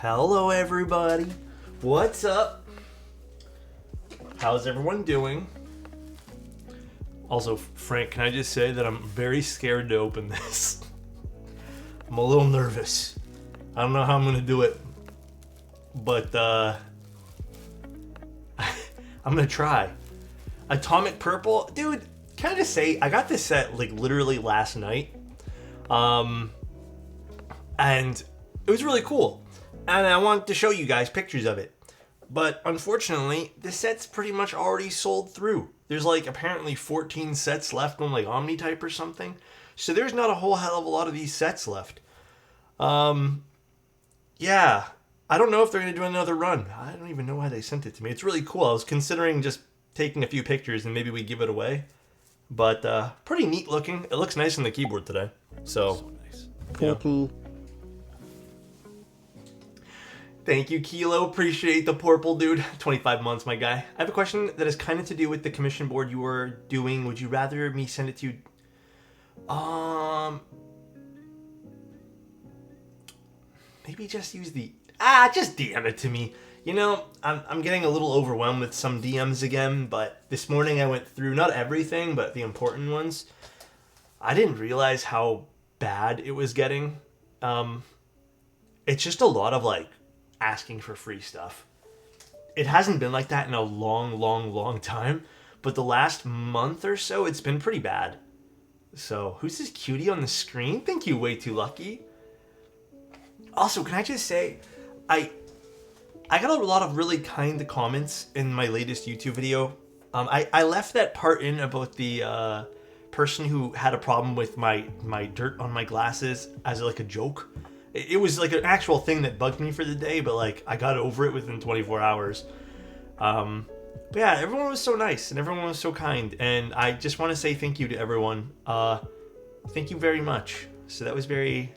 Hello everybody, what's up? How's everyone doing? Also, Frank, can I just say that I'm very scared to open this. I'm a little nervous. I don't know how I'm gonna do it, but I'm gonna try. Atomic Purple, dude, can I just say, I got this set like literally last night, and it was really cool. And I wanted to show you guys pictures of it. But unfortunately, the set's pretty much already sold through. There's like apparently 14 sets left on like Omnitype or something. So there's not a whole hell of a lot of these sets left. Yeah. I don't know if they're going to do another run. I don't even know why they sent it to me. It's really cool. I was considering just taking a few pictures and maybe we give it away. But pretty neat looking. It looks nice on the keyboard today. So nice. Purple. Thank you, Kilo. Appreciate the purple, dude. 25 months, my guy. I have a question that is kind of to do with the commission board you were doing. Would you rather me send it to you? Maybe just use the... just DM it to me. You know, I'm getting a little overwhelmed with some DMs again, but this morning I went through, not everything, but the important ones. I didn't realize how bad it was getting. It's just a lot of, like, asking for free stuff. It hasn't been like that in a long time, but the last month or so it's been pretty bad. So who's this cutie on the screen? Thank you, Way Too Lucky. Also, can I just say, I got a lot of really kind comments in my latest YouTube video. I left that part in about the person who had a problem with my dirt on my glasses as like a joke. It was like an actual thing that bugged me for the day, but like I got over it within 24 hours. But yeah, everyone was so nice and everyone was so kind, and I just want to say thank you to everyone. Thank you very much. So that was very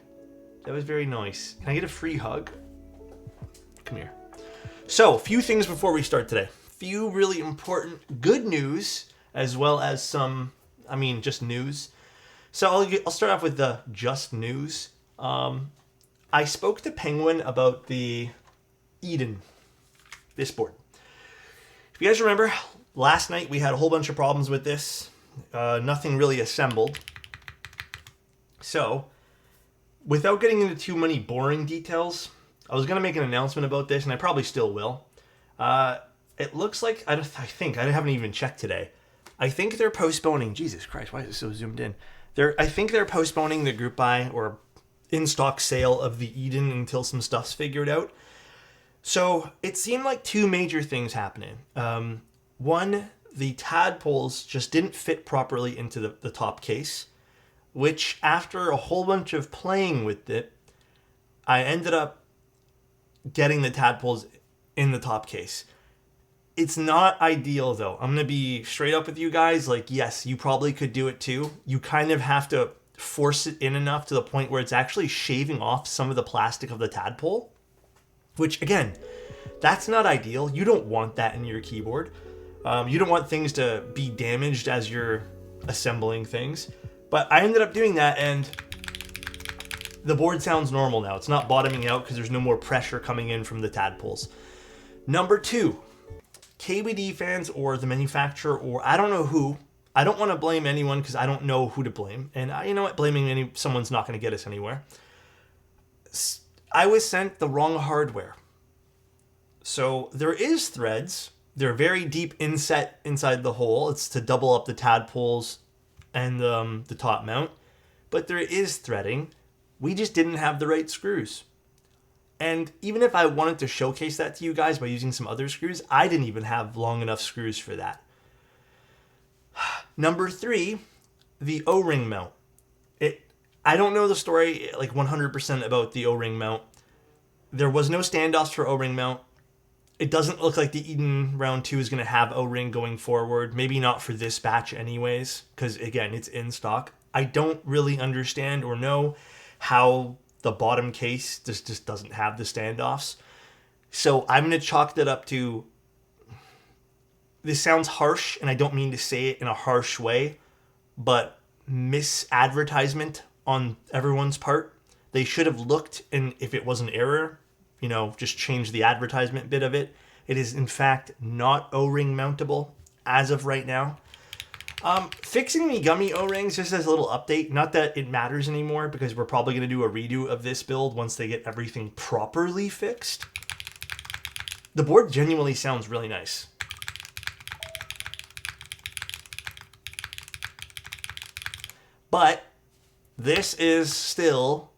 nice. Can I get a free hug? Come here. So, a few things before we start today. Few really important good news, as well as some, just news. So I'll start off with the just news. I spoke to Penguin about the Eden, this board. If you guys remember, last night we had a whole bunch of problems with this. Nothing really assembled. So, without getting into too many boring details, I was going to make an announcement about this, and I probably still will. It looks like, I haven't even checked today. I think they're postponing, Jesus Christ, why is it so zoomed in? I think they're postponing the group buy or in-stock sale of the Eden until some stuff's figured out. So it seemed like two major things happening. One, the tadpoles just didn't fit properly into the top case, which after a whole bunch of playing with it, I ended up getting the tadpoles in the top case. It's not ideal though. I'm going to be straight up with you guys. Like, yes, you probably could do it too. You kind of have to force it in enough to the point where it's actually shaving off some of the plastic of the tadpole, which again, that's not ideal. You don't want that in your keyboard. You don't want things to be damaged as you're assembling things. But I ended up doing that, and the board sounds normal now. It's not bottoming out because there's no more pressure coming in from the tadpoles. Number two, KBD fans or the manufacturer or I don't know who, I don't want to blame anyone because I don't know who to blame. And you know what? Blaming someone's not going to get us anywhere. I was sent the wrong hardware. So there is threads. They're very deep inset inside the hole. It's to double up the tadpoles and the top mount. But there is threading. We just didn't have the right screws. And even if I wanted to showcase that to you guys by using some other screws, I didn't even have long enough screws for that. Number three, the O-ring mount. I don't know the story like 100% about the O-ring mount. There was no standoffs for O-ring mount. It doesn't look like the Eden round 2 is going to have O-ring going forward. Maybe not for this batch anyways, because again, it's in stock. I don't really understand or know how the bottom case just doesn't have the standoffs. So I'm going to chalk that up to, this sounds harsh, and I don't mean to say it in a harsh way, but misadvertisement on everyone's part. They should have looked, and if it was an error, you know, just change the advertisement bit of it. It is in fact not O-ring mountable as of right now. Fixing the gummy O-rings, just as a little update, not that it matters anymore because we're probably going to do a redo of this build once they get everything properly fixed. The board genuinely sounds really nice. But this is still,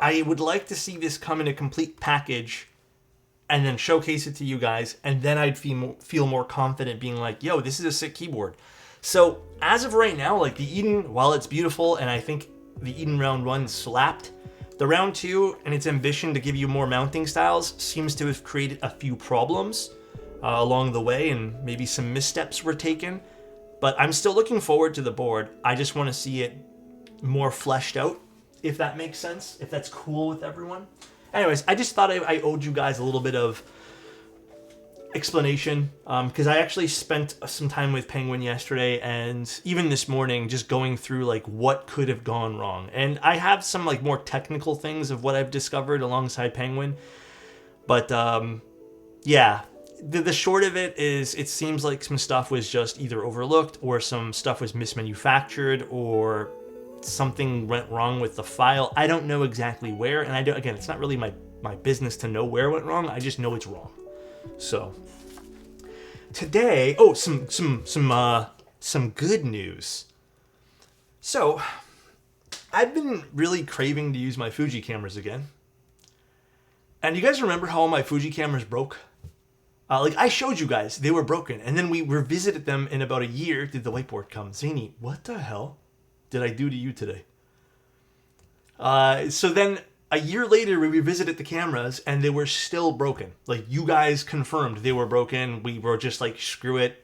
I would like to see this come in a complete package and then showcase it to you guys, and then I'd feel more confident being like, yo, this is a sick keyboard. So as of right now, like the Eden, while it's beautiful, and I think the Eden round 1 slapped, the round 2 and its ambition to give you more mounting styles seems to have created a few problems along the way, and maybe some missteps were taken. But I'm still looking forward to the board. I just want to see it more fleshed out, if that makes sense, if that's cool with everyone. Anyways, I just thought I owed you guys a little bit of explanation, because I actually spent some time with Penguin yesterday and even this morning just going through like what could have gone wrong. And I have some like more technical things of what I've discovered alongside Penguin. But yeah, the short of it is it seems like some stuff was just either overlooked or some stuff was mismanufactured or something went wrong with the file. I don't know exactly where, and again, it's not really my business to know where it went wrong. I just know it's wrong. So today, some good news. So I've been really craving to use my Fuji cameras again. And you guys remember how all my Fuji cameras broke? Like I showed you guys, they were broken, and then we revisited them in about a year. Did the whiteboard come? Zany, what the hell did I do to you today? So then a year later, we revisited the cameras and they were still broken. Like you guys confirmed they were broken. We were just like, screw it.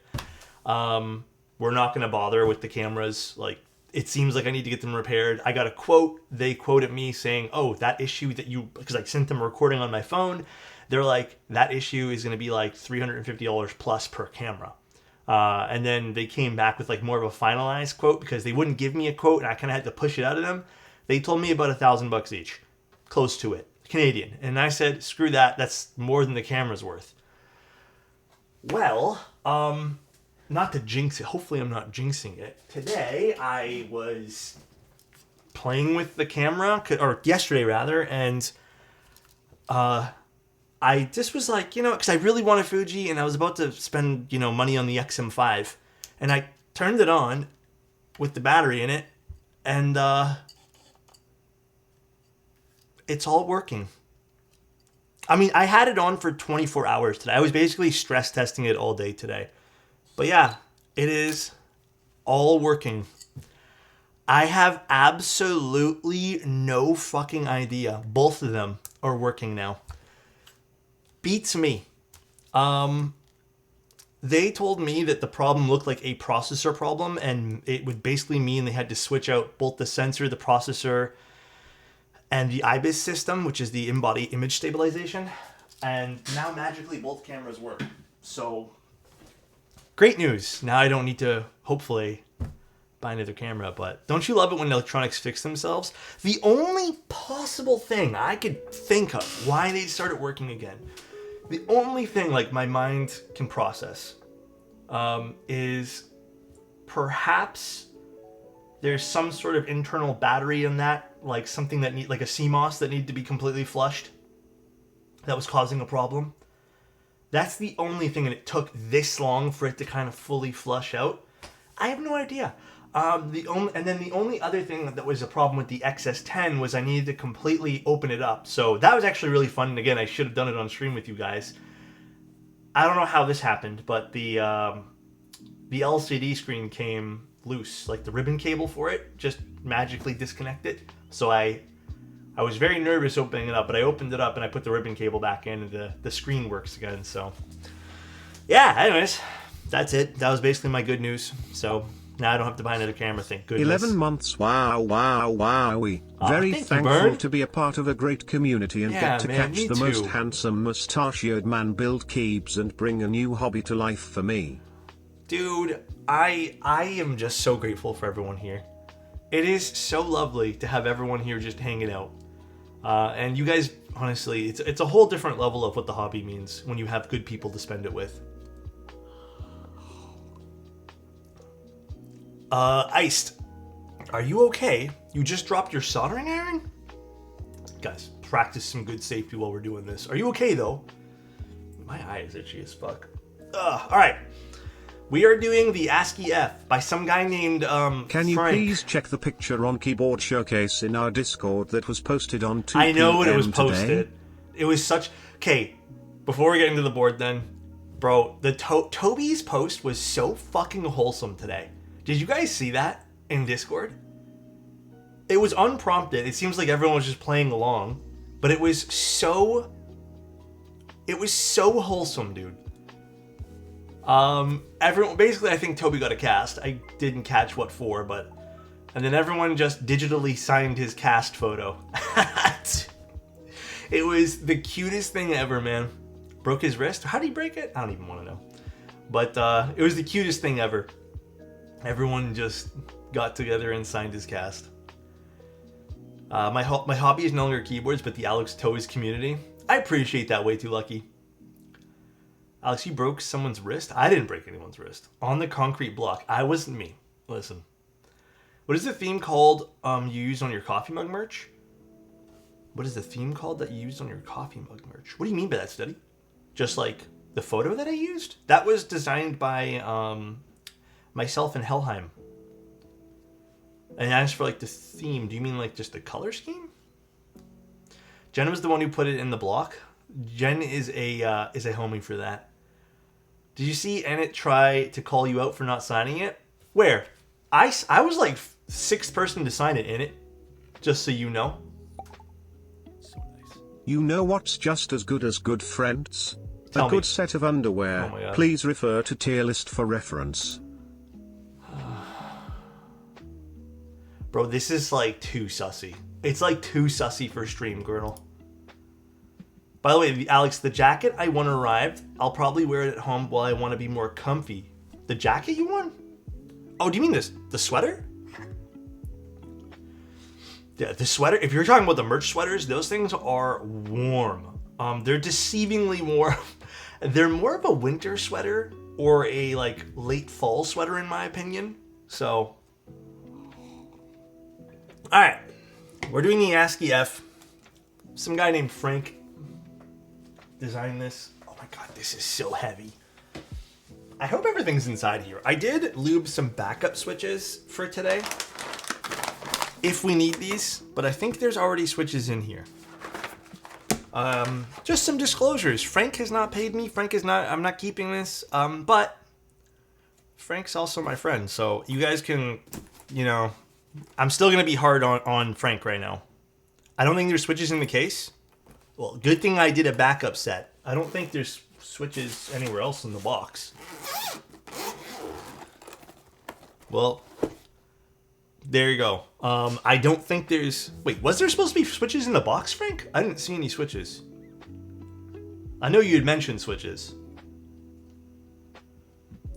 We're not going to bother with the cameras. Like it seems like I need to get them repaired. I got a quote. They quoted me saying, oh, that issue that because I sent them a recording on my phone. They're like, that issue is going to be like $350 plus per camera. And then they came back with like more of a finalized quote because they wouldn't give me a quote and I kind of had to push it out of them. They told me about $1,000 each, close to it, Canadian. And I said, screw that. That's more than the camera's worth. Well, not to jinx it. Hopefully I'm not jinxing it. Today I was playing with the camera, or yesterday rather, and I just was like, because I really want a Fuji and I was about to spend, money on the XM5. And I turned it on with the battery in it and it's all working. I mean, I had it on for 24 hours today. I was basically stress testing it all day today. But yeah, it is all working. I have absolutely no fucking idea. Both of them are working now. Beats me. They told me that the problem looked like a processor problem, and it would basically mean they had to switch out both the sensor, the processor, and the IBIS system, which is the in-body image stabilization. And now magically both cameras work. So great news. Now I don't need to, hopefully, buy another camera. But don't you love it when electronics fix themselves? The only possible thing I could think of why they started working again, the only thing like my mind can process is perhaps there's some sort of internal battery in that, like something that like a CMOS that needed to be completely flushed that was causing a problem. That's the only thing, and it took this long for it to kind of fully flush out. I have no idea. The only other thing that was a problem with the XS10 was I needed to completely open it up. So that was actually really fun. And again, I should have done it on stream with you guys. I don't know how this happened, but the LCD screen came loose. Like the ribbon cable for it just magically disconnected. So I was very nervous opening it up, but I opened it up and I put the ribbon cable back in and the screen works again. So yeah, anyways, that's it. That was basically my good news. So now I don't have to buy another camera, thank goodness. 11 months, wow. Very thankful to be a part of a great community and get to catch the most handsome mustachioed man build keybs and bring a new hobby to life for me. Dude, I am just so grateful for everyone here. It is so lovely to have everyone here just hanging out. And you guys Honestly, it's a whole different level of what the hobby means when you have good people to spend it with. Iced. Are you okay? You just dropped your soldering iron? Guys, practice some good safety while we're doing this. Are you okay, though? My eye is itchy as fuck. Alright. We are doing the ASCII-F by some guy named, Can you Frank. please check the picture on Keyboard Showcase in our Discord that was posted on 2 I know when it was today? posted. It was such... Okay, before we get into the board then, bro, the Toby's post was so fucking wholesome today. Did you guys see that in Discord? It was unprompted. It seems like everyone was just playing along, but it was so wholesome, dude. Everyone, basically, I think Toby got a cast. I didn't catch what for, but... And then everyone just digitally signed his cast photo. It was the cutest thing ever, man. Broke his wrist? How did he break it? I don't even want to know. But, it was the cutest thing ever. Everyone just got together and signed his cast. My hobby is no longer keyboards, but the Alexotos community. I appreciate that way too, Lucky. Alex, you broke someone's wrist? I didn't break anyone's wrist. On the concrete block. I wasn't me. Listen. What is the theme called you used on your coffee mug merch? What is the theme called that you used on your coffee mug merch? What do you mean by that, Steady? Just like the photo that I used? That was designed by myself and Helheim. And as for like the theme, do you mean like just the color scheme? Jen was the one who put it in the block. Jen is a homie for that. Did you see Ennett try to call you out for not signing it? Where? I was like 6th person to sign it, Ennett. Just so you know. So nice. You know what's just as good as good friends? Tell a good me. set of underwear. Oh my God. Please refer to tier list for reference. Bro, this is like too sussy. It's like too sussy for stream, Girdle. By the way, Alex, the jacket I won arrived. I'll probably wear it at home while I want to be more comfy. The jacket you won? Oh, do you mean this? The sweater? Yeah, the sweater. If you're talking about the merch sweaters, those things are warm. They're deceivingly warm. They're more of a winter sweater or a like late fall sweater in my opinion. So, all right, we're doing the ASCII-F. Some guy named Frank designed this. Oh my God, this is so heavy. I hope everything's inside here. I did lube some backup switches for today, if we need these, but I think there's already switches in here. Just some disclosures. Frank has not paid me. I'm not keeping this. But Frank's also my friend, so you guys can, I'm still gonna be hard on Frank right now. I don't think there's switches in the case. Well, good thing I did a backup set. I don't think there's switches anywhere else in the box. Well, there you go. I don't think there's... Wait, was there supposed to be switches in the box, Frank? I didn't see any switches. I know you had mentioned switches.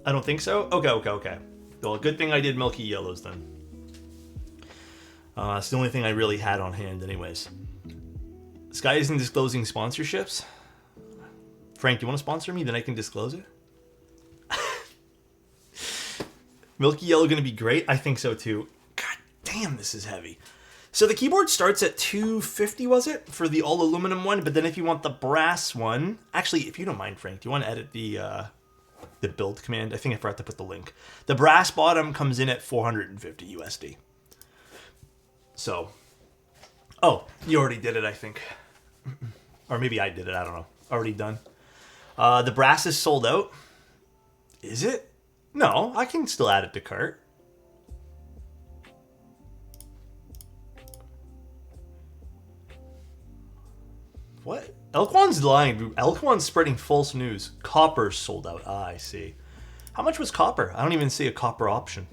I don't think so? Okay. Well, good thing I did Milky Yellows then. It's the only thing I really had on hand anyways. This guy isn't disclosing sponsorships. Frank, you want to sponsor me? Then I can disclose it. Milky Yellow going to be great? I think so too. God damn, this is heavy. So the keyboard starts at $250, was it? For the all aluminum one. But then if you want the brass one... Actually, if you don't mind, Frank, do you want to edit the build command? I think I forgot to put the link. The brass bottom comes in at $450 USD. So... Oh, you already did it, I think. Or maybe I did it, I don't know. Already done. The brass is sold out. Is it? No, I can still add it to cart. What? Elquan's lying. Elquan's spreading false news. Copper's sold out. Ah, I see. How much was copper? I don't even see a copper option.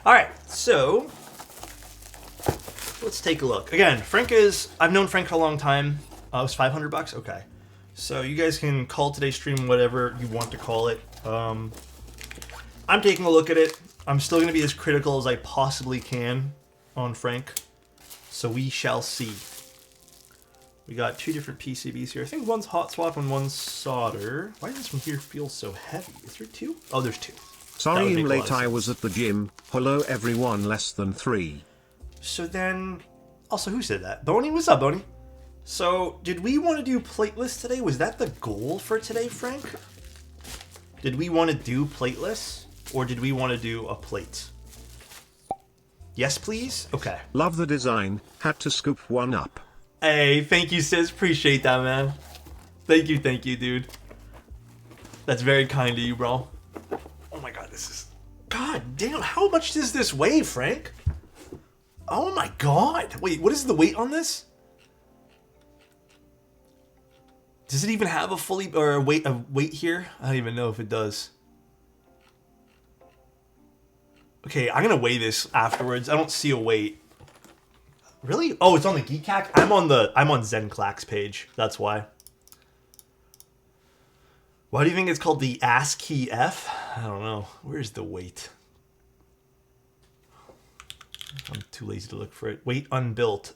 Alright, so... Let's take a look. Again, Frank is... I've known Frank for a long time. It was $500? Okay. So you guys can call today's stream whatever you want to call it. I'm taking a look at it. I'm still going to be as critical as I possibly can on Frank. So we shall see. We got 2 different PCBs here. I think one's hot swap and one's solder. Why does this one here feel so heavy? Is there 2? Oh, there's 2. Sorry I'm late, I was at the gym. Hello everyone, less than 3. So then, also who said that? Boney? What's up, Boney? So, did we want to do plateless today? Was that the goal for today, Frank? Did we want to do plateless? Or did we want to do a plate? Yes, please? Okay. Love the design. Had to scoop one up. Hey, thank you, sis. Appreciate that, man. Thank you, dude. That's very kind of you, bro. Oh my god, this is... God damn, how much does this weigh, Frank? Oh my god. Wait, what is the weight on this? Does it even have a fully... or a weight here? I don't even know if it does. Okay, I'm gonna weigh this afterwards. I don't see a weight. Really? Oh, it's on the Geek Hack? I'm on Zenclack's page. That's why. Why do you think it's called the ASCII-F? I don't know. Where's the weight? I'm too lazy to look for it. Weight unbuilt.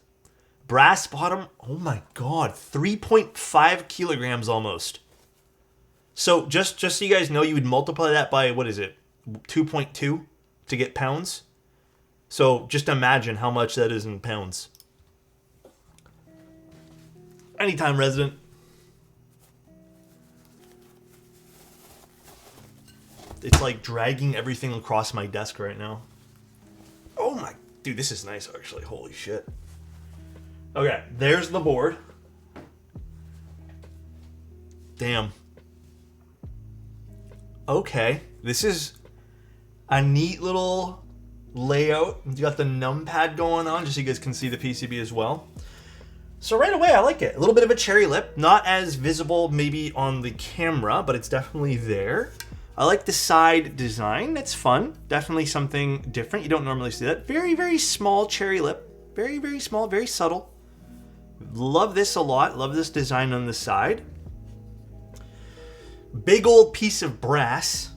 Brass bottom. Oh my god. 3.5 kilograms almost. So just so you guys know, you would multiply that by, what is it? 2.2 to get pounds. So just imagine how much that is in pounds. Anytime, resident. It's like dragging everything across my desk right now. Oh my... Dude, this is nice, actually. Holy shit. Okay, there's the board. Damn. Okay, this is a neat little layout. You got the numpad going on, just so you guys can see the PCB as well. So right away, I like it. A little bit of a cherry lip. Not as visible maybe on the camera, but it's definitely there. I like the side design. It's fun. Definitely something different. You don't normally see that. Very, very small cherry lip. Very, very small, very subtle. Love this a lot. Love this design on the side. Big old piece of brass.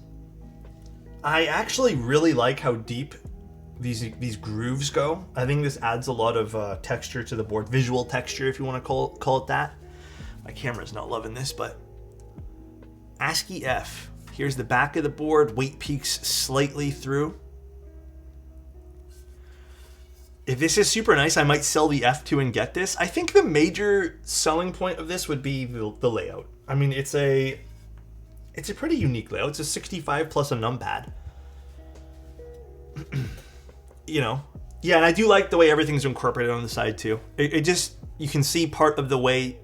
I actually really like how deep these grooves go. I think this adds a lot of texture to the board. Visual texture, if you want to call it that. My camera's not loving this, but ASCII-F. Here's the back of the board. Weight peaks slightly through. If this is super nice, I might sell the F2 and get this. I think the major selling point of this would be the layout. I mean, it's a pretty unique layout. It's a 65 plus a numpad. You know, yeah, and I do like the way everything's incorporated on the side too. It just, you can see part of the way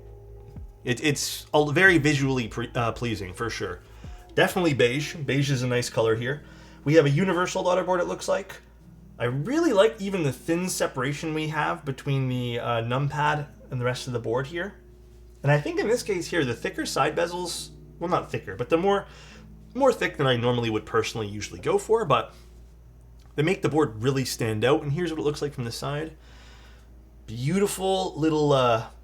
it's all very visually pleasing for sure. Definitely beige. Beige is a nice color here. We have a universal daughter board, it looks like. I really like even the thin separation we have between the numpad and the rest of the board here. And I think in this case here, the thicker side bezels, well, not thicker, but the more thick than I normally would personally usually go for, but they make the board really stand out. And here's what it looks like from the side. Beautiful little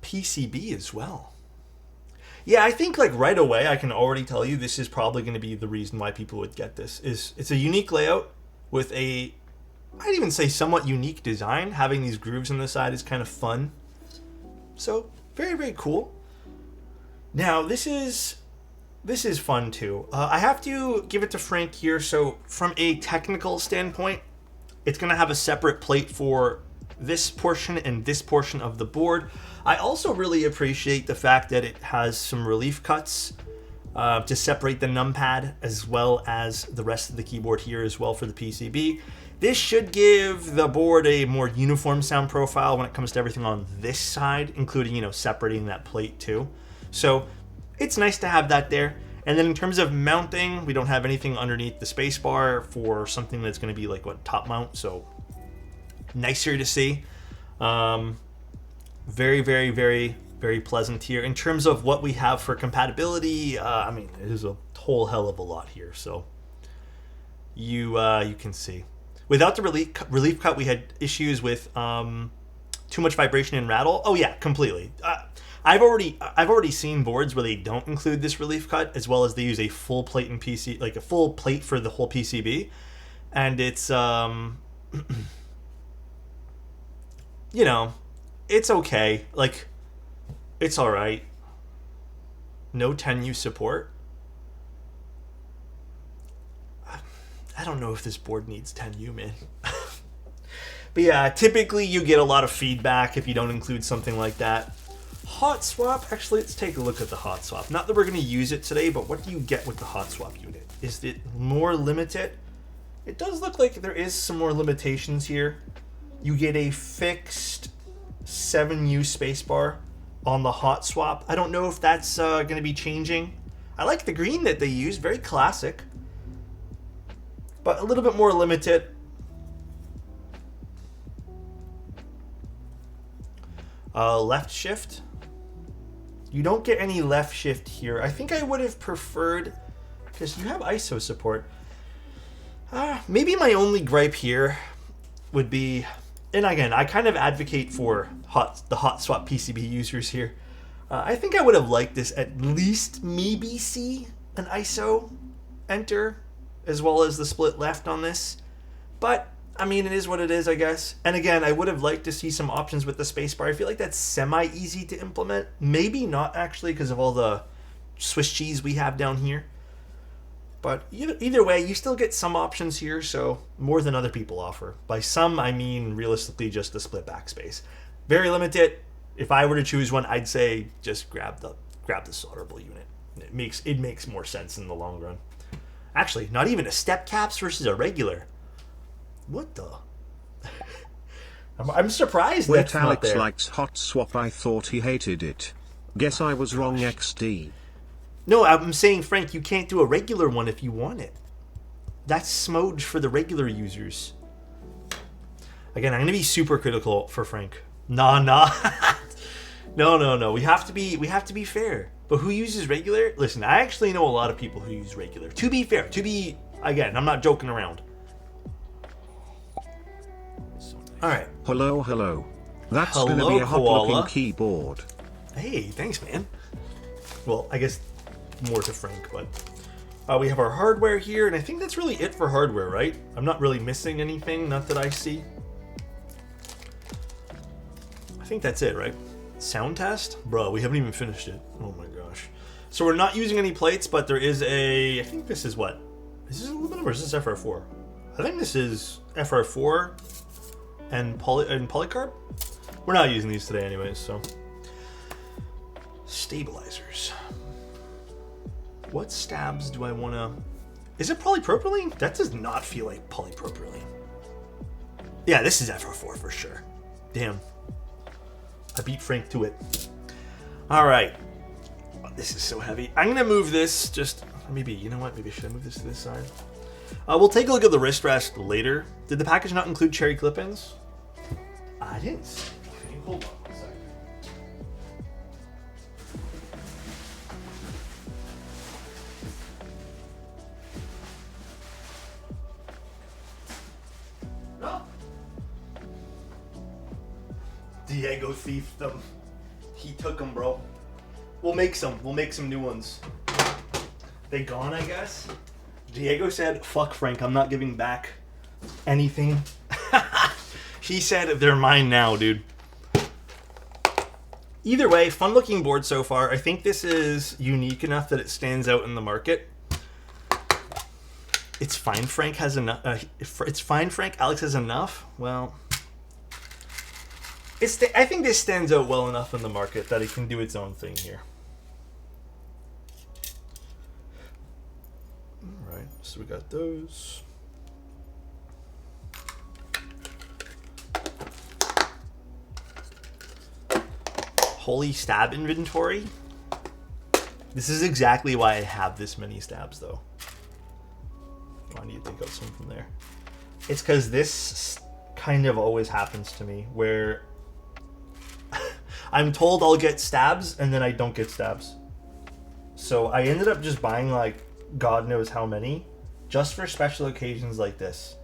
PCB as well. Yeah, I think like right away, I can already tell you this is probably going to be the reason why people would get this. It's a unique layout with a, I'd even say somewhat unique design. Having these grooves on the side is kind of fun. So very, very cool. Now this is fun too. I have to give it to Frank here. So from a technical standpoint, it's going to have a separate plate for this portion and this portion of the board. I also really appreciate the fact that it has some relief cuts to separate the numpad as well as the rest of the keyboard here as well for the PCB. This should give the board a more uniform sound profile when it comes to everything on this side, including, you know, separating that plate too. So it's nice to have that there. And then in terms of mounting, we don't have anything underneath the spacebar for something that's going to be like what, top mount. So nicer to see. Very, very, very, very pleasant here. In terms of what we have for compatibility, I mean, it is a whole hell of a lot here. So you can see. Without the relief cut, we had issues with too much vibration and rattle. Oh yeah, completely. I've already seen boards where they don't include this relief cut, as well as they use a full plate in PC, like a full plate for the whole PCB, and it's you know, it's okay. Like It's alright. No 10U support. I don't know if this board needs 10U, man. But yeah, typically you get a lot of feedback if you don't include something like that. Hot swap, actually let's take a look at the hot swap. Not that we're going to use it today, but what do you get with the hot swap unit? Is it more limited? It does look like there is some more limitations here. You get a fixed 7U spacebar on the hot swap. I don't know if that's going to be changing. I like the green that they use, very classic. But a little bit more limited. Left shift. You don't get any left shift here. I think I would have preferred, because you have ISO support. Maybe my only gripe here would be, and again, I kind of advocate for the hot swap PCB users here. I think I would have liked this at least maybe see an ISO enter, as well as the split left on this. But, I mean, it is what it is, I guess. And again, I would have liked to see some options with the spacebar. I feel like that's semi-easy to implement. Maybe not, actually, because of all the Swiss cheese we have down here. But either way, you still get some options here, so more than other people offer. By some, I mean realistically just the split backspace. Very limited. If I were to choose one, I'd say just grab the solderable unit. It makes more sense in the long run. Actually, not even a step caps versus a regular. What the? I'm surprised that's not Alex there. likes hot swap. I thought he hated it. Guess I was wrong. XD. No, I'm saying, Frank, you can't do a regular one if you want it. That's smudge for the regular users. Again, I'm gonna be super critical for Frank. Nah. No. We have to be fair. But who uses regular? Listen, I actually know a lot of people who use regular. To be fair, again, I'm not joking around. All right. Hello. That's Hello, gonna be a hot-looking koala. keyboard. Hey, thanks, man. Well, I guess more to Frank, but we have our hardware here, and I think that's really it for hardware, right? I'm not really missing anything, not that I see. I think that's it, right? Sound test? Bro, we haven't even finished it. Oh my gosh. So we're not using any plates, but there is I think this is what? Is this aluminum or is this FR4? I think this is FR4 and polycarb? We're not using these today anyways, so. Stabilizers. What stabs do I want to... Is it polypropylene? That does not feel like polypropylene. Yeah, this is FR4 for sure. Damn. I beat Frank to it. All right. Oh, this is so heavy. I'm going to move this just... Maybe, you know what? Maybe should I move this to this side? We'll take a look at the wrist rest later. Did the package not include cherry clip-ins? I didn't see. Hold on one second. No. Diego thiefed them. He took them, bro. We'll make some. We'll make some new ones. They gone, I guess? Diego said, fuck Frank, I'm not giving back anything. He said, they're mine now, dude. Either way, fun looking board so far. I think this is unique enough that it stands out in the market. It's fine Frank has enough. It's fine Frank, Alex has enough. Well, I think this stands out well enough in the market that it can do its own thing here. Alright, so we got those. Holy stab inventory. This is exactly why I have this many stabs, though. Oh, I need to take out some from there. It's because this kind of always happens to me, where I'm told I'll get stabs, and then I don't get stabs. So I ended up just buying, like, God knows how many, just for special occasions like this.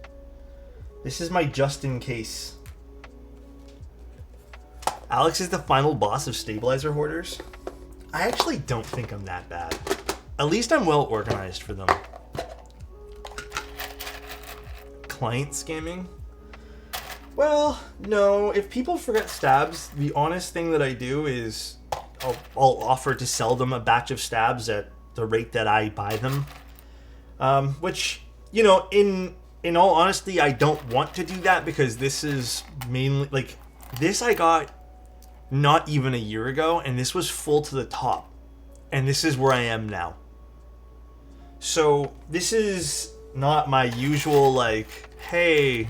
This is my just in case. Alex is the final boss of stabilizer hoarders. I actually don't think I'm that bad. At least I'm well organized for them. Client scamming? Well, no. If people forget stabs, the honest thing that I do is I'll offer to sell them a batch of stabs at the rate that I buy them. Which, you know, in all honesty, I don't want to do that because this is mainly, like, this I got not even a year ago, and this was full to the top. And this is where I am now. So, this is not my usual, like, hey,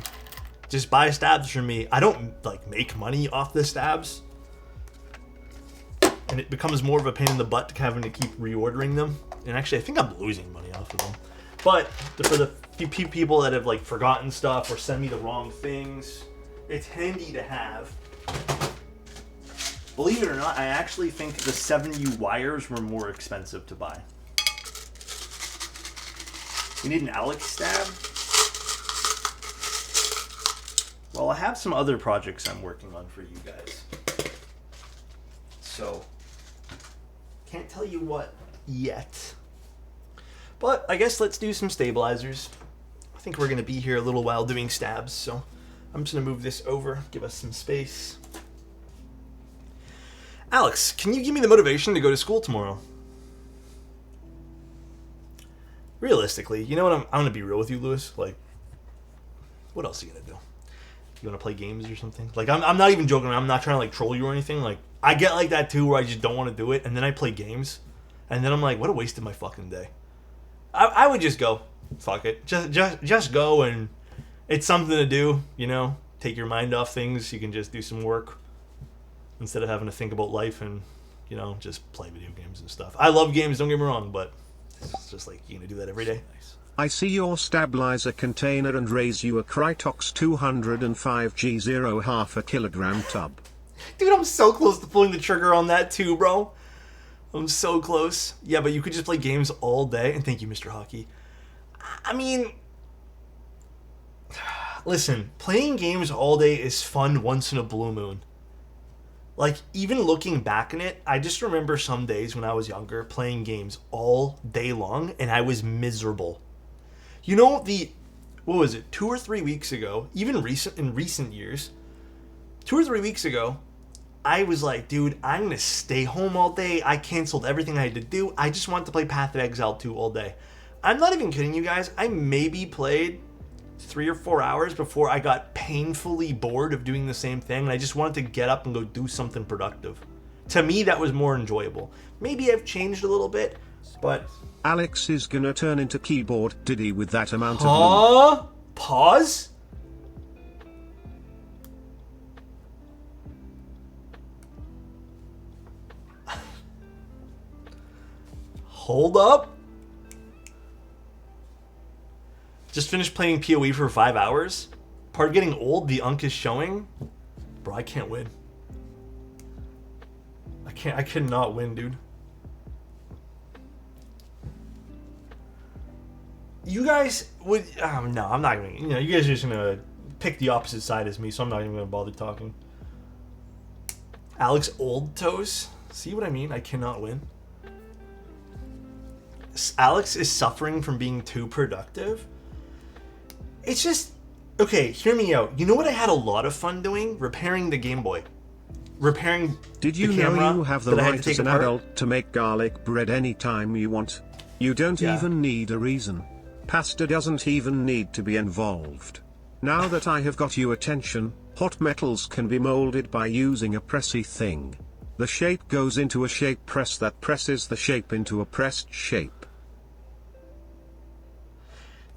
just buy stabs from me. I don't, like, make money off the stabs. And it becomes more of a pain in the butt having to keep reordering them. And actually, I think I'm losing money off of them. But for the few people that have, like, forgotten stuff or send me the wrong things, it's handy to have. Believe it or not, I actually think the 7U wires were more expensive to buy. We need an Alex stab. Well, I have some other projects I'm working on for you guys. So, can't tell you what yet. But I guess let's do some stabilizers. I think we're going to be here a little while doing stabs, so I'm just going to move this over, give us some space. Alex, can you give me the motivation to go to school tomorrow? Realistically, you know what? I'm going to be real with you, Lewis. Like, what else are you going to do? You want to play games or something? Like, I'm not even joking. I'm not trying to, like, troll you or anything. Like, I get like that, too, where I just don't want to do it. And then I play games. And then I'm like, what a waste of my fucking day. I would just go. Fuck it. Just go, and it's something to do, you know? Take your mind off things. You can just do some work instead of having to think about life and, you know, just play video games and stuff. I love games, don't get me wrong, but it's just like, you're going to do that every day? Nice. I see your stabilizer container and raise you a Krytox 205G0 half a kilogram tub. Dude, I'm so close to pulling the trigger on that too, bro. I'm so close. Yeah, but you could just play games all day. And thank you, Mr. Hockey. I mean, listen, playing games all day is fun once in a blue moon. Like, even looking back on it, I just remember some days when I was younger playing games all day long, and I was miserable. You know, what was it, 2 or 3 weeks ago, even in recent years, 2 or 3 weeks ago, I was like, dude, I'm going to stay home all day. I canceled everything I had to do. I just wanted to play Path of Exile 2 all day. I'm not even kidding you guys. I maybe played 3 or 4 hours before I got painfully bored of doing the same thing, and I just wanted to get up and go do something productive. To me, that was more enjoyable. Maybe I've changed a little bit, but... Alex is gonna turn into keyboard Diddy with that amount of... Pause? Hold up. Just finished playing PoE for 5 hours. Part of getting old, the unk is showing. Bro, I can't win. I cannot win, dude. You guys would... no, I'm not going to... You know, you guys are just going to pick the opposite side as me, so I'm not even going to bother talking. Alex Oldtoes? See what I mean? I cannot win. Alex is suffering from being too productive. It's just... Okay, hear me out. You know what I had a lot of fun doing? Repairing the Game Boy. Repairing Did you the know you have the right as an adult to make garlic bread anytime you want? You don't even need a reason. Pasta doesn't even need to be involved. Now that I have got your attention, hot metals can be molded by using a pressy thing. The shape goes into a shape press that presses the shape into a pressed shape.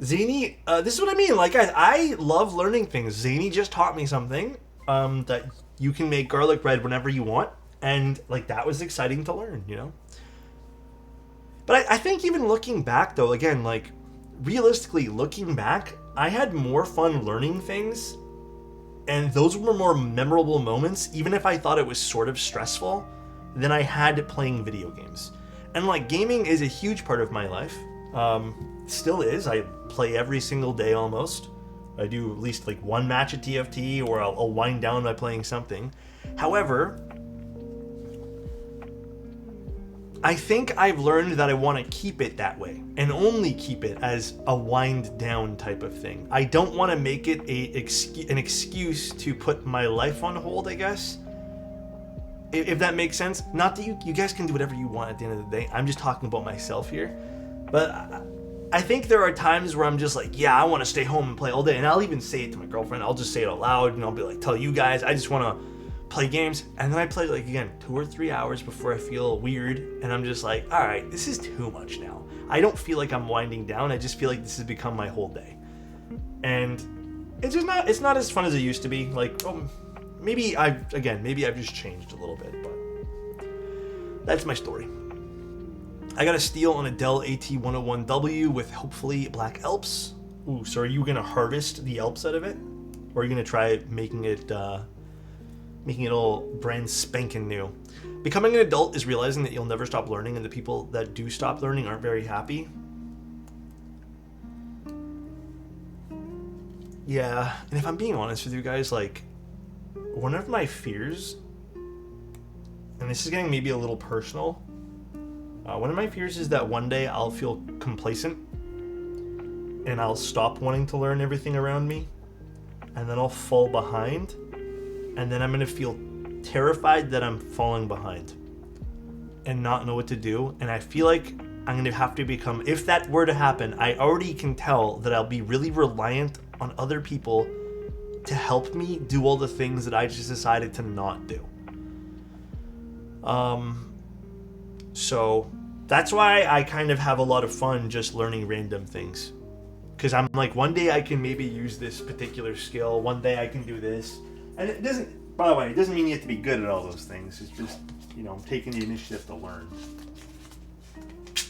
Zany, this is what I mean. Like, I love learning things. Zany just taught me something, that you can make garlic bread whenever you want. And, like, that was exciting to learn, you know? But I think even looking back, though, again, like, realistically, looking back, I had more fun learning things. And those were more memorable moments, even if I thought it was sort of stressful, than I had playing video games. And, like, gaming is a huge part of my life. Still is. I play every single day almost. I do at least like one match at TFT, or I'll wind down by playing something. However, I think I've learned that I want to keep it that way, and only keep it as a wind down type of thing. I don't want to make it an excuse to put my life on hold, I guess. if that makes sense. Not that you guys can do whatever you want at the end of the day. I'm just talking about myself here. But I think there are times where I'm just like, yeah, I want to stay home and play all day. And I'll even say it to my girlfriend. I'll just say it out loud, and I'll be like, tell you guys, I just want to play games. And then I play, like, again, 2 or 3 hours before I feel weird. And I'm just like, all right, this is too much now. I don't feel like I'm winding down. I just feel like this has become my whole day. And it's just not, it's not as fun as it used to be. Like, maybe I've just changed a little bit, but that's my story. I got a steal on a Dell AT101W with hopefully black Alps. Ooh, so are you gonna harvest the Alps out of it? Or are you gonna try making it all brand spanking new? Becoming an adult is realizing that you'll never stop learning, and the people that do stop learning aren't very happy. Yeah, and if I'm being honest with you guys, like, one of my fears, and this is getting maybe a little personal, one of my fears is that one day I'll feel complacent and I'll stop wanting to learn everything around me, and then I'll fall behind, and then I'm going to feel terrified that I'm falling behind and not know what to do. And I feel like I'm going to have to become, if that were to happen, I already can tell that I'll be really reliant on other people to help me do all the things that I just decided to not do. So that's why I kind of have a lot of fun just learning random things. Because I'm like, one day I can maybe use this particular skill, one day I can do this. And it doesn't, by the way, it doesn't mean you have to be good at all those things. It's just, taking the initiative to learn. But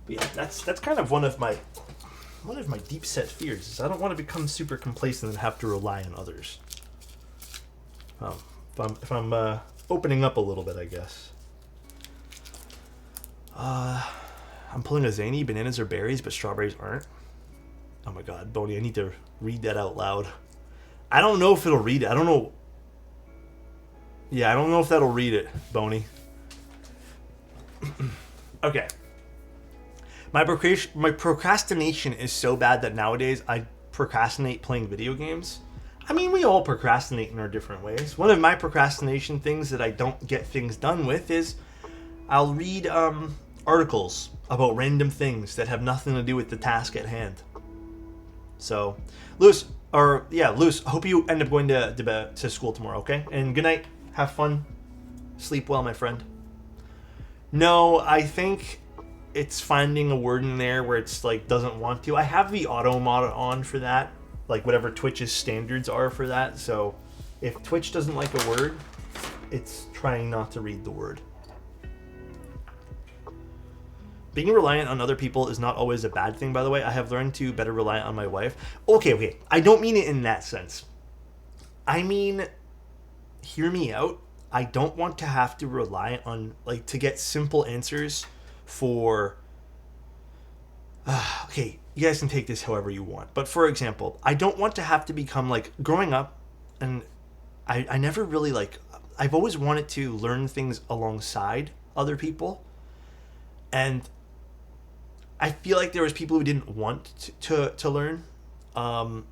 yeah, that's kind of one of my deep set fears is I don't want to become super complacent and have to rely on others. If I'm opening up a little bit, I guess. I'm pulling a zany. Bananas are berries, but strawberries aren't. Oh my god, Boney, I need to read that out loud. I don't know if it'll read it. I don't know. Yeah, I don't know if that'll read it, Boney. Okay. My procrastination is so bad that nowadays I procrastinate playing video games. I mean, we all procrastinate in our different ways. One of my procrastination things that I don't get things done with is I'll read articles about random things that have nothing to do with the task at hand. So, Luce, I hope you end up going to school tomorrow, okay? And good night. Have fun. Sleep well, my friend. No, I think it's finding a word in there where it's like doesn't want to. I have the auto mod on for that, like whatever Twitch's standards are for that. So if Twitch doesn't like a word, it's trying not to read the word. Being reliant on other people is not always a bad thing, by the way. I have learned to better rely on my wife. Okay. I don't mean it in that sense. I mean, hear me out. I don't want to have to rely on, like, to get simple answers for... okay, you guys can take this however you want. But for example, I don't want to have to become, like, growing up, and I never really, like... I've always wanted to learn things alongside other people. And I feel like there was people who didn't want to learn. And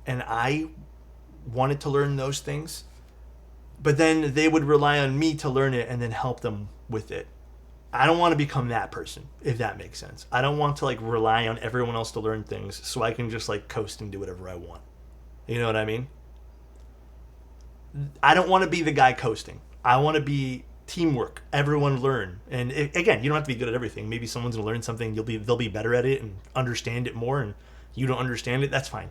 I wanted to learn those things. But then they would rely on me to learn it and then help them with it. I don't want to become that person, if that makes sense. I don't want to, like, rely on everyone else to learn things so I can just, like, coast and do whatever I want. You know what I mean? I don't want to be the guy coasting. I want to be teamwork. Everyone learn. And again, you don't have to be good at everything. Maybe someone's going to learn something, they'll be better at it and understand it more, and you don't understand it. That's fine.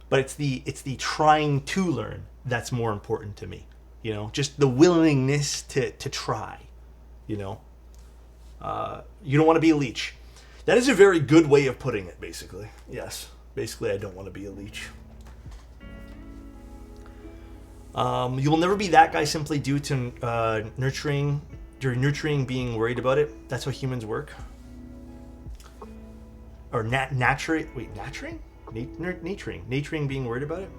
But it's the trying to learn that's more important to me. You know, just the willingness to try. You know, you don't want to be a leech. That is a very good way of putting it. Basically, yes. Basically, I don't want to be a leech. You will never be that guy simply due to nurturing being worried about it. That's how humans work. Or naturing being worried about it.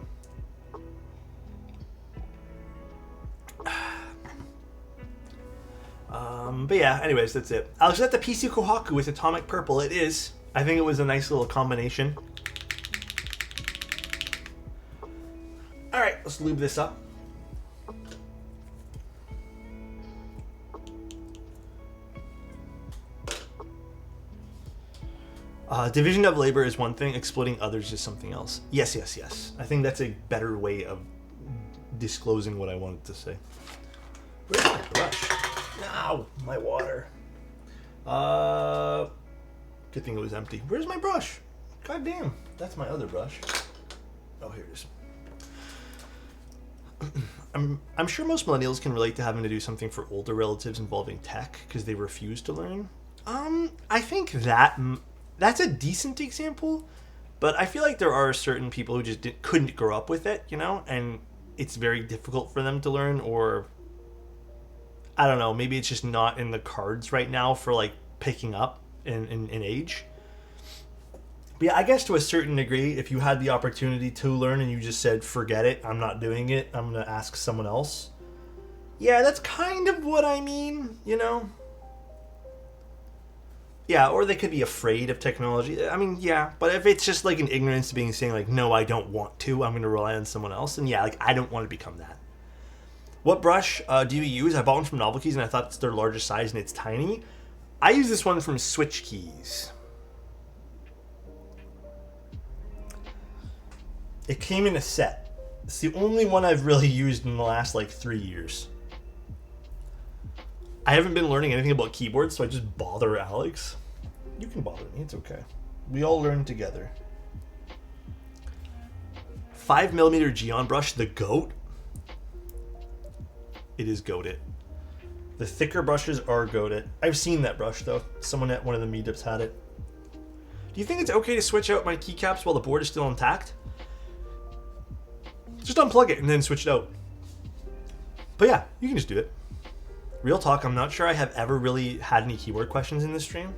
But yeah, anyways, that's it. I was at the PC Kohaku with Atomic Purple. It is. I think it was a nice little combination. Alright, let's lube this up. Division of labor is one thing, exploiting others is something else. Yes, yes, yes. I think that's a better way of disclosing what I wanted to say. Where's my brush? Ow, my water. Good thing it was empty. Where's my brush? God damn, that's my other brush. Oh, here it is. I'm sure most millennials can relate to having to do something for older relatives involving tech because they refuse to learn. I think that's a decent example, but I feel like there are certain people who just couldn't grow up with it, you know, and it's very difficult for them to learn, or I don't know, maybe it's just not in the cards right now for like picking up in age. But yeah, I guess to a certain degree, if you had the opportunity to learn and you just said, forget it, I'm not doing it, I'm going to ask someone else. Yeah, that's kind of what I mean, you know? Yeah, or they could be afraid of technology. I mean, yeah, but if it's just like an ignorance being saying like, no, I don't want to, I'm going to rely on someone else, then yeah, like I don't want to become that. What brush do you use? I bought one from Novel Keys and I thought it's their largest size and it's tiny. I use this one from Switch Keys. It came in a set. It's the only one I've really used in the last like 3 years. I haven't been learning anything about keyboards, so I just bother Alex. You can bother me, it's okay. We all learn together. 5mm Geon brush, the GOAT. It is goated. The thicker brushes are goated. I've seen that brush though. Someone at one of the meetups had it. Do you think it's okay to switch out my keycaps while the board is still intact? Just unplug it and then switch it out. But yeah, you can just do it. Real talk, I'm not sure I have ever really had any keyword questions in this stream.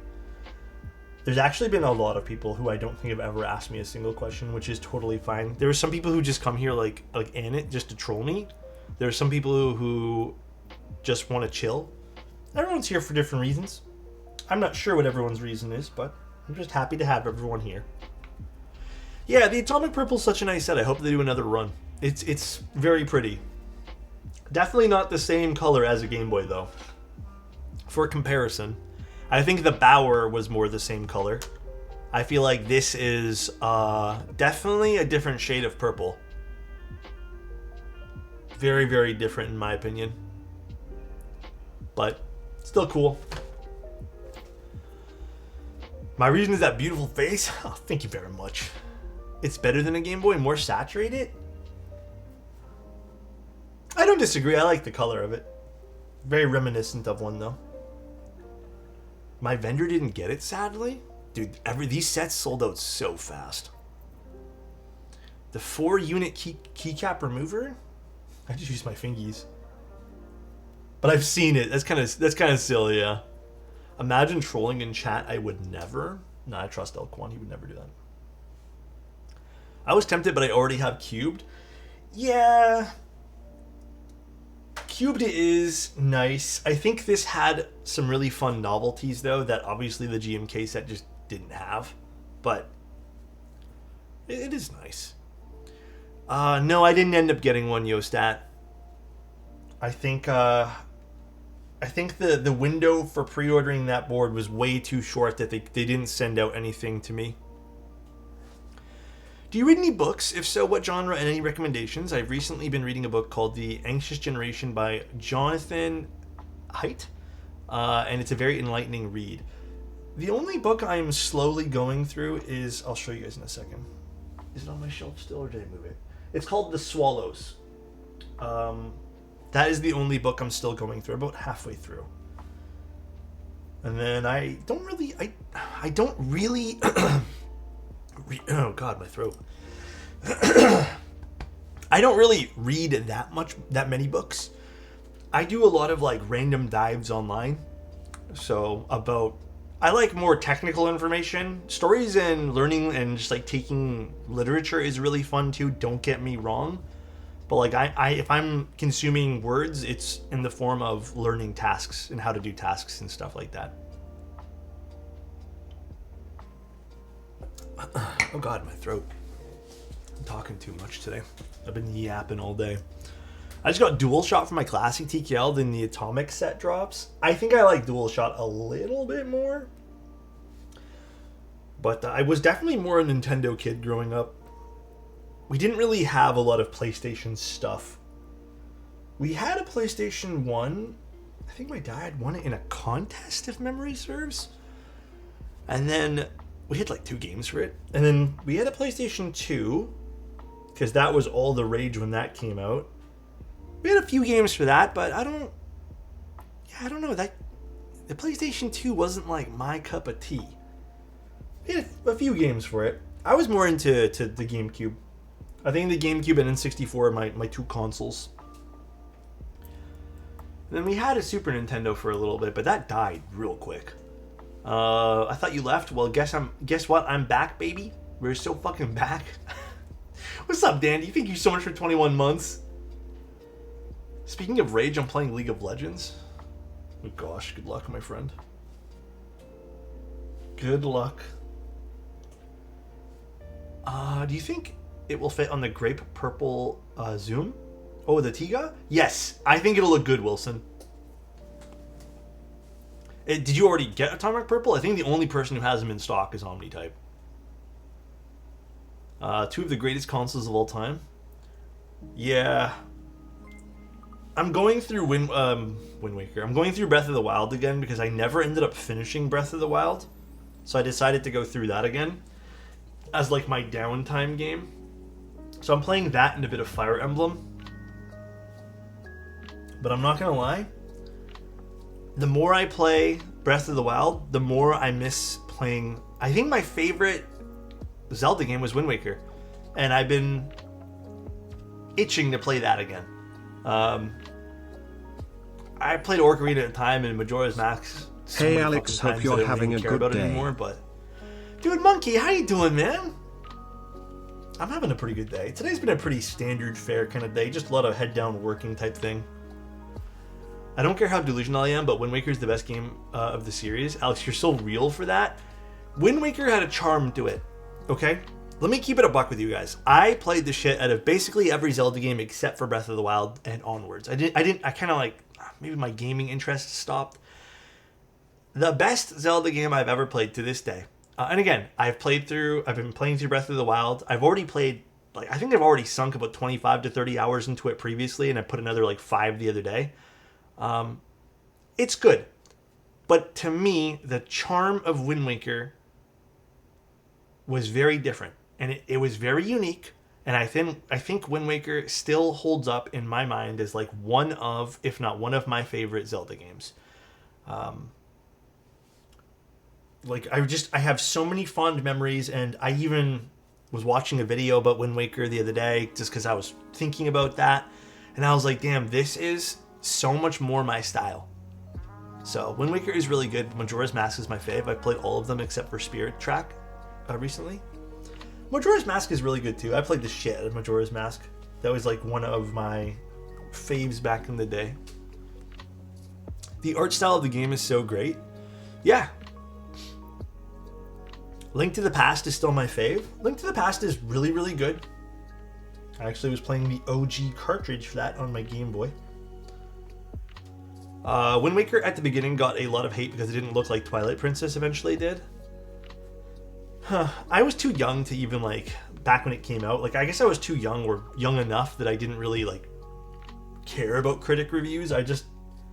There's actually been a lot of people who I don't think have ever asked me a single question, which is totally fine. There are some people who just come here like in it just to troll me. There are some people who just want to chill. Everyone's here for different reasons. I'm not sure what everyone's reason is, but I'm just happy to have everyone here. Yeah, the Atomic Purple's such a nice set. I hope they do another run. It's very pretty. Definitely not the same color as a Game Boy, though. For comparison, I think the Bower was more the same color. I feel like this is definitely a different shade of purple. Very, very different in my opinion. But still cool. My reason is that beautiful face. Oh, thank you very much. It's better than a Game Boy, more saturated? I don't disagree. I like the color of it. Very reminiscent of one, though. My vendor didn't get it, sadly. Dude, these sets sold out so fast. The 4-unit keycap remover? I just use my fingies. But I've seen it. That's kind of silly, yeah. Imagine trolling in chat. I would never. Nah, I trust Elquan. He would never do that. I was tempted, but I already have cubed. Yeah. Cubed is nice. I think this had some really fun novelties, though, that obviously the GMK set just didn't have. But it is nice. No, I didn't end up getting one, Yostat. I think the window for pre-ordering that board was way too short that they didn't send out anything to me. Do you read any books? If so, what genre and any recommendations? I've recently been reading a book called The Anxious Generation by Jonathan Haidt, and it's a very enlightening read. The only book I'm slowly going through is... I'll show you guys in a second. Is it on my shelf still, or did I move it? It's called The Swallows. That is the only book I'm still going through, about halfway through. And then I don't really... oh god, my throat. I don't really read that many books. I do a lot of like random dives online. So I like more technical information. Stories and learning and just like taking literature is really fun too, don't get me wrong. But like if I'm consuming words, it's in the form of learning tasks and how to do tasks and stuff like that. Oh god, my throat. I'm talking too much today. I've been yapping all day. I just got DualShot for my classic TKL, then the Atomic set drops. I think I like DualShot a little bit more. But I was definitely more a Nintendo kid growing up. We didn't really have a lot of PlayStation stuff. We had a PlayStation 1. I think my dad won it in a contest, if memory serves. And then we had like 2 games for it. And then we had a PlayStation 2, because that was all the rage when that came out. We had a few games for that, but I don't know. The PlayStation 2 wasn't like my cup of tea. We had a few games for it. I was more into the GameCube. I think the GameCube and N64 are my 2 consoles. And then we had a Super Nintendo for a little bit, but that died real quick. I thought you left. Well, guess what? I'm back, baby. We're so fucking back. What's up, Dandy? Thank you so much for 21 months. Speaking of rage, I'm playing League of Legends. Oh gosh, good luck, my friend. Good luck. Do you think it will fit on the grape purple Zoom? Oh, the Tiga? Yes, I think it'll look good, Wilson. Did you already get Atomic Purple? I think the only person who has them in stock is Omnitype. 2 of the greatest consoles of all time. Yeah. I'm going through Wind Waker. I'm going through Breath of the Wild again because I never ended up finishing Breath of the Wild. So I decided to go through that again as like my downtime game. So I'm playing that and a bit of Fire Emblem. But I'm not going to lie. The more I play Breath of the Wild, the more I miss playing. I think my favorite Zelda game was Wind Waker. And I've been itching to play that again. I played Ocarina at the time and Majora's Mask. Hey Alex, hope you're having a good day. Anymore, but dude, Monkey, how you doing, man? I'm having a pretty good day. Today's been a pretty standard fare kind of day, just a lot of head down working type thing. I don't care how delusional I am, but Wind Waker is the best game of the series. Alex, you're so real for that. Wind Waker had a charm to it. Okay, let me keep it a buck with you guys. I played the shit out of basically every Zelda game except for Breath of the Wild and onwards. I kind of like, maybe my gaming interest stopped. The best Zelda game I've ever played to this day. And again, I've been playing through Breath of the Wild. I've already played, I think I've already sunk about 25 to 30 hours into it previously, and I put another 5 the other day. It's good. But to me, the charm of Wind Waker was very different. And it was very unique. And I think Wind Waker still holds up in my mind as one of, if not one of my favorite Zelda games. I have so many fond memories, and I even was watching a video about Wind Waker the other day just because I was thinking about that. And I was like, damn, this is so much more my style. So Wind Waker is really good. Majora's Mask is my fave. I played all of them except for Spirit Track recently. Majora's Mask is really good too. I played the shit out of Majora's Mask. That was one of my faves back in the day. The art style of the game is so great. Yeah. Link to the Past is still my fave. Link to the Past is really, really good. I actually was playing the OG cartridge for that on my Game Boy. Wind Waker at the beginning got a lot of hate because it didn't look like Twilight Princess eventually did. I was too young to even back when it came out. I guess I was too young or young enough that I didn't really care about critic reviews.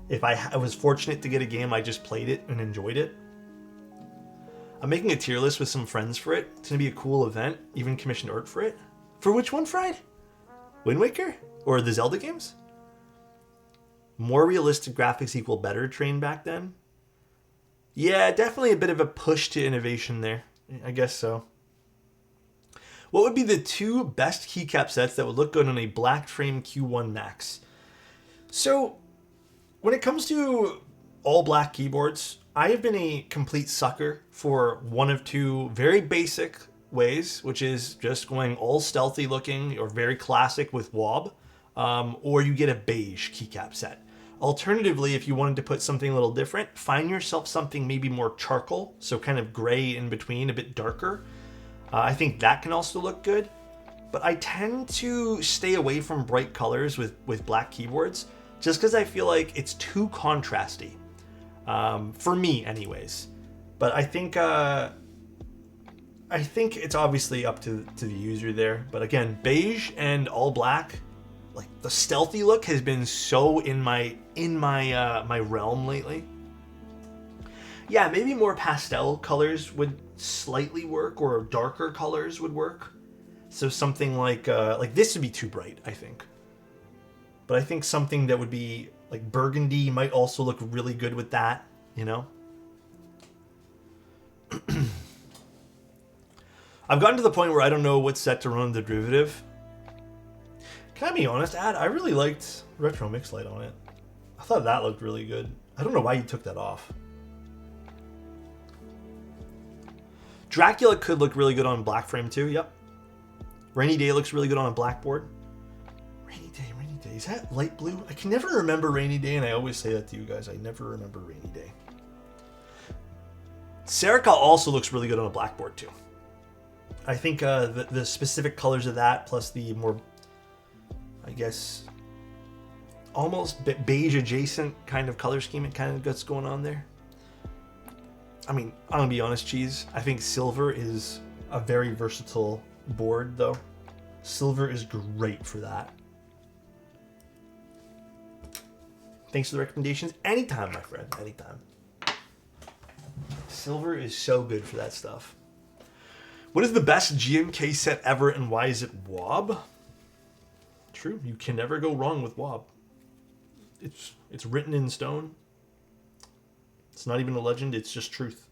If I was fortunate to get a game, I just played it and enjoyed it. I'm making a tier list with some friends for it. It's gonna be a cool event. Even commissioned art for it. For which one, Fried? Wind Waker? Or the Zelda games? More realistic graphics equal better train back then? Yeah, definitely a bit of a push to innovation there. I guess so. What would be the 2 best keycap sets that would look good on a black frame Q1 Max? So, when it comes to all black keyboards, I have been a complete sucker for one of 2 very basic ways, which is just going all stealthy looking or very classic with wob, or you get a beige keycap set. Alternatively, if you wanted to put something a little different, find yourself something maybe more charcoal, so kind of gray in between, a bit darker. I think that can also look good, but I tend to stay away from bright colors with black keyboards, just because I feel like it's too contrasty, for me anyways. But I think I think it's obviously up to the user there, but again, beige and all black, like the stealthy look has been so in my my realm lately. Yeah, maybe more pastel colors would slightly work, or darker colors would work. So something like this would be too bright, I think. But I think something that would be like burgundy might also look really good with that, you know? I've gotten to the point where I don't know what set to run the derivative. Can I be honest, Ad? I really liked Retro Mix Light on it. I thought that looked really good. I don't know why you took that off. Dracula could look really good on black frame too, yep. Rainy Day looks really good on a blackboard. Rainy Day. Is that light blue? I can never remember Rainy Day, and I always say that to you guys. I never remember Rainy Day. Serica also looks really good on a blackboard too. I think the specific colors of that, plus the more, I guess, almost beige adjacent kind of color scheme it kind of gets going on there. I mean, I'm gonna be honest, Cheese. I think silver is a very versatile board, though. Silver is great for that. Thanks for the recommendations. Anytime, my friend. Anytime. Silver is so good for that stuff. What is the best GMK set ever, and why is it Wob? True. You can never go wrong with Wob. It's written in stone. It's not even a legend. It's just truth.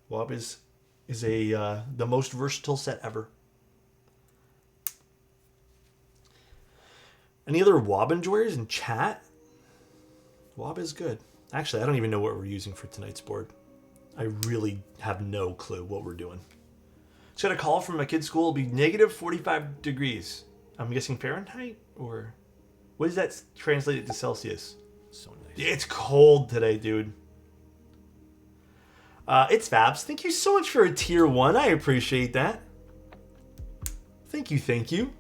Wob is the most versatile set ever. Any other Wob enjoyers in chat? Wob is good. Actually, I don't even know what we're using for tonight's board. I really have no clue what we're doing. Just got a call from my kid's school. It'll be negative 45 degrees. I'm guessing Fahrenheit? Or what does that translate to Celsius? So nice. It's cold today, dude. It's Fabs. Thank you so much for a tier 1. I appreciate that. Thank you.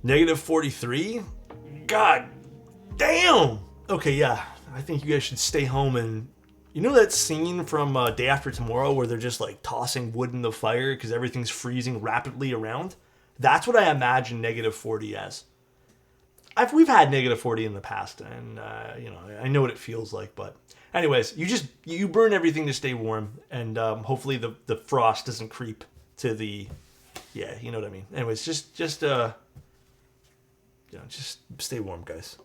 Negative 43? God damn! Okay, yeah. I think you guys should stay home and... You know that scene from Day After Tomorrow where they're just like tossing wood in the fire because everything's freezing rapidly around? That's what I imagine negative 40 as. We've had negative 40 in the past, and I know what it feels like. But anyways, you burn everything to stay warm, and hopefully the frost doesn't creep to the... Yeah, you know what I mean. Anyways, just stay warm, guys.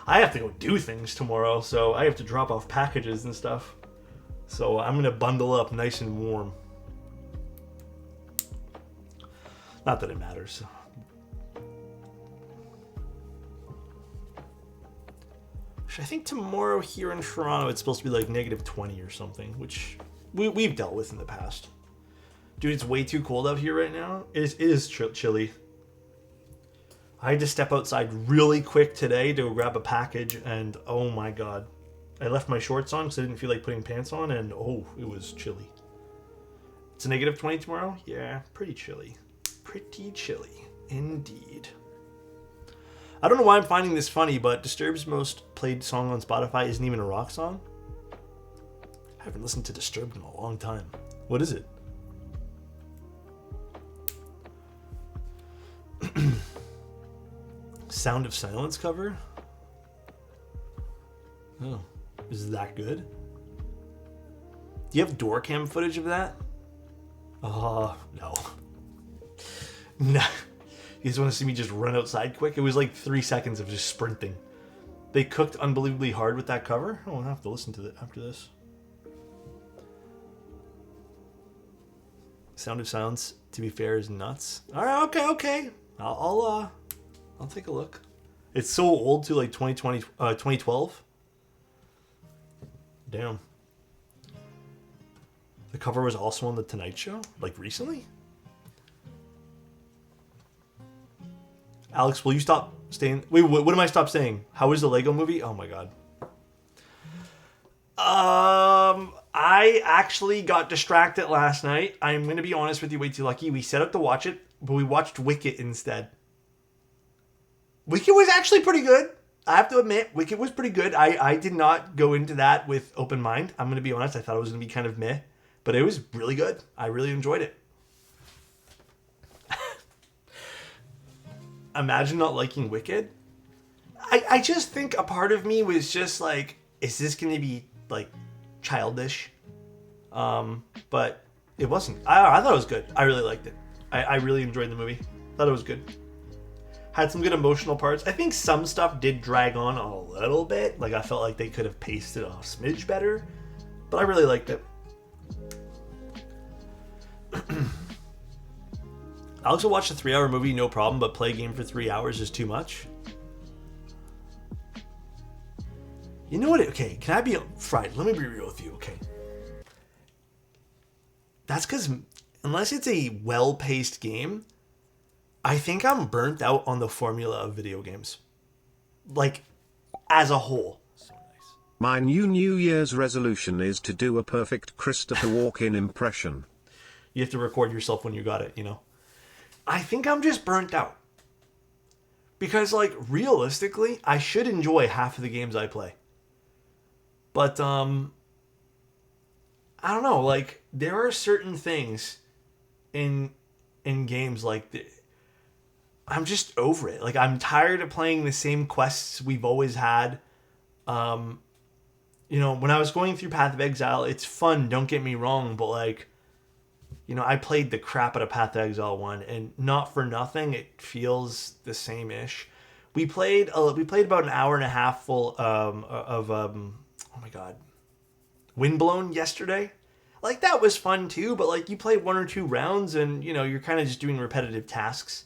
I have to go do things tomorrow, so I have to drop off packages and stuff. So I'm going to bundle up nice and warm. Not that it matters. I think tomorrow here in Toronto it's supposed to be like negative 20 or something, which we've dealt with in the past. Dude, it's way too cold out here right now. It is chilly. I had to step outside really quick today to grab a package, and oh my god. I left my shorts on because I didn't feel like putting pants on, and oh, it was chilly. It's a negative 20 tomorrow? Yeah, pretty chilly. Pretty chilly, indeed. I don't know why I'm finding this funny, but Disturbed's most played song on Spotify isn't even a rock song. I haven't listened to Disturbed in a long time. What is it? Sound of Silence cover? Oh, is that good? Do you have door cam footage of that? No. No. You guys want to see me just run outside quick? It was like 3 seconds of just sprinting. They cooked unbelievably hard with that cover. Oh, I'll have to listen to it after this. Sound of Silence, to be fair, is nuts. All right, okay. I'll take a look. It's so old too, like 2012. Damn. The cover was also on The Tonight Show, like recently? Alex, will you stop saying... Wait, what am I stop saying? How is the Lego movie? Oh my god. I actually got distracted last night. I'm going to be honest with you, way too lucky. We set up to watch it, but we watched Wicket instead. Wicket was actually pretty good. I have to admit, Wicked was pretty good. I did not go into that with open mind. I'm going to be honest. I thought it was going to be kind of meh. But it was really good. I really enjoyed it. Imagine not liking Wicked. I just think a part of me was just like, is this going to be like childish? But it wasn't. I thought it was good. I really liked it. I really enjoyed the movie. Thought it was good. Had some good emotional parts. I think some stuff did drag on a little bit. Like I felt like they could have paced it a smidge better. But I really liked it. Alex will watch a 3-hour movie, no problem, but play a game for 3 hours is too much. You know what? Okay, can I be fried? Let me be real with you, okay? That's because unless it's a well-paced game, I think I'm burnt out on the formula of video games. Like, as a whole. So nice. My New Year's resolution is to do a perfect Christopher Walken impression. You have to record yourself when you got it, you know? I think I'm just burnt out. Because, like, realistically, I should enjoy half of the games I play. But, I don't know, like, there are certain things in games like I'm just over it. Like, I'm tired of playing the same quests we've always had. You know, when I was going through Path of Exile, it's fun, don't get me wrong, but, like, you know, I played the crap out of Path of Exile 1, and not for nothing, it feels the same-ish. We played about an hour and a half full oh my god, Windblown yesterday. Like, that was fun too, but like, you play 1 or 2 rounds and, you know, you're kind of just doing repetitive tasks.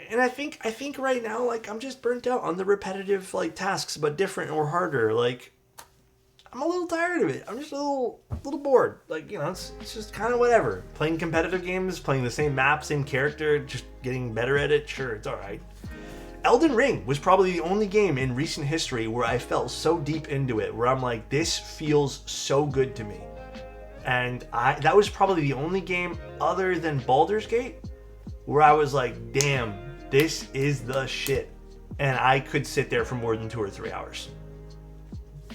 And I think right now, like, I'm just burnt out on the repetitive, like, tasks, but different or harder. Like, I'm a little tired of it. I'm just a little bored. Like, you know, it's just kind of whatever. Playing competitive games, playing the same map, same character, just getting better at it. Sure, it's all right. Elden Ring was probably the only game in recent history where I felt so deep into it, where I'm like, this feels so good to me. And that was probably the only game other than Baldur's Gate where I was like, damn, this is the shit. And I could sit there for more than 2 or 3 hours.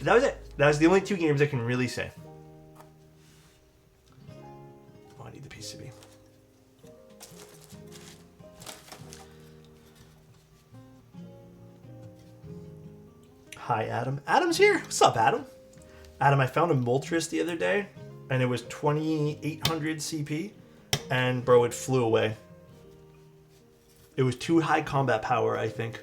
That was it. That was the only 2 games I can really say. Oh, I need the PCB. Hi, Adam. Adam's here. What's up, Adam? Adam, I found a Moltres the other day, and it was 2800 CP, and bro, it flew away. It was too high combat power, I think.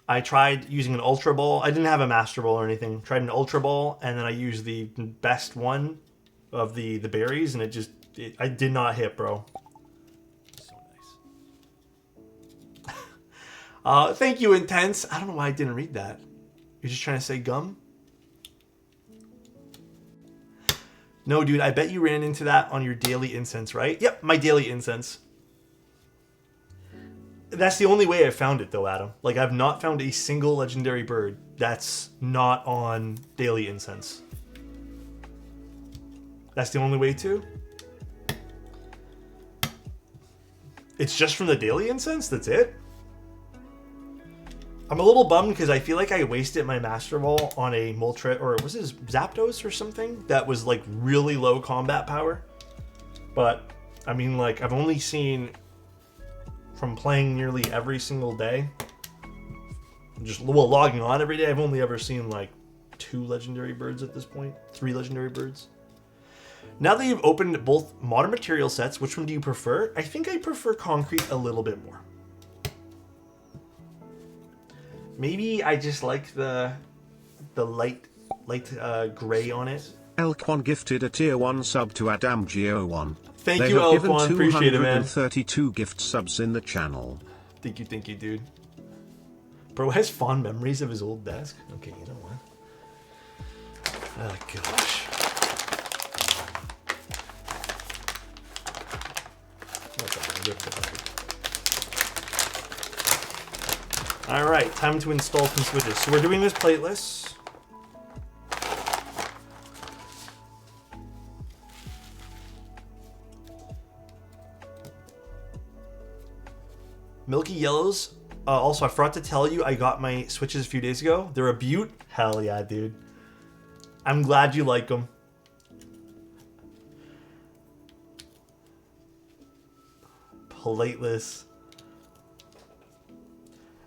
I tried using an Ultra Ball. I didn't have a Master Ball or anything. Tried an Ultra Ball, and then I used the best one of the berries, and I did not hit, bro. So nice. Thank you, Intense. I don't know why I didn't read that. You're just trying to say gum? No, dude, I bet you ran into that on your daily incense, right? Yep, my daily incense. That's the only way I found it, though, Adam. Like, I've not found a single legendary bird that's not on daily incense. That's the only way, too? It's just from the daily incense? That's it? I'm a little bummed because I feel like I wasted my Master Ball on a Moltres, or was it Zapdos or something? That was, like, really low combat power. But, I mean, like, I've only seen... from playing nearly every single day, logging on every day, I've only ever seen like 2 legendary birds at this point, 3 legendary birds. Now that you've opened both modern material sets, which one do you prefer? I think I prefer concrete a little bit more. Maybe I just like the light gray on it. Elquan gifted a tier 1 sub to Adamgeo1. Thank you, Elquan. Appreciate it, man. 232 gift subs in the channel. Thank you, dude. Bro has fond memories of his old desk. Okay, you know what? Oh, gosh. Alright, time to install some switches. So we're doing this plateless. Milky Yellows. Also, I forgot to tell you, I got my Switches a few days ago. They're a beaut. Hell yeah, dude. I'm glad you like them. Plateless.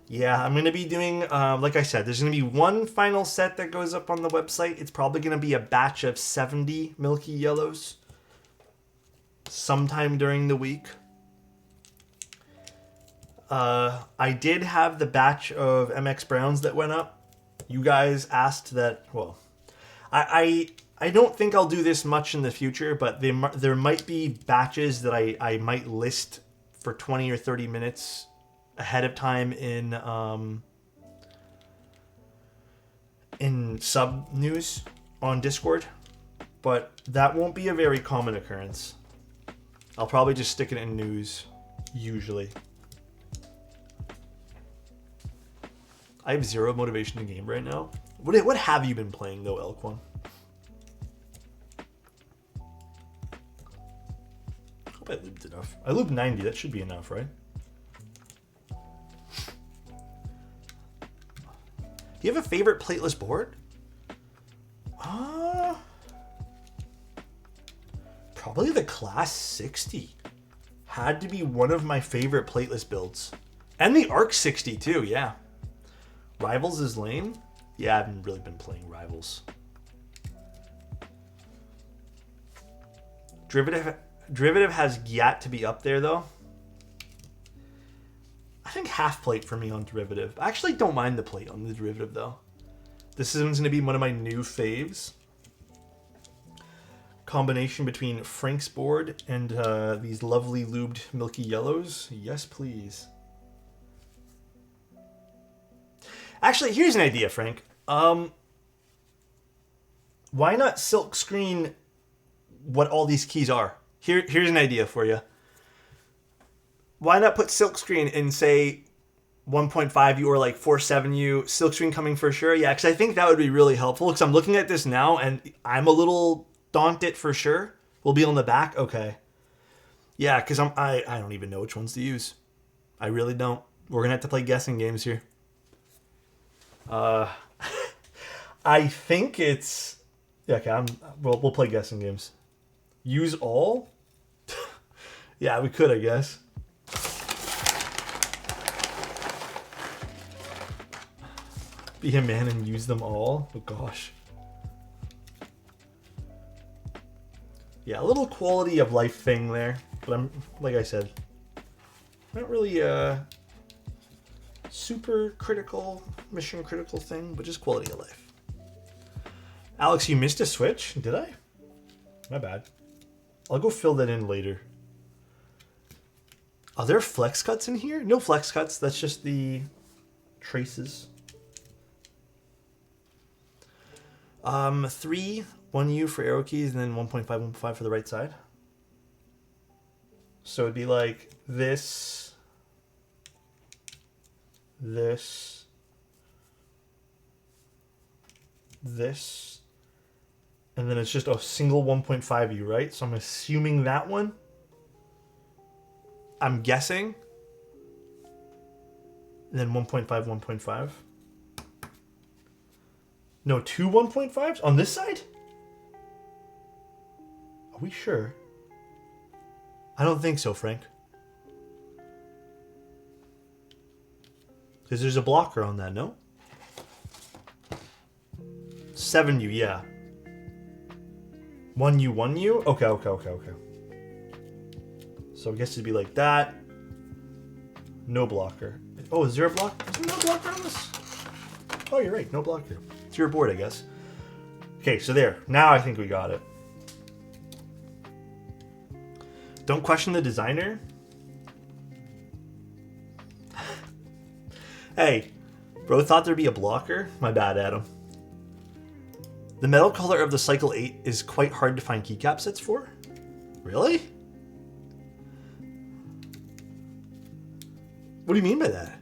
Yeah, I'm going to be doing, like I said, there's going to be one final set that goes up on the website. It's probably going to be a batch of 70 Milky Yellows sometime during the week. I did have the batch of MX Browns that went up. You guys asked that, well, I don't think I'll do this much in the future, but there might be batches that I might list for 20 or 30 minutes ahead of time in sub news on Discord, but that won't be a very common occurrence. I'll probably just stick it in news usually. I have zero motivation to game right now. What have you been playing though, Elk1? I hope I lubed enough. I lubed 90. That should be enough, right? Do you have a favorite plateless board? Probably the Class 60. Had to be one of my favorite plateless builds. And the Arc 60 too, yeah. Rivals is lame? Yeah, I haven't really been playing Rivals. Derivative has yet to be up there though. I think half plate for me on Derivative. I actually don't mind the plate on the Derivative though. This one's going to be one of my new faves. Combination between Frank's board and these lovely lubed Milky Yellows. Yes, please. Actually, here's an idea, Frank. Why not silk screen what all these keys are? Here's an idea for you. Why not put silk screen in, say, 1.5U or like 4.7U, silk screen coming for sure? Yeah, because I think that would be really helpful, because I'm looking at this now and I'm a little daunted for sure. We'll be on the back? Okay. Yeah, because I don't even know which ones to use. I really don't. We're going to have to play guessing games here. I think it's... Yeah, okay, we'll play guessing games. Use all? Yeah, we could, I guess. Be a man and use them all? Oh, gosh. Yeah, a little quality of life thing there. But I'm, like I said, not really super critical, mission critical thing, but just quality of life. Alex, you missed a switch? Did I? My bad. I'll go fill that in later. Are there flex cuts in here? No flex cuts. That's just the traces. 3, 1U for arrow keys, and then 1.5, 1.5 for the right side. So it'd be like this, this, this, and then it's just a single 1.5U, right? So I'm assuming that one. I'm guessing. And then 1.5, 1.5. No, 2 1.5s on this side? Are we sure? I don't think so, Frank. Because there's a blocker on that, no? 7U, yeah. 1U, 1U? Okay. So I guess it'd be like that. No blocker. Oh, is there a block? Is there no blocker on this? Oh, you're right. No blocker. It's your board, I guess. Okay, so there. Now I think we got it. Don't question the designer. Hey, bro thought there'd be a blocker? My bad, Adam. The metal color of the Cycle 8 is quite hard to find keycap sets for? Really? What do you mean by that?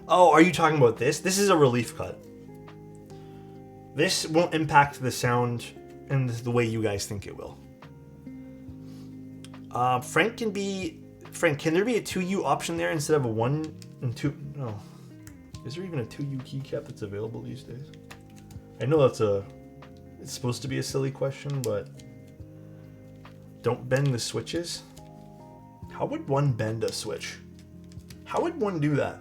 Oh, are you talking about this? This is a relief cut. This won't impact the sound in the way you guys think it will. Frank can be Frank, can there be a 2U option there instead of a 1 and 2? No. Is there even a 2U keycap that's available these days? I know it's supposed to be a silly question, but don't bend the switches. How would one bend a switch? How would one do that?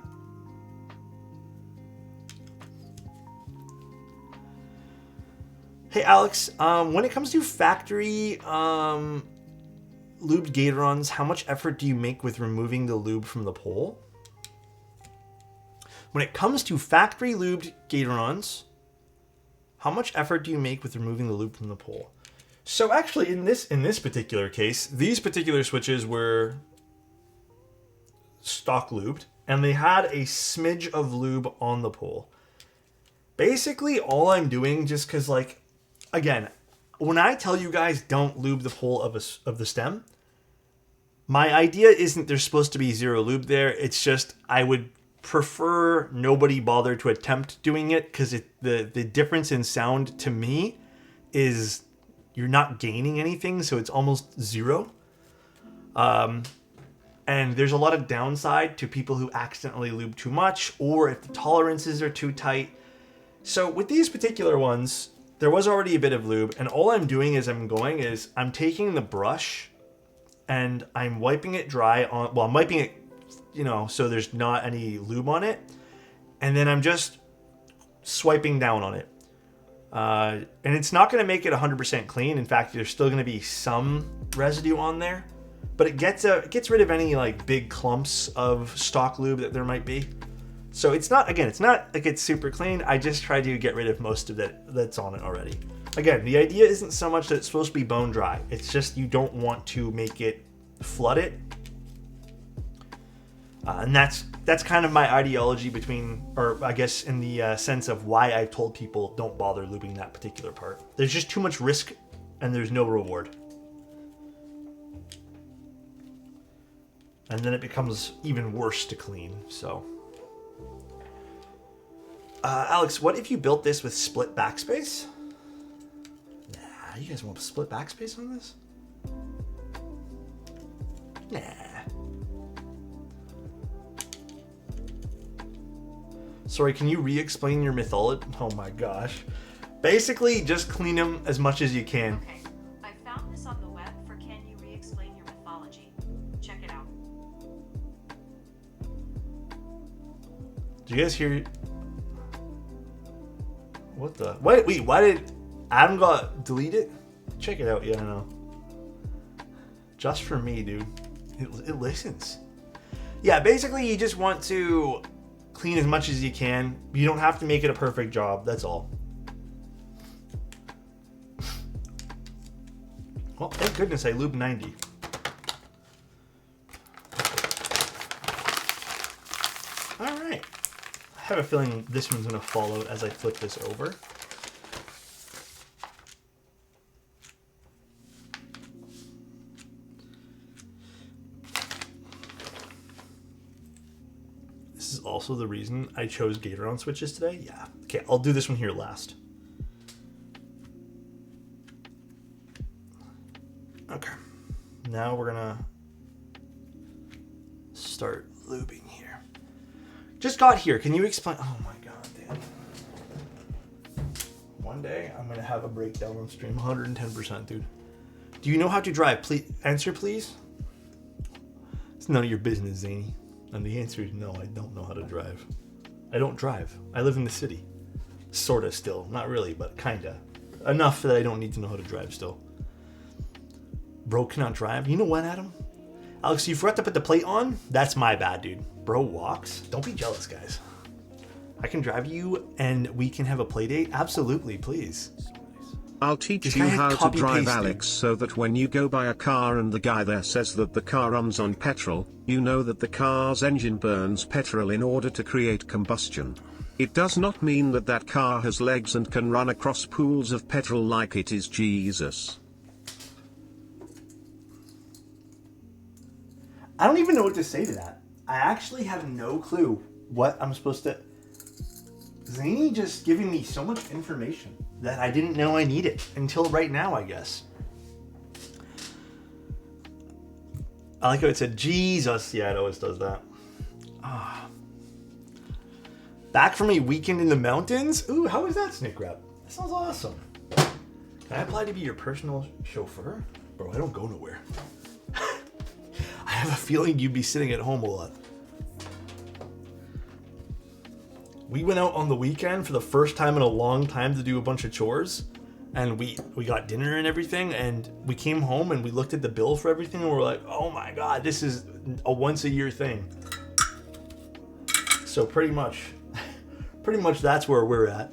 Hey Alex, when it comes to factory lubed Gatorons, how much effort do you make with removing the lube from the pole? When it comes to factory lubed Gatorons, how much effort do you make with removing the lube from the pole? So actually, in this particular case, these particular switches were stock lubed, and they had a smidge of lube on the pole. Basically, all I'm doing, just because, like, again, when I tell you guys don't lube the pole of the stem, my idea isn't there's supposed to be zero lube there. It's just I would prefer nobody bother to attempt doing it, because the difference in sound to me is you're not gaining anything, so it's almost zero. And there's a lot of downside to people who accidentally lube too much, or if the tolerances are too tight. So with these particular ones, there was already a bit of lube, and all I'm doing is I'm taking the brush and I'm wiping it dry on, well, I'm wiping it, you know, so there's not any lube on it, and then I'm just swiping down on it. And it's not going to make it 100% clean. In fact, there's still going to be some residue on there, but it gets rid of any like big clumps of stock lube that there might be. So it's not like it's super clean. I just try to get rid of most of it that's on it already. Again, the idea isn't so much that it's supposed to be bone dry. It's just you don't want to make it flood it. And that's kind of my ideology or I guess in the sense of why I've told people don't bother lubing that particular part. There's just too much risk and there's no reward. And then it becomes even worse to clean, so. Alex, what if you built this with split backspace? Nah, you guys want split backspace on this? Nah. Sorry, can you re-explain your mythology? Oh my gosh. Basically, just clean them as much as you can. Okay, I found this on the web for Can You Re-Explain Your Mythology. Check it out. Do you guys hear? What the? Wait, why did Adam got deleted? Check it out, yeah, I know. Just for me, dude. It listens. Yeah, basically you just want to clean as much as you can. You don't have to make it a perfect job, that's all. Well, thank goodness I lubed 90. Alright. I have a feeling this one's going to fall out as I flip this over. This is also the reason I chose Gatoron switches today. Yeah. Okay, I'll do this one here last. Okay. Now we're going to start lubing here. Just got here. Can you explain? Oh my god, Dan. One day I'm going to have a breakdown on stream. 110%, dude. Do you know how to drive? Please answer, please. It's none of your business, Zany. And the answer is no, I don't know how to drive. I don't drive. I live in the city. Sorta still. Not really, but kinda. Enough that I don't need to know how to drive still. Bro cannot drive. You know what, Adam? Alex, you forgot to put the plate on? That's my bad, dude. Bro walks? Don't be jealous, guys. I can drive you and we can have a play date? Absolutely, please. I'll teach you how to drive, Alex, so that when you go buy a car and the guy there says that the car runs on petrol, you know that the car's engine burns petrol in order to create combustion. It does not mean that that car has legs and can run across pools of petrol like it is Jesus. I don't even know what to say to that. I actually have no clue what I'm supposed to... Zany just giving me so much information that I didn't know I needed until right now, I guess. I like how it said Jesus. Yeah, it always does that. Ah. Back from a weekend in the mountains? Ooh, how is that, Snick Wrap? That sounds awesome. Can I apply to be your personal chauffeur? Bro, I don't go nowhere. I have a feeling you'd be sitting at home a lot. We went out on the weekend for the first time in a long time to do a bunch of chores. And we got dinner and everything. And we came home and we looked at the bill for everything. And we're like, oh my God, this is a once a year thing. So pretty much that's where we're at.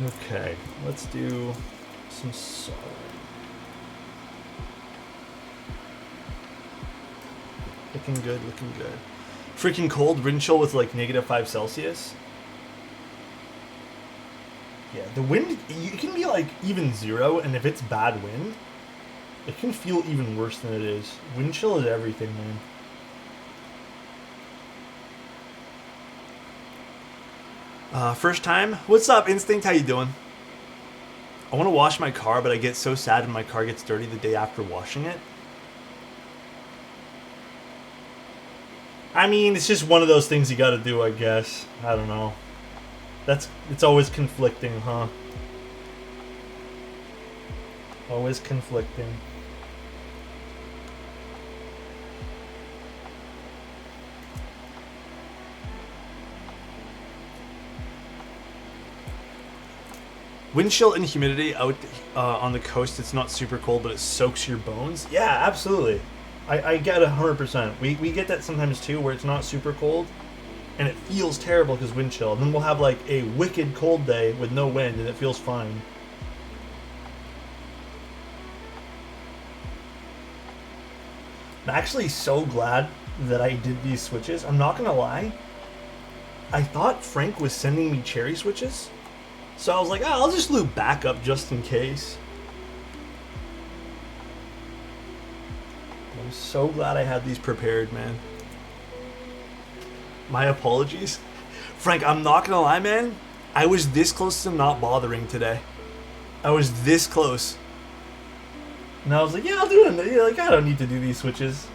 Okay, let's do some soldering. Looking good, looking good. Freaking cold, wind chill with like -5 Celsius. Yeah, the wind, it can be like even 0, and if it's bad wind, it can feel even worse than it is. Wind chill is everything, man. First time? What's up, Instinct? How you doing? I want to wash my car, but I get so sad when my car gets dirty the day after washing it. I mean, it's just one of those things you gotta do, I guess. I don't know. It's always conflicting, huh? Always conflicting. Wind chill and humidity out on the coast, it's not super cold, but it soaks your bones. Yeah, absolutely. I get 100%. We get that sometimes too, where it's not super cold, and it feels terrible because wind chill. And then we'll have like a wicked cold day with no wind, and it feels fine. I'm actually so glad that I did these switches. I'm not gonna lie. I thought Frank was sending me cherry switches. So I was like, oh, I'll just loop back up just in case. I'm so glad I had these prepared, man. My apologies. Frank, I'm not gonna lie, man. I was this close to not bothering today. I was this close. And I was like, yeah, I'll do it. You're like, I don't need to do these switches.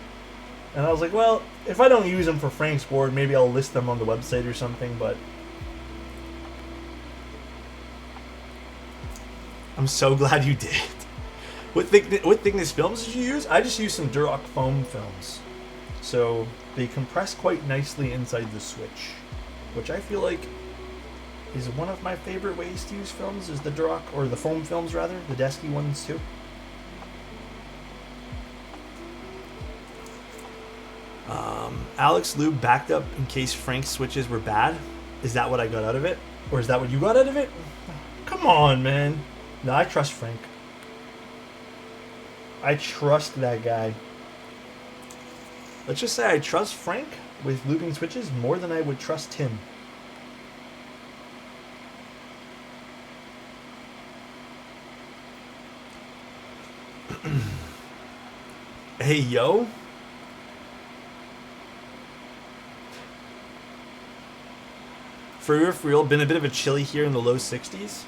And I was like, well, if I don't use them for Frank's board, maybe I'll list them on the website or something, but... I'm so glad you did. What thickness films did you use? I just used some Duroc foam films. So they compress quite nicely inside the switch, which I feel like is one of my favorite ways to use films, is the Duroc, or the foam films rather, the Desky ones too. Alex Lube backed up in case Frank's switches were bad. Is that what I got out of it? Or is that what you got out of it? Come on, man. No, I trust Frank. I trust that guy. Let's just say I trust Frank with looping switches more than I would trust him. Hey, yo. For real, been a bit of a chilly here in the low 60s.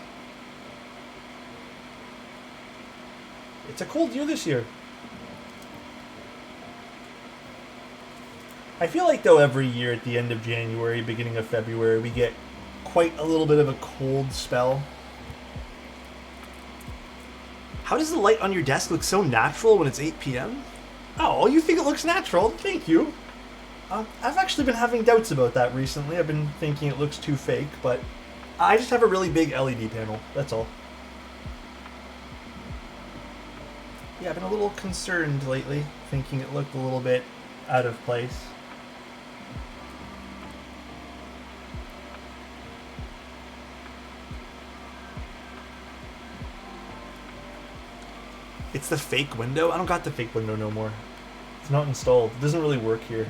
It's a cold year this year. I feel like, though, every year at the end of January, beginning of February, we get quite a little bit of a cold spell. How does the light on your desk look so natural when it's 8 p.m.? Oh, you think it looks natural? Thank you. I've actually been having doubts about that recently. I've been thinking it looks too fake, but I just have a really big LED panel. That's all. Yeah, I've been a little concerned lately, thinking it looked a little bit out of place. It's the fake window? I don't got the fake window no more. It's not installed. It doesn't really work here.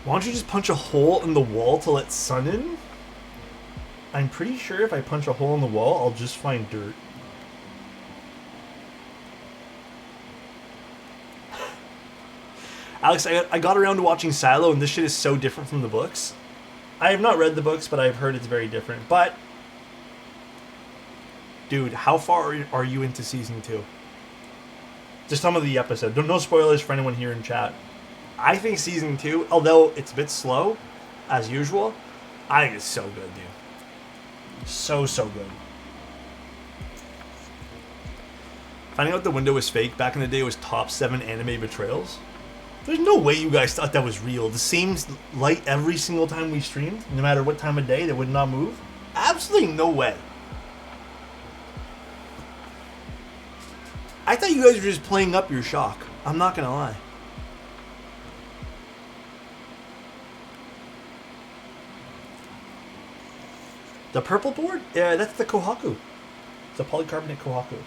Why don't you just punch a hole in the wall to let sun in? I'm pretty sure if I punch a hole in the wall, I'll just find dirt. Alex, I got around to watching Silo, and this shit is so different from the books. I have not read the books, but I've heard it's very different. But, dude, how far are you into season 2? Just some of the episodes. No spoilers for anyone here in chat. I think season 2, although it's a bit slow, as usual, I think it's so good, dude. So good. Finding out the window was fake back in the day was top 7 anime betrayals. There's no way you guys thought that was real. The same light every single time we streamed, no matter what time of day, that would not move. Absolutely no way. I thought you guys were just playing up your shock. I'm not gonna lie. The purple board? Yeah, that's the Kohaku. It's a polycarbonate Kohaku.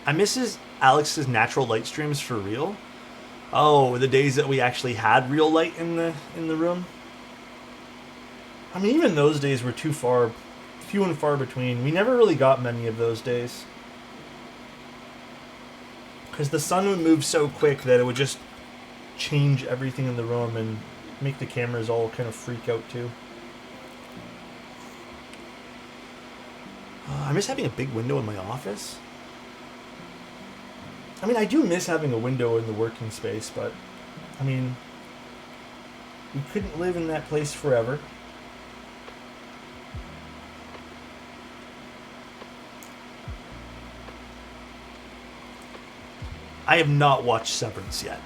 I misses Alex's natural light streams for real. Oh, the days that we actually had real light in the room. I mean, even those days were few and far between. We never really got many of those days. Because the sun would move so quick that it would just change everything in the room and make the cameras all kind of freak out too. I miss having a big window in my office. I mean, I do miss having a window in the working space, but, I mean, we couldn't live in that place forever. I have not watched Severance yet.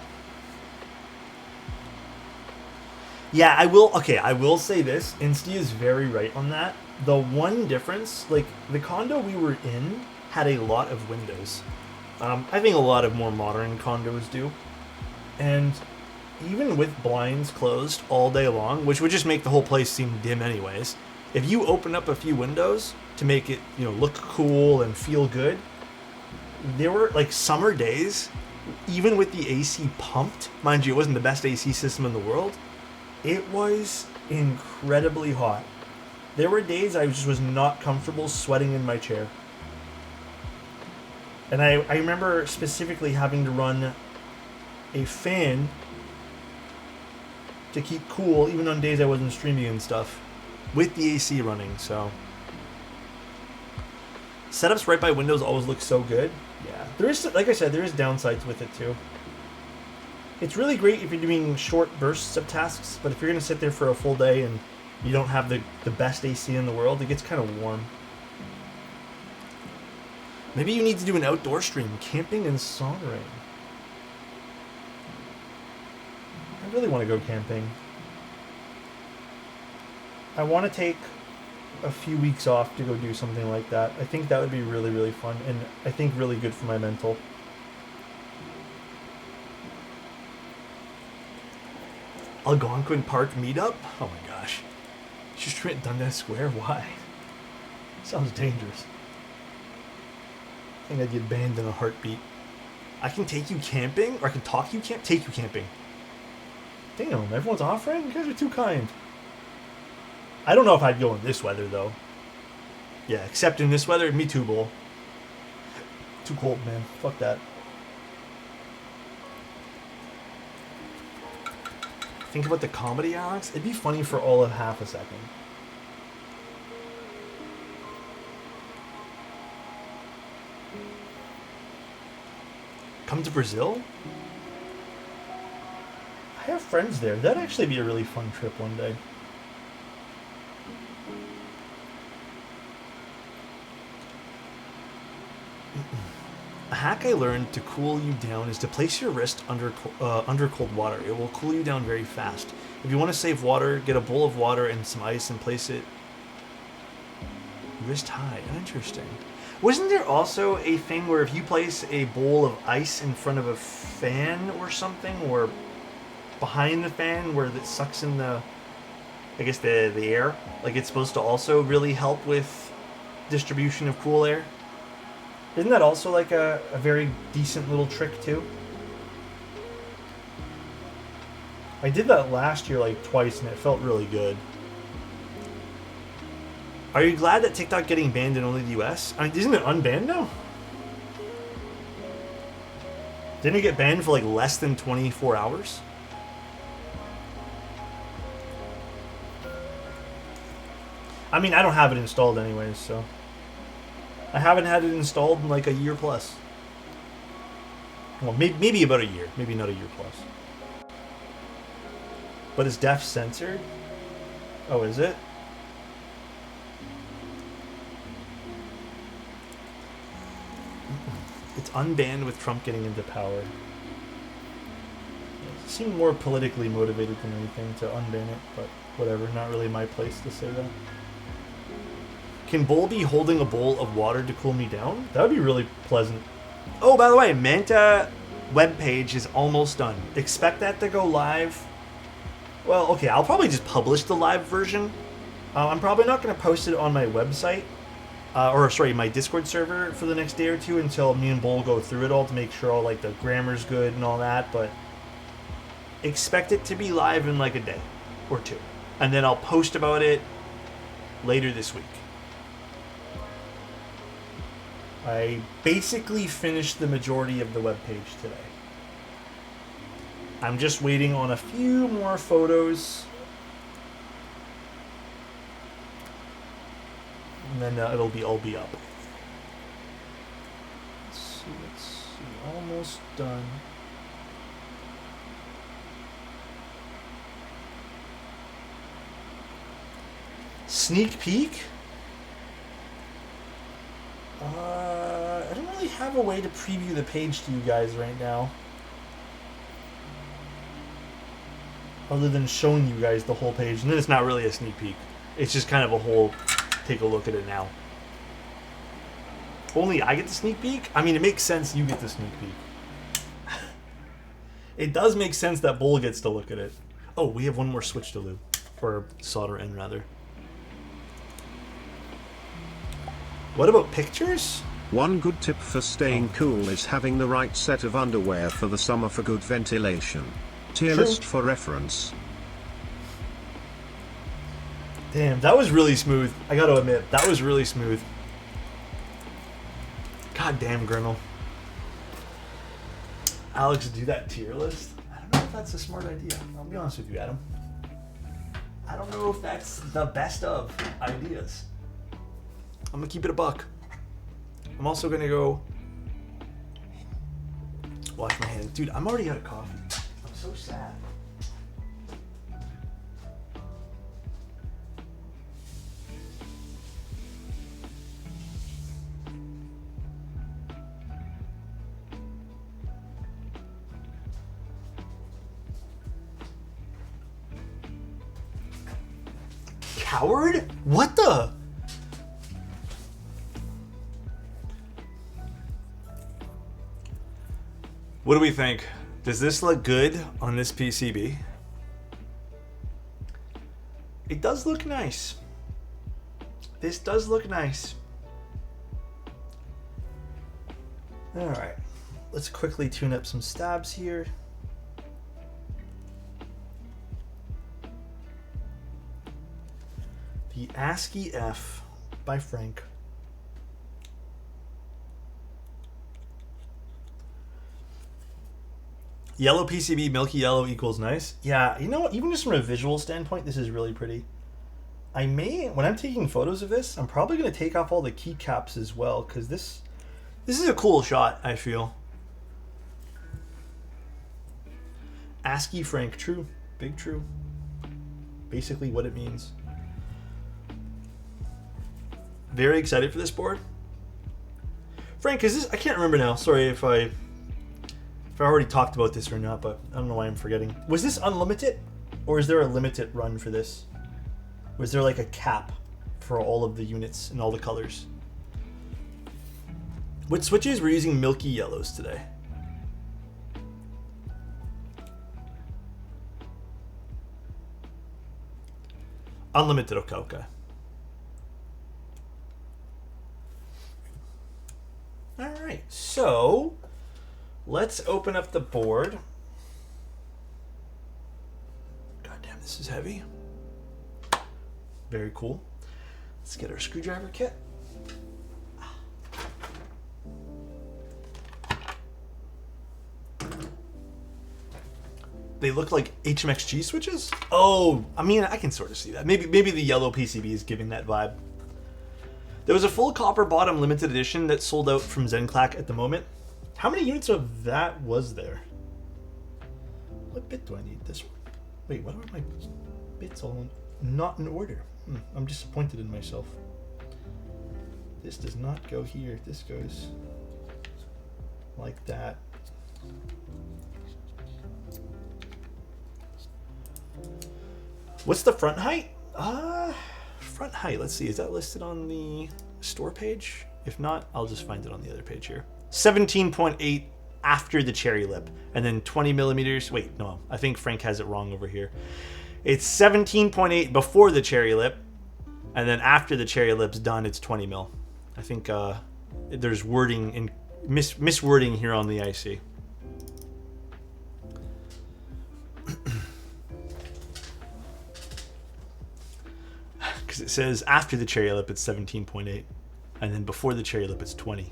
Yeah, I will say this. Insty is very right on that. The one difference, like, the condo we were in had a lot of windows. I think a lot of more modern condos do. And even with blinds closed all day long, which would just make the whole place seem dim anyways, if you open up a few windows to make it, look cool and feel good, there were, like, summer days, even with the AC pumped, mind you, it wasn't the best AC system in the world, it was incredibly hot. There were days I just was not comfortable sweating in my chair. And I remember specifically having to run a fan to keep cool, even on days I wasn't streaming and stuff, with the AC running, so. Setups right by windows always look so good. Yeah, there is, like I said, there is downsides with it too. It's really great if you're doing short bursts of tasks, but if you're going to sit there for a full day and you don't have the best AC in the world, it gets kind of warm. Maybe you need to do an outdoor stream, camping and soldering. I really want to go camping. I want to take a few weeks off to go do something like that. I think that would be really, really fun, and I think really good for my mental. Algonquin Park meetup? Oh my gosh. Just stream at Dundas Square? Why? Sounds dangerous. I think I'd get banned in a heartbeat. I can take you camping? Or I can take you camping. Damn, everyone's offering? You guys are too kind. I don't know if I'd go in this weather, though. Yeah, except in this weather, me too, bull. Too cold, man. Fuck that. Think about the comedy, Alex. It'd be funny for all of half a second. Come to Brazil? I have friends there. That'd actually be a really fun trip one day. A hack I learned to cool you down is to place your wrist under cold water. It will cool you down very fast. If you want to save water, get a bowl of water and some ice and place it wrist high. Interesting. Wasn't there also a thing where if you place a bowl of ice in front of a fan or something, or behind the fan where it sucks in the air, like it's supposed to also really help with distribution of cool air? Isn't that also like a very decent little trick too? I did that last year like twice and it felt really good. Are you glad that TikTok getting banned in only the US? I mean, isn't it unbanned now? Didn't it get banned for like less than 24 hours? I mean, I don't have it installed anyways, so. I haven't had it installed in like a year plus. Well, maybe about a year. Maybe not a year plus. But is def censored? Oh, is it? It's unbanned with Trump getting into power. It seemed more politically motivated than anything to unban it, but whatever. Not really my place to say that. Can Bull be holding a bowl of water to cool me down? That would be really pleasant. Oh, by the way, Manta webpage is almost done. Expect that to go live. Well, okay, I'll probably just publish the live version. I'm probably not going to post it on my website. My Discord server for the next day or two until me and Bull go through it all to make sure all like the grammar's good and all that, but expect it to be live in like a day or two. And then I'll post about it later this week. I basically finished the majority of the webpage today. I'm just waiting on a few more photos. And then it'll all be up. Let's see. Almost done. Sneak peek? I don't really have a way to preview the page to you guys right now. Other than showing you guys the whole page. And then it's not really a sneak peek. It's just kind of a whole take a look at it now. Only I get the sneak peek? I mean, it makes sense you get the sneak peek. It does make sense that Bull gets to look at it. Oh, we have one more switch to lube. Or solder in, rather. What about pictures? One good tip for staying cool is having the right set of underwear for the summer for good ventilation. Tier list for reference. Damn, that was really smooth. I gotta admit, that was really smooth. God damn, Grinnell. Alex, do that tier list? I don't know if that's a smart idea. I'll be honest with you, Adam. I don't know if that's the best of ideas. I'm gonna keep it a buck. I'm also gonna go wash my hands. Dude, I'm already out of coffee. I'm so sad. Coward? What the? What do we think? Does this look good on this PCB? It does look nice. This does look nice. All right, let's quickly tune up some stabs here. The ASCII-F by Frank. Yellow PCB, milky yellow equals nice. Yeah, you know what? Even just from a visual standpoint, this is really pretty. I may, when I'm taking photos of this, I'm probably going to take off all the keycaps as well, because this is a cool shot, I feel. ASCII Frank, true. Big true. Basically what it means. Very excited for this board. Frank, is this, I can't remember now. Sorry if I already talked about this or not, but I don't know why I'm forgetting. Was this unlimited? Or is there a limited run for this? Was there like a cap for all of the units and all the colors? What switches? We're using milky yellows today. Unlimited, okay. Alright, so let's open up the board. God damn, this is heavy. Very cool. Let's get our screwdriver kit. they look like HMXG switches. Oh, I mean, I can sort of see that. Maybe the yellow PCB is giving that vibe. There was a full copper bottom limited edition that sold out from Zenclack at the moment. How many units of that was there? What bit do I need? This one? Wait, what are my bits all not in order? I'm disappointed in myself. This does not go here. This goes like that. What's the front height? Front height, let's see, is that listed on the store page? If not, I'll just find it on the other page here. 17.8 after the cherry lip, and then 20 millimeters. Wait, no, I think Frank has it wrong over here. It's 17.8 before the cherry lip, and then after the cherry lip's done, it's 20 mil. I think there's wording and miswording here on the IC. Because it says after the cherry lip it's 17.8, and then before the cherry lip it's 20.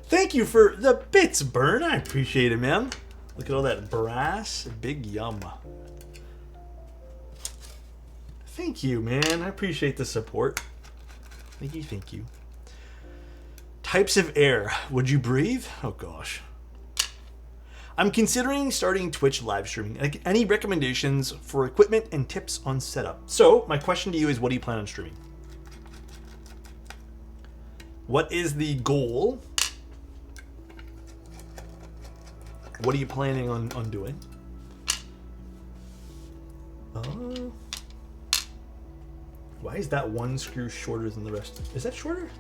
Thank you for the bits, Burn. I appreciate it, man. Look at all that brass. Big yum. Thank you, man. I appreciate the support. Thank you, thank you. Types of air. Would you breathe? Oh gosh. I'm considering starting Twitch live streaming. Any recommendations for equipment and tips on setup? So, my question to you is, what do you plan on streaming? What is the goal? What are you planning on doing? Why is that one screw shorter than the rest? Is that shorter?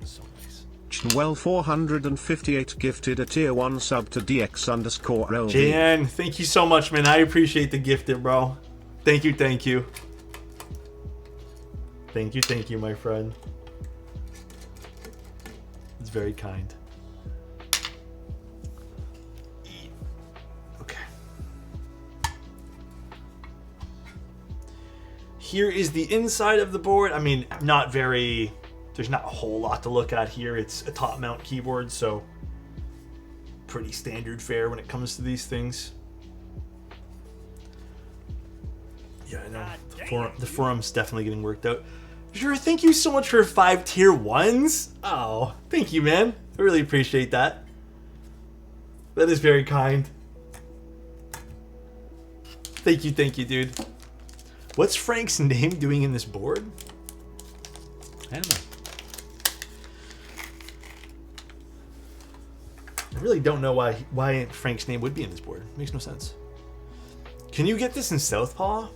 So nice. Well, 458 gifted a tier 1 sub to DX_LV. Jan, thank you so much, man. I appreciate the gifted, bro. Thank you, thank you. Thank you, my friend. It's very kind. Okay. Here is the inside of the board. I mean, there's not a whole lot to look at here. It's a top mount keyboard, so pretty standard fare when it comes to these things. Yeah, I know. The forum's definitely getting worked out. Sure, thank you so much for 5 tier 1s. Oh, thank you, man. I really appreciate that. That is very kind. Thank you, dude. What's Frank's name doing in this board? I don't know. I really don't know why Frank's name would be in this board. It makes no sense. Can you get this in Southpaw?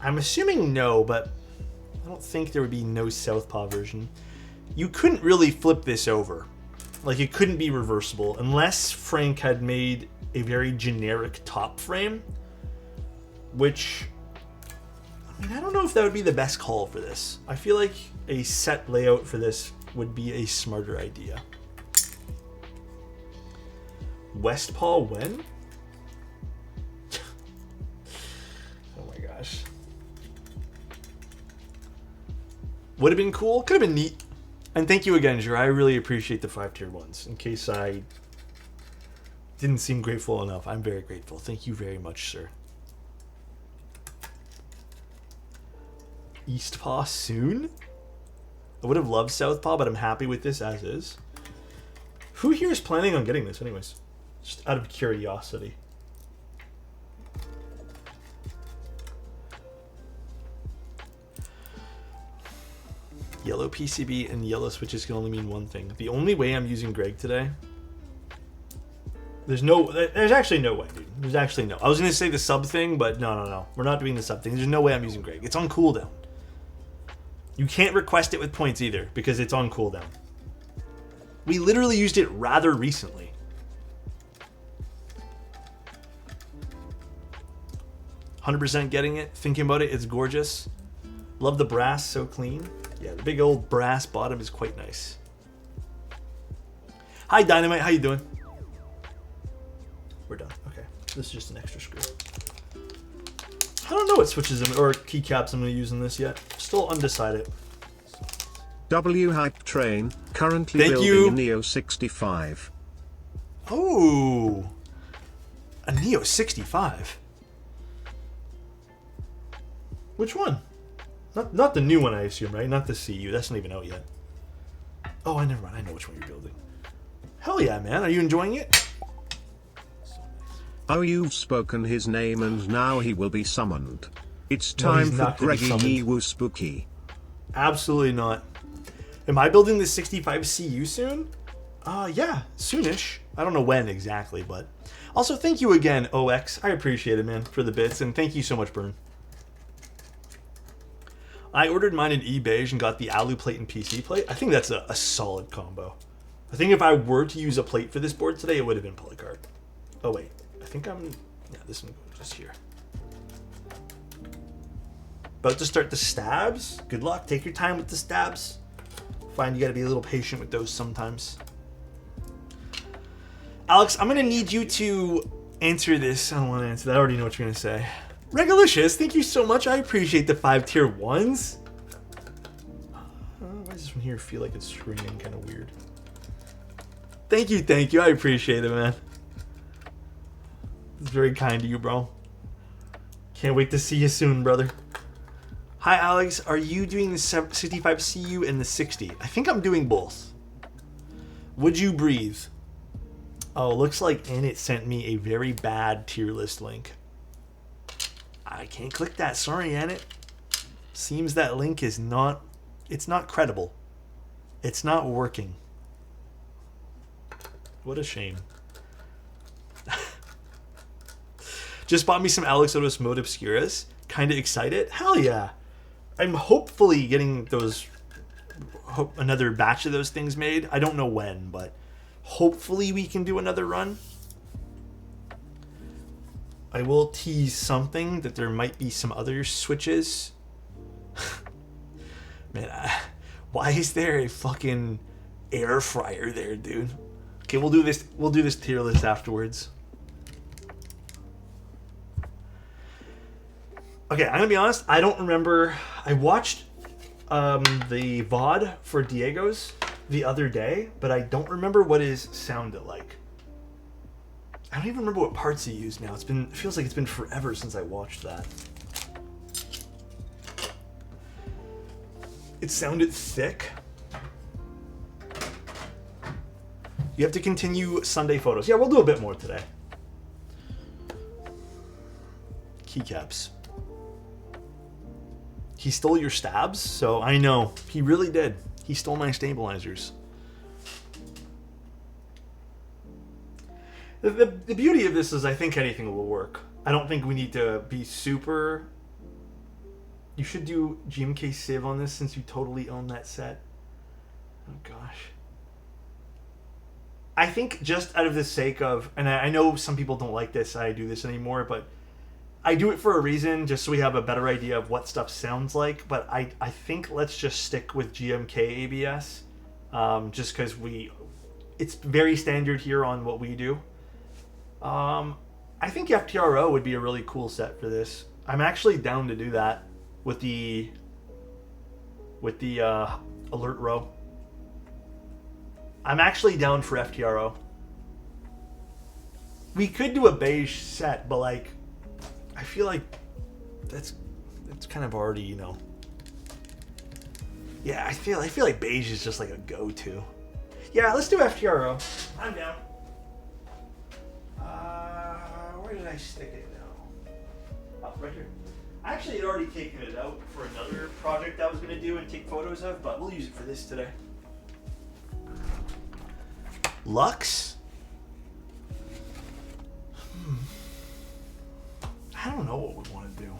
I'm assuming no, but I don't think there would be no Southpaw version. You couldn't really flip this over. Like, it couldn't be reversible unless Frank had made a very generic top frame, which, I mean, I don't know if that would be the best call for this. I feel like a set layout for this would be a smarter idea. Westpaw when? Oh my gosh. Would have been cool. Could have been neat. And thank you again, Jure. I really appreciate the 5 tier 1s. In case I didn't seem grateful enough, I'm very grateful. Thank you very much, sir. Eastpaw soon? I would have loved Southpaw, but I'm happy with this as is. Who here is planning on getting this anyways? Just out of curiosity. Yellow PCB and yellow switches can only mean one thing. The only way I'm using Greg today... There's actually no way, dude. There's actually no... I was going to say the sub thing, but no. We're not doing the sub thing. There's no way I'm using Greg. It's on cooldown. You can't request it with points either, because it's on cooldown. We literally used it rather recently. "100% getting it. Thinking about it, it's gorgeous. Love the brass, so clean." Yeah, the big old brass bottom is quite nice. Hi, Dynamite. How you doing? We're done. Okay. This is just an extra screw. I don't know what switches or keycaps I'm going to use in this yet. Still undecided. W Hype Train, currently building a Neo 65. Oh, a Neo 65. Which one? Not the new one, I assume, right? Not the CU. That's not even out yet. Oh, I never mind. I know which one you're building. Hell yeah, man. Are you enjoying it? Oh, you've spoken his name and now he will be summoned. It's No, time he's for not gonna be Greggy summoned. Yeewoo Spooky. Absolutely not. Am I building the 65 CU soon? Yeah, soonish. I don't know when exactly, but... Also, thank you again, OX. I appreciate it, man, for the bits, and thank you so much, Burn. I ordered mine in eBay and got the alu plate and PC plate. I think that's a solid combo. I think if I were to use a plate for this board today, it would have been polycarbonate. Oh, wait. I think I'm... Yeah, this one goes just here. About to start the stabs. Good luck. Take your time with the stabs. Find you gotta be a little patient with those sometimes. Alex, I'm gonna need you to answer this. I don't want to answer that. I already know what you're gonna say. Regalicious, thank you so much. I appreciate the 5 tier 1s. Why does this one here feel like it's screaming kind of weird? Thank you. I appreciate it, man. It's very kind of you, bro. Can't wait to see you soon, brother. Hi, Alex. Are you doing the 65 CU and the 60? I think I'm doing both. Would you breathe? Oh, looks like Init sent me a very bad tier list link. I can't click that. Sorry, Init. Seems that link is not... It's not credible. It's not working. What a shame. Just bought me some Alexotos Mode Obscuras. Kinda excited. Hell yeah. I'm hopefully getting those... another batch of those things made. I don't know when, but... hopefully we can do another run. I will tease something that there might be some other switches. Man, why is there a fucking air fryer there, dude? Okay, we'll do this. We'll do this tier list afterwards. Okay, I'm gonna be honest. I don't remember. I watched the VOD for Diego's the other day, but I don't remember what his sounded like. I don't even remember what parts he used now. It feels like it's been forever since I watched that. It sounded thick. You have to continue Sunday photos. Yeah, we'll do a bit more today. Keycaps. He stole your stabs? So I know. He really did. He stole my stabilizers. The beauty of this is I think anything will work. I don't think we need to be super... You should do GMK Civ on this since you totally own that set. Oh gosh. I think just out of the sake of... And I know some people don't like this, I do this anymore, but I do it for a reason, just so we have a better idea of what stuff sounds like. But I think let's just stick with GMK ABS. Just because it's very standard here on what we do. I think FTRO would be a really cool set for this. I'm actually down to do that with the alert row. I'm actually down for FTRO. We could do a beige set, but like, I feel like that's kind of already, you know. Yeah, I feel like beige is just like a go-to. Yeah, let's do FTRO. I'm down. Where did I stick it now? Oh, right here. I actually had already taken it out for another project I was going to do and take photos of, but we'll use it for this today. Lux? I don't know what we want to do.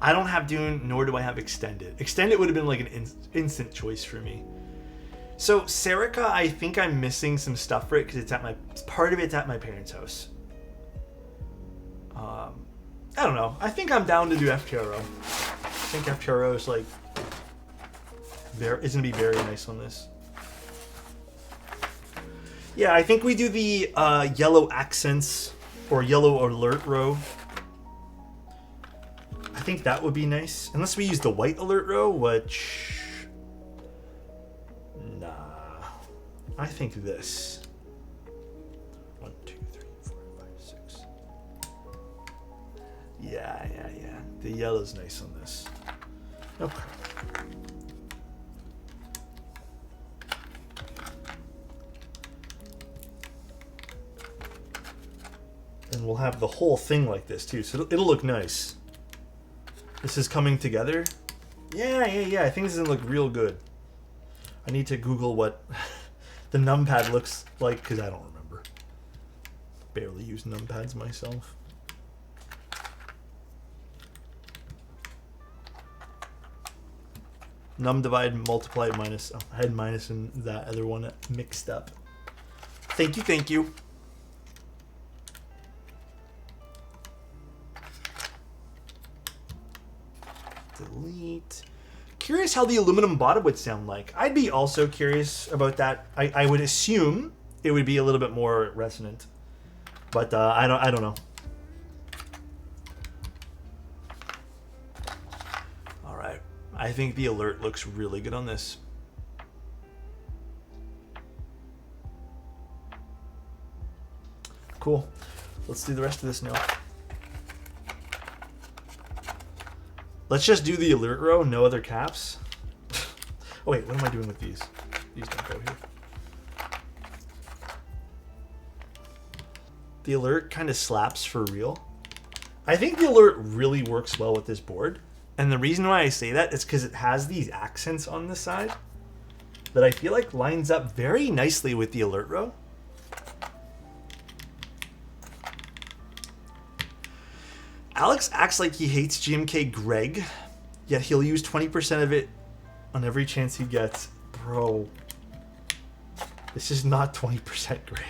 I don't have Dune, nor do I have Extended. Extended would have been like an instant choice for me. So Serica, I think I'm missing some stuff for it because part of it's at my parents' house. I don't know. I think I'm down to do FTRO. I think FTRO is like is gonna be very nice on this. Yeah, I think we do the yellow accents or yellow alert row. I think that would be nice. Unless we use the white alert row, which... Nah. I think this. Yeah. The yellow's nice on this. Okay. And we'll have the whole thing like this too, so it'll look nice. This is coming together. Yeah. I think this is gonna look real good. I need to Google what the numpad looks like because I don't remember. Barely use numpads myself. Num divide multiply minus. Oh, I had minus in that other one mixed up. Thank you. Delete. Curious how the aluminum bottom would sound like. I'd be also curious about that. I would assume it would be a little bit more resonant, but I don't know. All right, I think the alert looks really good on this. Cool. Let's do the rest of this now. Let's just do the alert row, no other caps. Oh wait, what am I doing with these? These don't go here. The alert kind of slaps for real. I think the alert really works well with this board. And the reason why I say that is because it has these accents on this side that I feel like lines up very nicely with the alert row. Alex acts like he hates GMK Greg, yet he'll use 20% of it on every chance he gets. Bro, this is not 20% Greg.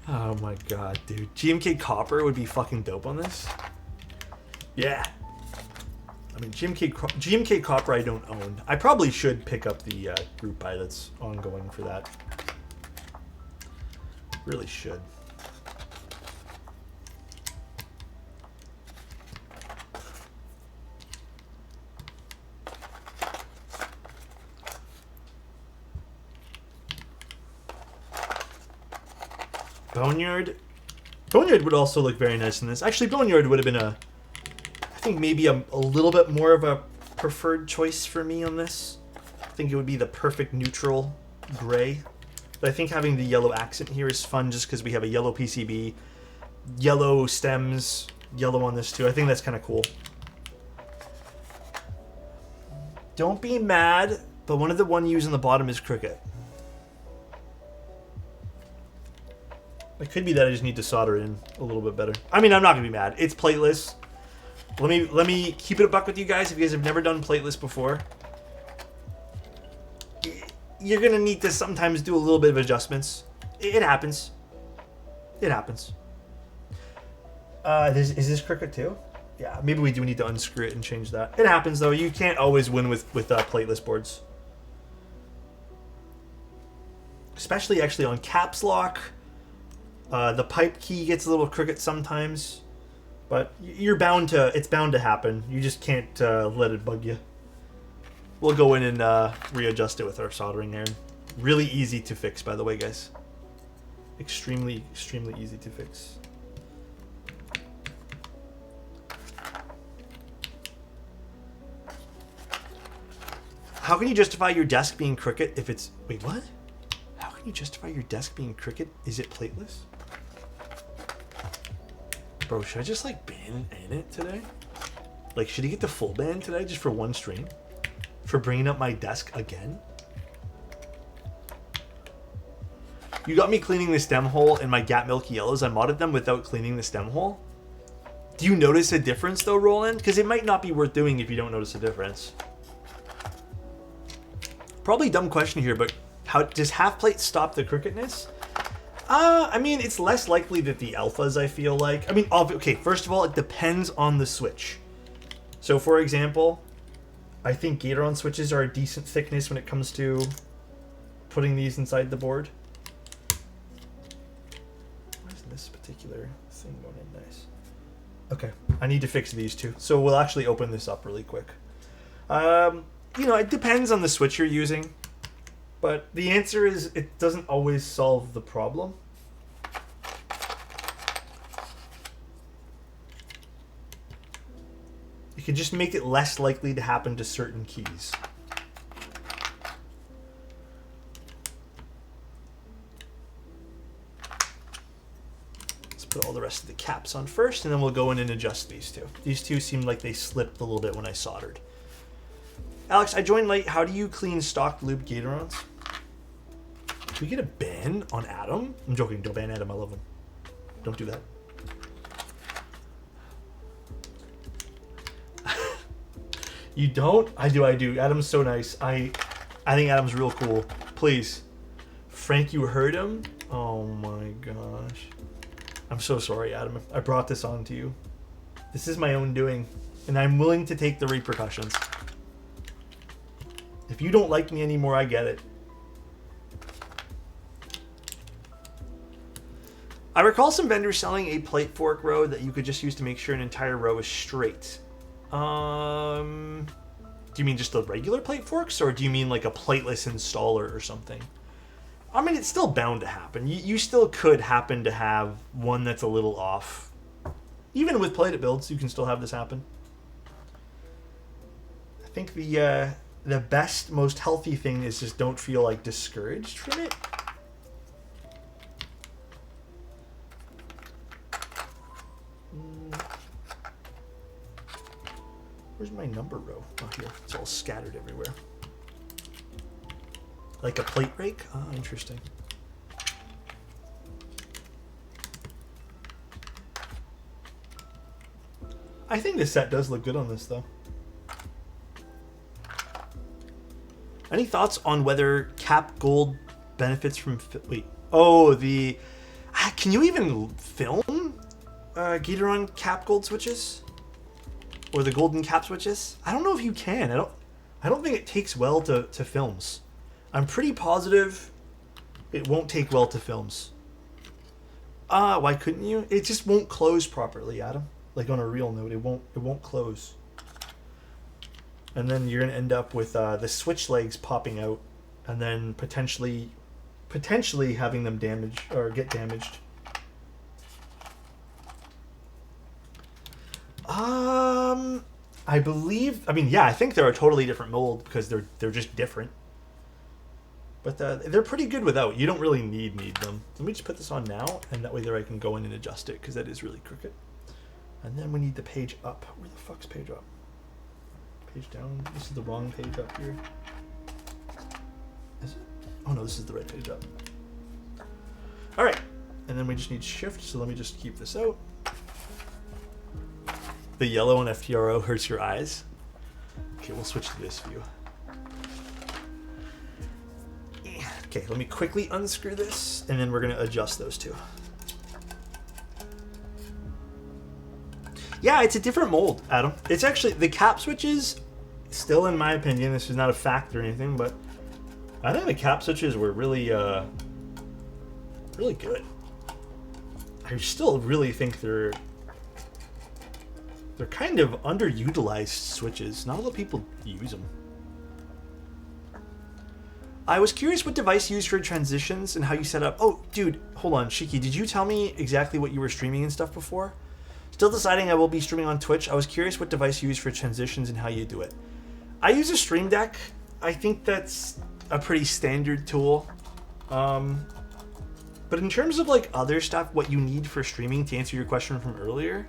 Oh my god, dude. GMK Copper would be fucking dope on this. Yeah. I mean, GMK Copper I don't own. I probably should pick up the group buy that's ongoing for that. Really should. Boneyard. Boneyard would also look very nice in this. Actually, Boneyard would have been I think maybe a little bit more of a preferred choice for me on this. I think it would be the perfect neutral gray. But I think having the yellow accent here is fun just because we have a yellow PCB, yellow stems, yellow on this too. I think that's kind of cool. Don't be mad, but one of the one U's on the bottom is crooked. It could be that I just need to solder it in a little bit better. I mean, I'm not gonna be mad. It's plateless. Let me keep it a buck with you guys. If you guys have never done plateless before, you're gonna need to sometimes do a little bit of adjustments. It happens. It happens. Is this crooked too? Yeah, maybe we do need to unscrew it and change that. It happens though. You can't always win with plateless boards, especially actually on caps lock. The pipe key gets a little crooked sometimes, but it's bound to happen. You just can't let it bug you. We'll go in and readjust it with our soldering iron. Really easy to fix, by the way, guys. Extremely easy to fix. How can you justify your desk being crooked if it's... Wait, what? How can you justify your desk being crooked? Is it plateless? Bro, should I just like ban it today? Like, should he get the full ban today just for one stream? For bringing up my desk again? You got me cleaning the stem hole in my Gap Milky Yellows. I modded them without cleaning the stem hole. Do you notice a difference though, Roland? Because it might not be worth doing if you don't notice a difference. Probably a dumb question here, but how does half plate stop the crookedness? I mean, it's less likely that the alphas, I feel like. I mean, okay, first of all, it depends on the switch. So, for example, I think Gatoron switches are a decent thickness when it comes to putting these inside the board. Why is this particular thing going in nice? Okay, I need to fix these two. So we'll actually open this up really quick. You know, it depends on the switch you're using. But the answer is it doesn't always solve the problem. It could just make it less likely to happen to certain keys. Let's put all the rest of the caps on first, and then we'll go in and adjust these two. These two seem like they slipped a little bit when I soldered. Alex, I joined late. How do you clean stock lube Gatorons? Can we get a ban on Adam? I'm joking. Don't ban Adam. I love him. Don't do that. You don't? I do. Adam's so nice. I think Adam's real cool. Please. Frank, you heard him? Oh my gosh. I'm so sorry, Adam. I brought this on to you. This is my own doing, and I'm willing to take the repercussions. If you don't like me anymore, I get it. I recall some vendors selling a plate fork row that you could just use to make sure an entire row is straight. Do you mean just the regular plate forks, or do you mean like a plateless installer or something? I mean, it's still bound to happen. You still could happen to have one that's a little off. Even with plated builds, you can still have this happen. I think the best, most healthy thing is just don't feel like discouraged from it. Where's my number row? Oh, here. It's all scattered everywhere. Like a plate rake? Oh, interesting. I think this set does look good on this, though. Any thoughts on whether cap gold benefits from... Wait. Oh, the... Can you even film Gateron cap gold switches? Or the golden cap switches? I don't know if you can. I don't think it takes well to films. I'm pretty positive it won't take well to films. Why couldn't you? It just won't close properly, Adam. Like on a real note, it won't close. And then you're gonna end up with the switch legs popping out, and then potentially having them damaged or get damaged. I believe. I mean, yeah, I think they're a totally different mold because they're just different. But they're pretty good without. You don't really need them. Let me just put this on now, and that way there I can go in and adjust it because that is really crooked. And then we need the page up. Where the fuck's page up? Page down. This is the wrong page up here. Is it? Oh no, this is the right page up. All right, and then we just need shift. So let me just keep this out. The yellow on FTRO hurts your eyes. Okay, we'll switch to this view. Okay, let me quickly unscrew this, and then we're going to adjust those two. Yeah, it's a different mold, Adam. It's actually, the cap switches, still in my opinion, this is not a fact or anything, but I think the cap switches were really, really good. I still really think they're kind of underutilized switches. Not a lot of people use them. I was curious what device you use for transitions and how you set up. Oh, dude, hold on. Shiki, did you tell me exactly what you were streaming and stuff before? Still deciding I will be streaming on Twitch. I was curious what device you use for transitions and how you do it. I use a Stream Deck. I think that's a pretty standard tool. But in terms of like other stuff, what you need for streaming, to answer your question from earlier,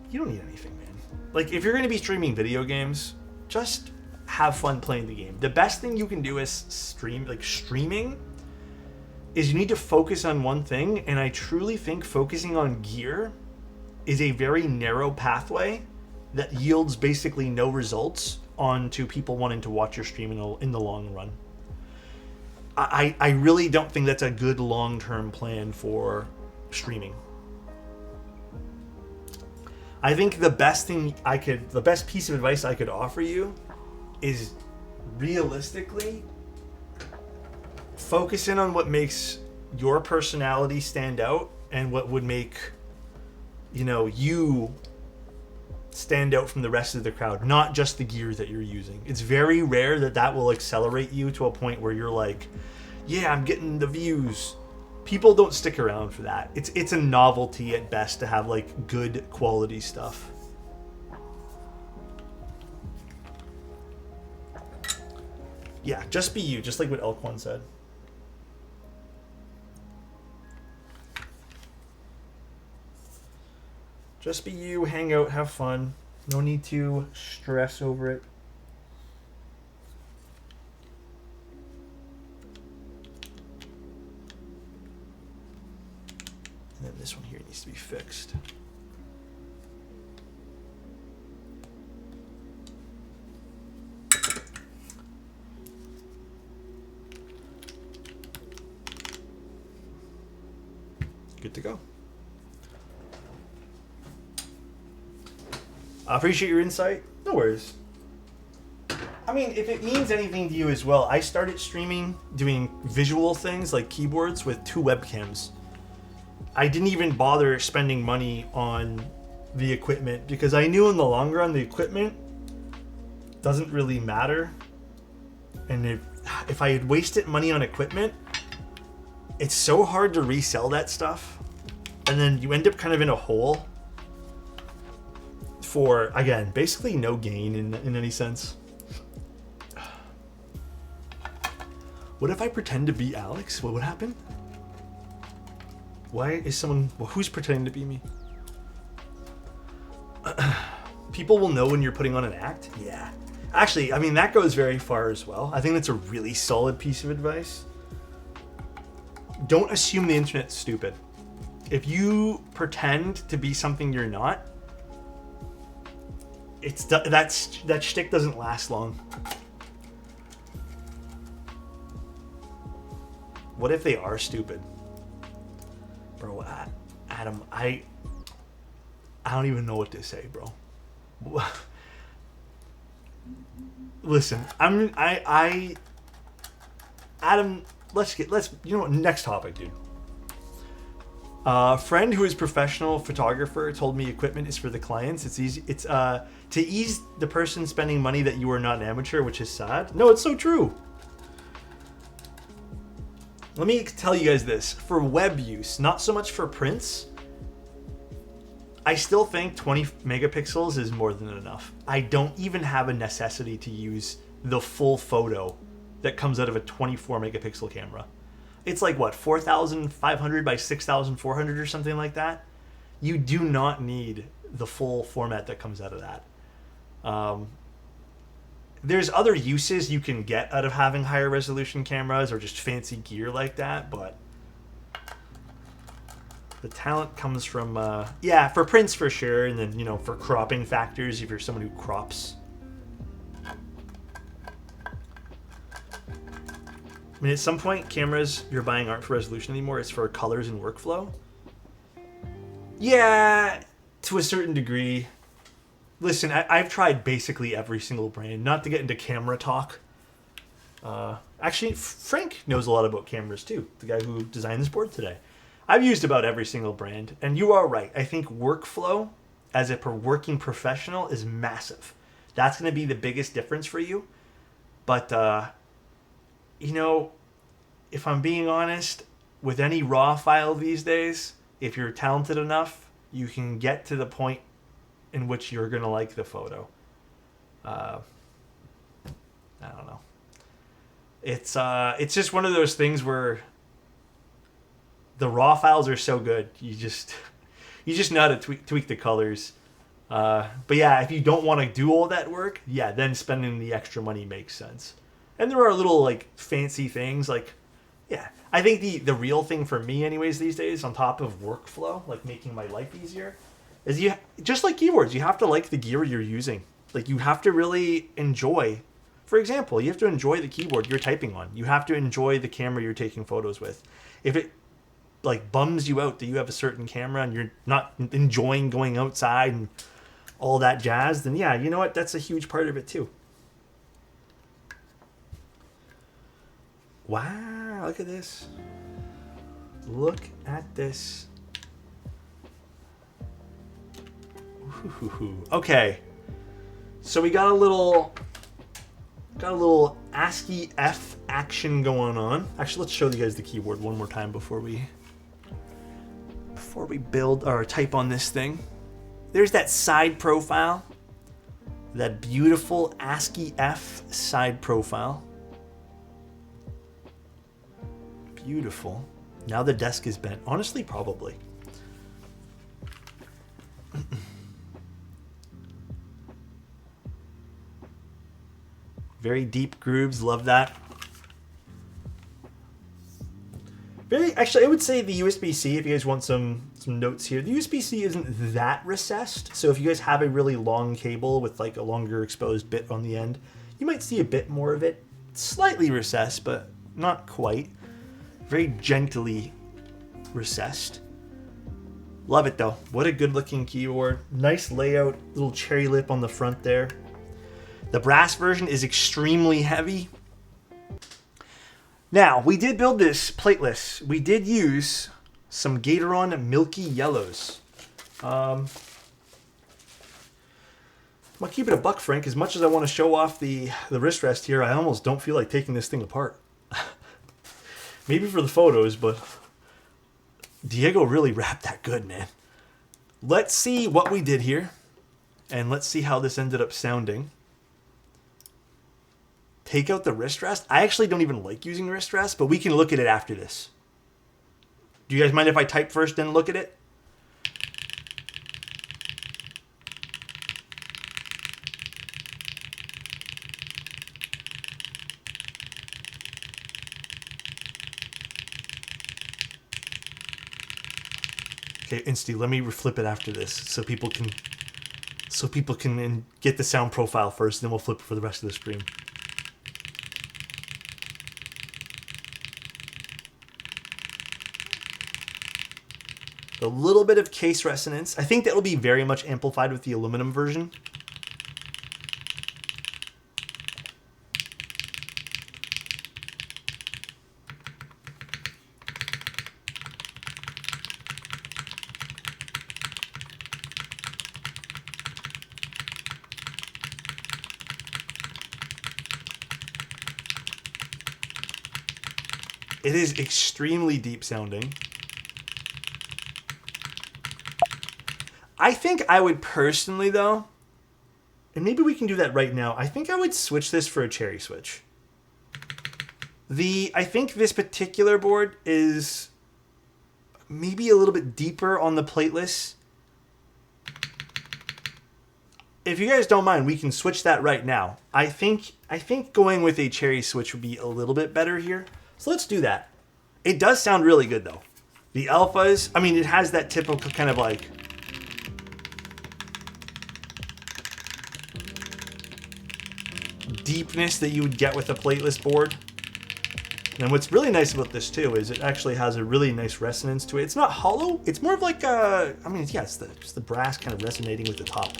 you don't need anything, man. Like, if you're going to be streaming video games, just have fun playing the game. The best thing you can do is streaming is you need to focus on one thing, and I truly think focusing on gear is a very narrow pathway that yields basically no results onto people wanting to watch your stream in the long run. I really don't think that's a good long-term plan for streaming. I think the best piece of advice I could offer you is realistically focus in on what makes your personality stand out and what would make, you stand out from the rest of the crowd, not just the gear that you're using. It's very rare that will accelerate you to a point where you're like, yeah, I'm getting the views. People don't stick around for that. It's a novelty at best to have like good quality stuff. Yeah, just be you, just like what Elk1 said. Just be you, hang out, have fun. No need to stress over it. And then this one here needs to be fixed. Good to go. I appreciate your insight. No worries. I mean, if it means anything to you as well, I started streaming doing visual things like keyboards with 2 webcams. I didn't even bother spending money on the equipment because I knew in the long run the equipment doesn't really matter. And if I had wasted money on equipment, it's so hard to resell that stuff. And then you end up kind of in a hole for, again, basically no gain in any sense. What if I pretend to be Alex? What would happen? Why is someone... Well, who's pretending to be me? People will know when you're putting on an act? Yeah. Actually, I mean, that goes very far as well. I think that's a really solid piece of advice. Don't assume the internet's stupid. If you pretend to be something you're not, that shtick doesn't last long. What if they are stupid? Bro, Adam, I don't even know what to say, bro. Listen, Adam, you know what, next topic, dude. Friend who is professional photographer told me equipment is for the clients. It's easy. It's to ease the person spending money that you are not an amateur, which is sad. No, it's so true. Let me tell you guys this. For web use, not so much for prints, I still think 20 megapixels is more than enough. I don't even have a necessity to use the full photo that comes out of a 24 megapixel camera. It's like, what, 4,500 by 6,400 or something like that? You do not need the full format that comes out of that. There's other uses you can get out of having higher resolution cameras or just fancy gear like that, but the talent comes from, yeah, for prints for sure, and then, you know, for cropping factors if you're someone who crops. I mean, at some point, cameras you're buying aren't for resolution anymore, it's for colors and workflow. Yeah, to a certain degree. Listen, I've tried basically every single brand, not to get into camera talk. Actually, Frank knows a lot about cameras too, the guy who designed this board today. I've used about every single brand, and you are right. I think workflow as a working professional is massive. That's going to be the biggest difference for you. But, you know, if I'm being honest, with any RAW file these days, if you're talented enough, you can get to the point in which you're going to like the photo. I don't know. It's just one of those things where the raw files are so good. You just know how to tweak the colors. But yeah, if you don't want to do all that work, yeah, then spending the extra money makes sense. And there are little like fancy things like, yeah, I think the real thing for me anyways these days, on top of workflow, like making my life easier, is you just like keyboards, you have to like the gear you're using. Like you have to really enjoy. For example, you have to enjoy the keyboard you're typing on. You have to enjoy the camera you're taking photos with. If it like bums you out that you have a certain camera and you're not enjoying going outside and all that jazz, then yeah, you know what? That's a huge part of it too. Wow, look at this. Look at this. Ooh, okay. So we got a little ASCII-F action going on. Actually, let's show you guys the keyboard one more time before we build or type on this thing. There's that side profile. That beautiful ASCII-F side profile. Beautiful. Now the desk is bent. Honestly, probably. Very deep grooves. Love that. Actually, I would say the USB-C, if you guys want some notes here, the USB-C isn't that recessed. So if you guys have a really long cable with like a longer exposed bit on the end, you might see a bit more of it. Slightly recessed, but not quite. Very gently recessed. Love it though. What a good looking keyboard. Nice layout, little cherry lip on the front there. The brass version is extremely heavy. Now, we did build this plateless. We did use some Gateron Milky Yellows. I'm gonna keep it a buck, Frank. As much as I want to show off the wrist rest here, I almost don't feel like taking this thing apart. Maybe for the photos, but Diego really wrapped that good, man. Let's see what we did here, and let's see how this ended up sounding. Take out the wrist rest. I actually don't even like using wrist rest, but we can look at it after this. Do you guys mind if I type first and look at it? Okay, Insty, let me flip it after this so people can get the sound profile first, then we'll flip it for the rest of the stream. A little bit of case resonance. I think that will be very much amplified with the aluminum version. It is extremely deep sounding. I think I would personally, though, and maybe we can do that right now, I think I would switch this for a cherry switch. I think this particular board is maybe a little bit deeper on the plateless. If you guys don't mind, we can switch that right now. I think going with a cherry switch would be a little bit better here. So let's do that. It does sound really good, though. The alphas, I mean, it has that typical kind of like deepness that you would get with a plateless board. And what's really nice about this too is it actually has a really nice resonance to it. It's not hollow. It's more of like a, I mean, yeah, it's just the brass kind of resonating with the top.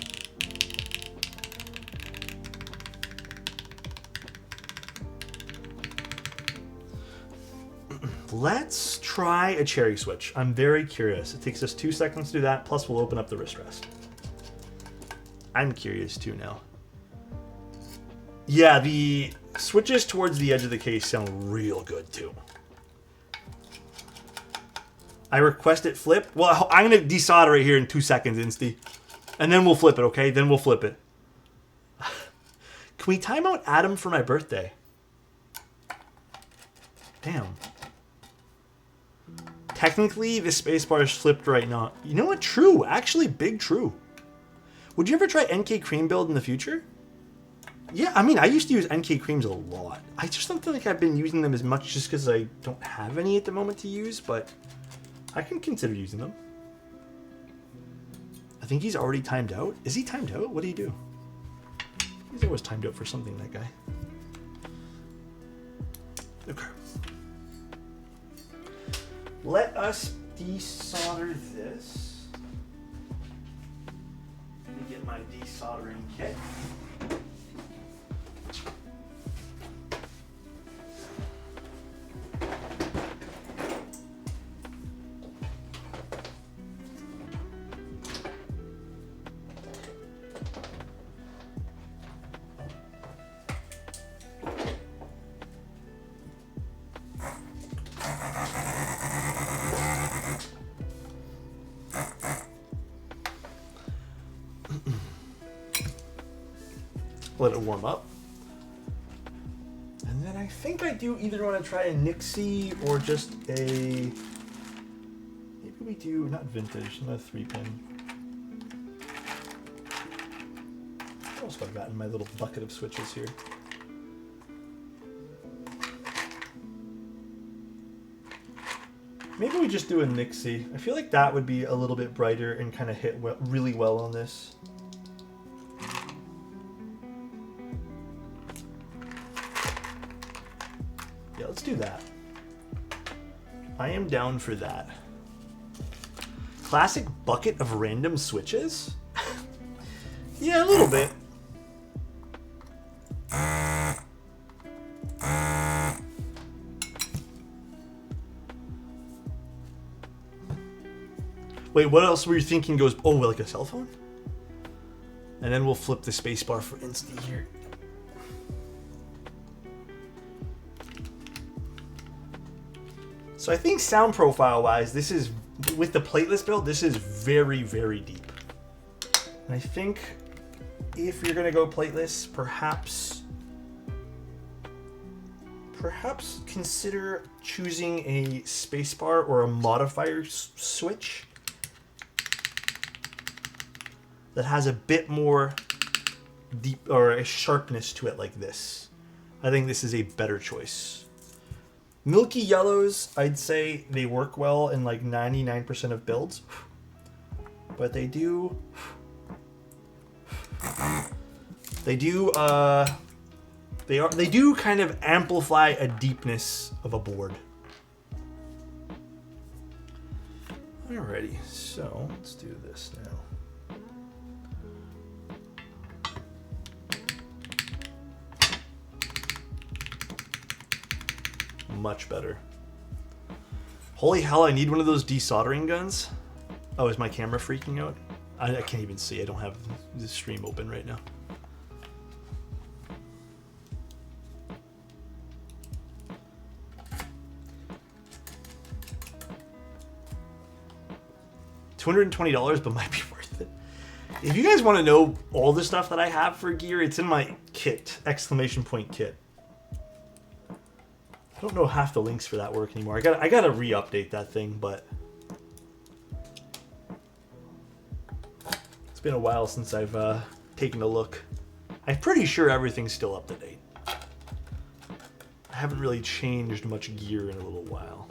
Let's try a cherry switch. I'm very curious. It takes us 2 seconds to do that, plus we'll open up the wrist rest. I'm curious too now. Yeah, the switches towards the edge of the case sound real good too. I request it flip. Well, I'm going to desolder right here in 2 seconds, Insty. And then we'll flip it, okay? Then we'll flip it. Can we time out Adam for my birthday? Damn. Technically, the spacebar is flipped right now. You know what? True. Actually, big true. Would you ever try NK cream build in the future? Yeah, I mean, I used to use NK creams a lot. I just don't feel like I've been using them as much just because I don't have any at the moment to use, but I can consider using them. I think he's already timed out. Is he timed out? What do you do? He's always timed out for something, that guy. Okay. Let us desolder this. Let me get my desoldering kit. Let it warm up. And then I think I do either want to try a Nixie or just a... Maybe we do, not vintage, not a 3-pin. What else have I got in my little bucket of switches here? Maybe we just do a Nixie. I feel like that would be a little bit brighter and kind of hit really well on this. Yeah, let's do that. I am down for that. Classic bucket of random switches? Yeah, a little bit. Wait, what else were you thinking goes... Oh, like a cell phone? And then we'll flip the spacebar for Insta here. So I think sound profile-wise, this is... With the plateless build, this is very, very deep. And I think if you're going to go plateless, perhaps consider choosing a spacebar or a modifier switch that has a bit more deep or a sharpness to it like this. I think this is a better choice. Milky yellows, I'd say they work well in like 99% of builds, but they do kind of amplify a deepness of a board. Alrighty, so let's do this now. Much better. Holy hell, I need one of those desoldering guns. Oh, is my camera freaking out? I can't even see. I don't have the stream open right now. $220, but might be worth it. If you guys want to know all the stuff that I have for gear, it's in my kit, exclamation point kit. I don't know half the links for that work anymore. I gotta re-update that thing, but it's been a while since I've taken a look. I'm pretty sure everything's still up to date. I haven't really changed much gear in a little while.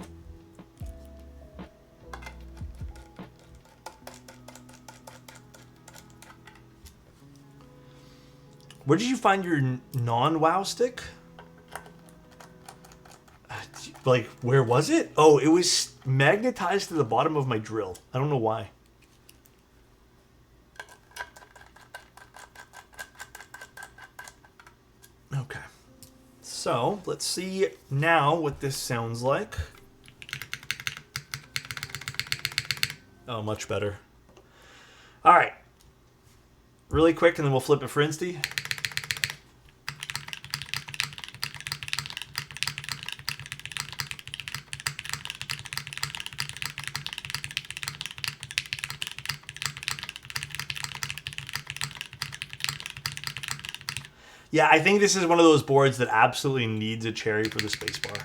Where did you find your non-WoW stick? Like, where was it? Oh, it was magnetized to the bottom of my drill. I don't know why. Okay. So, let's see now what this sounds like. Oh, much better. All right. Really quick, and then we'll flip it for Insty. Yeah, I think this is one of those boards that absolutely needs a cherry for the spacebar.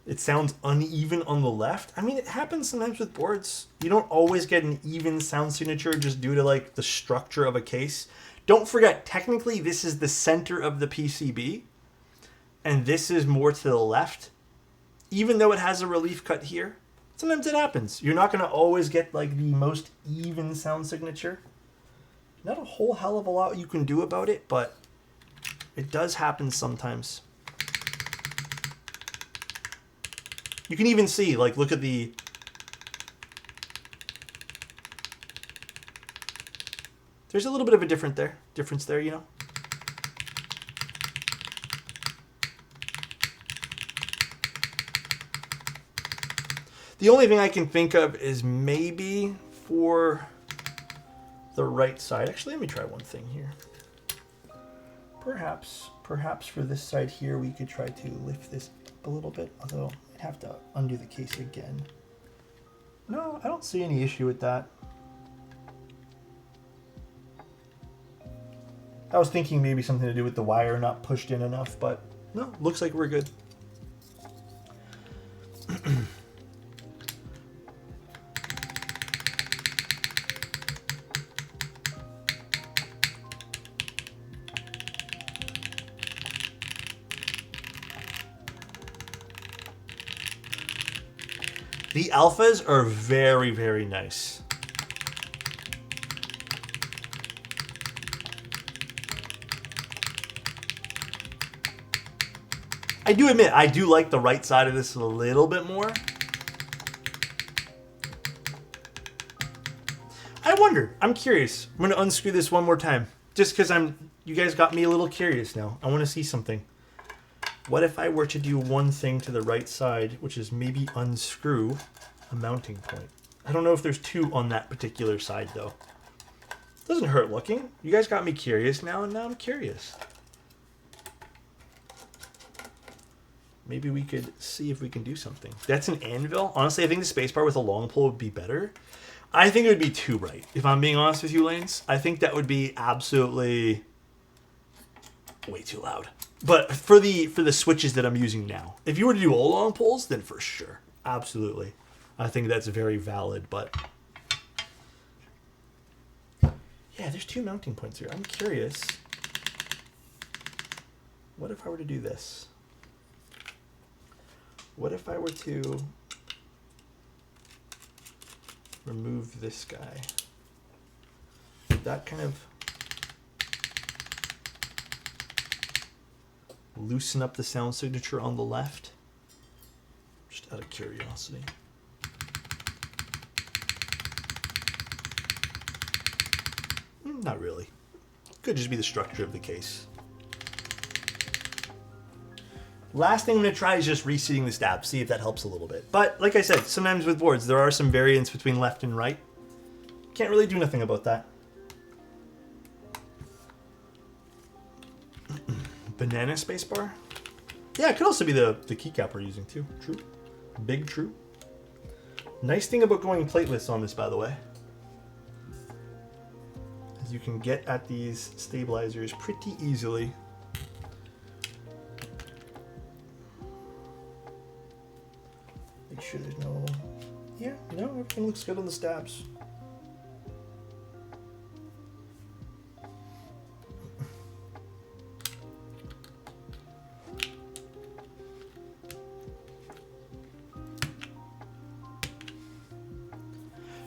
It sounds uneven on the left. I mean, it happens sometimes with boards. You don't always get an even sound signature just due to like the structure of a case. Don't forget, technically, this is the center of the PCB, and this is more to the left. Even though it has a relief cut here, sometimes it happens. You're not going to always get like the most even sound signature. Not a whole hell of a lot you can do about it, but it does happen sometimes. You can even see, like, look at the... There's a little bit of a difference there, you know? The only thing I can think of is maybe for the right side. Actually, let me try one thing here. Perhaps for this side here, we could try to lift this up a little bit, although I'd have to undo the case again. No, I don't see any issue with that. I was thinking maybe something to do with the wire not pushed in enough, but no, looks like we're good. The alphas are very, very nice. I do admit, I do like the right side of this a little bit more. I wonder, I'm curious. I'm gonna unscrew this one more time. Just because you guys got me a little curious now. I wanna see something. What if I were to do one thing to the right side, which is maybe unscrew a mounting point? I don't know if there's two on that particular side though. Doesn't hurt looking. You guys got me curious now, and now I'm curious. Maybe we could see if we can do something. That's an anvil. Honestly, I think the spacebar with a long pull would be better. I think it would be too bright, if I'm being honest with you, Lanes. I think that would be absolutely way too loud. But for the switches that I'm using now, if you were to do all long pulls, then for sure, absolutely. I think that's very valid, but yeah, there's two mounting points here. I'm curious. What if I were to do this? What if I were to remove this guy? Would that kind of loosen up the sound signature on the left? Just out of curiosity. Not really. Could just be the structure of the case. Last thing I'm going to try is just reseating the stab, see if that helps a little bit. But like I said, sometimes with boards, there are some variants between left and right. Can't really do nothing about that. Banana spacebar? Yeah, it could also be the keycap we're using too. True. Big true. Nice thing about going plateless on this, by the way, is you can get at these stabilizers pretty easily. Make sure there's no... Yeah, no, everything looks good on the stabs.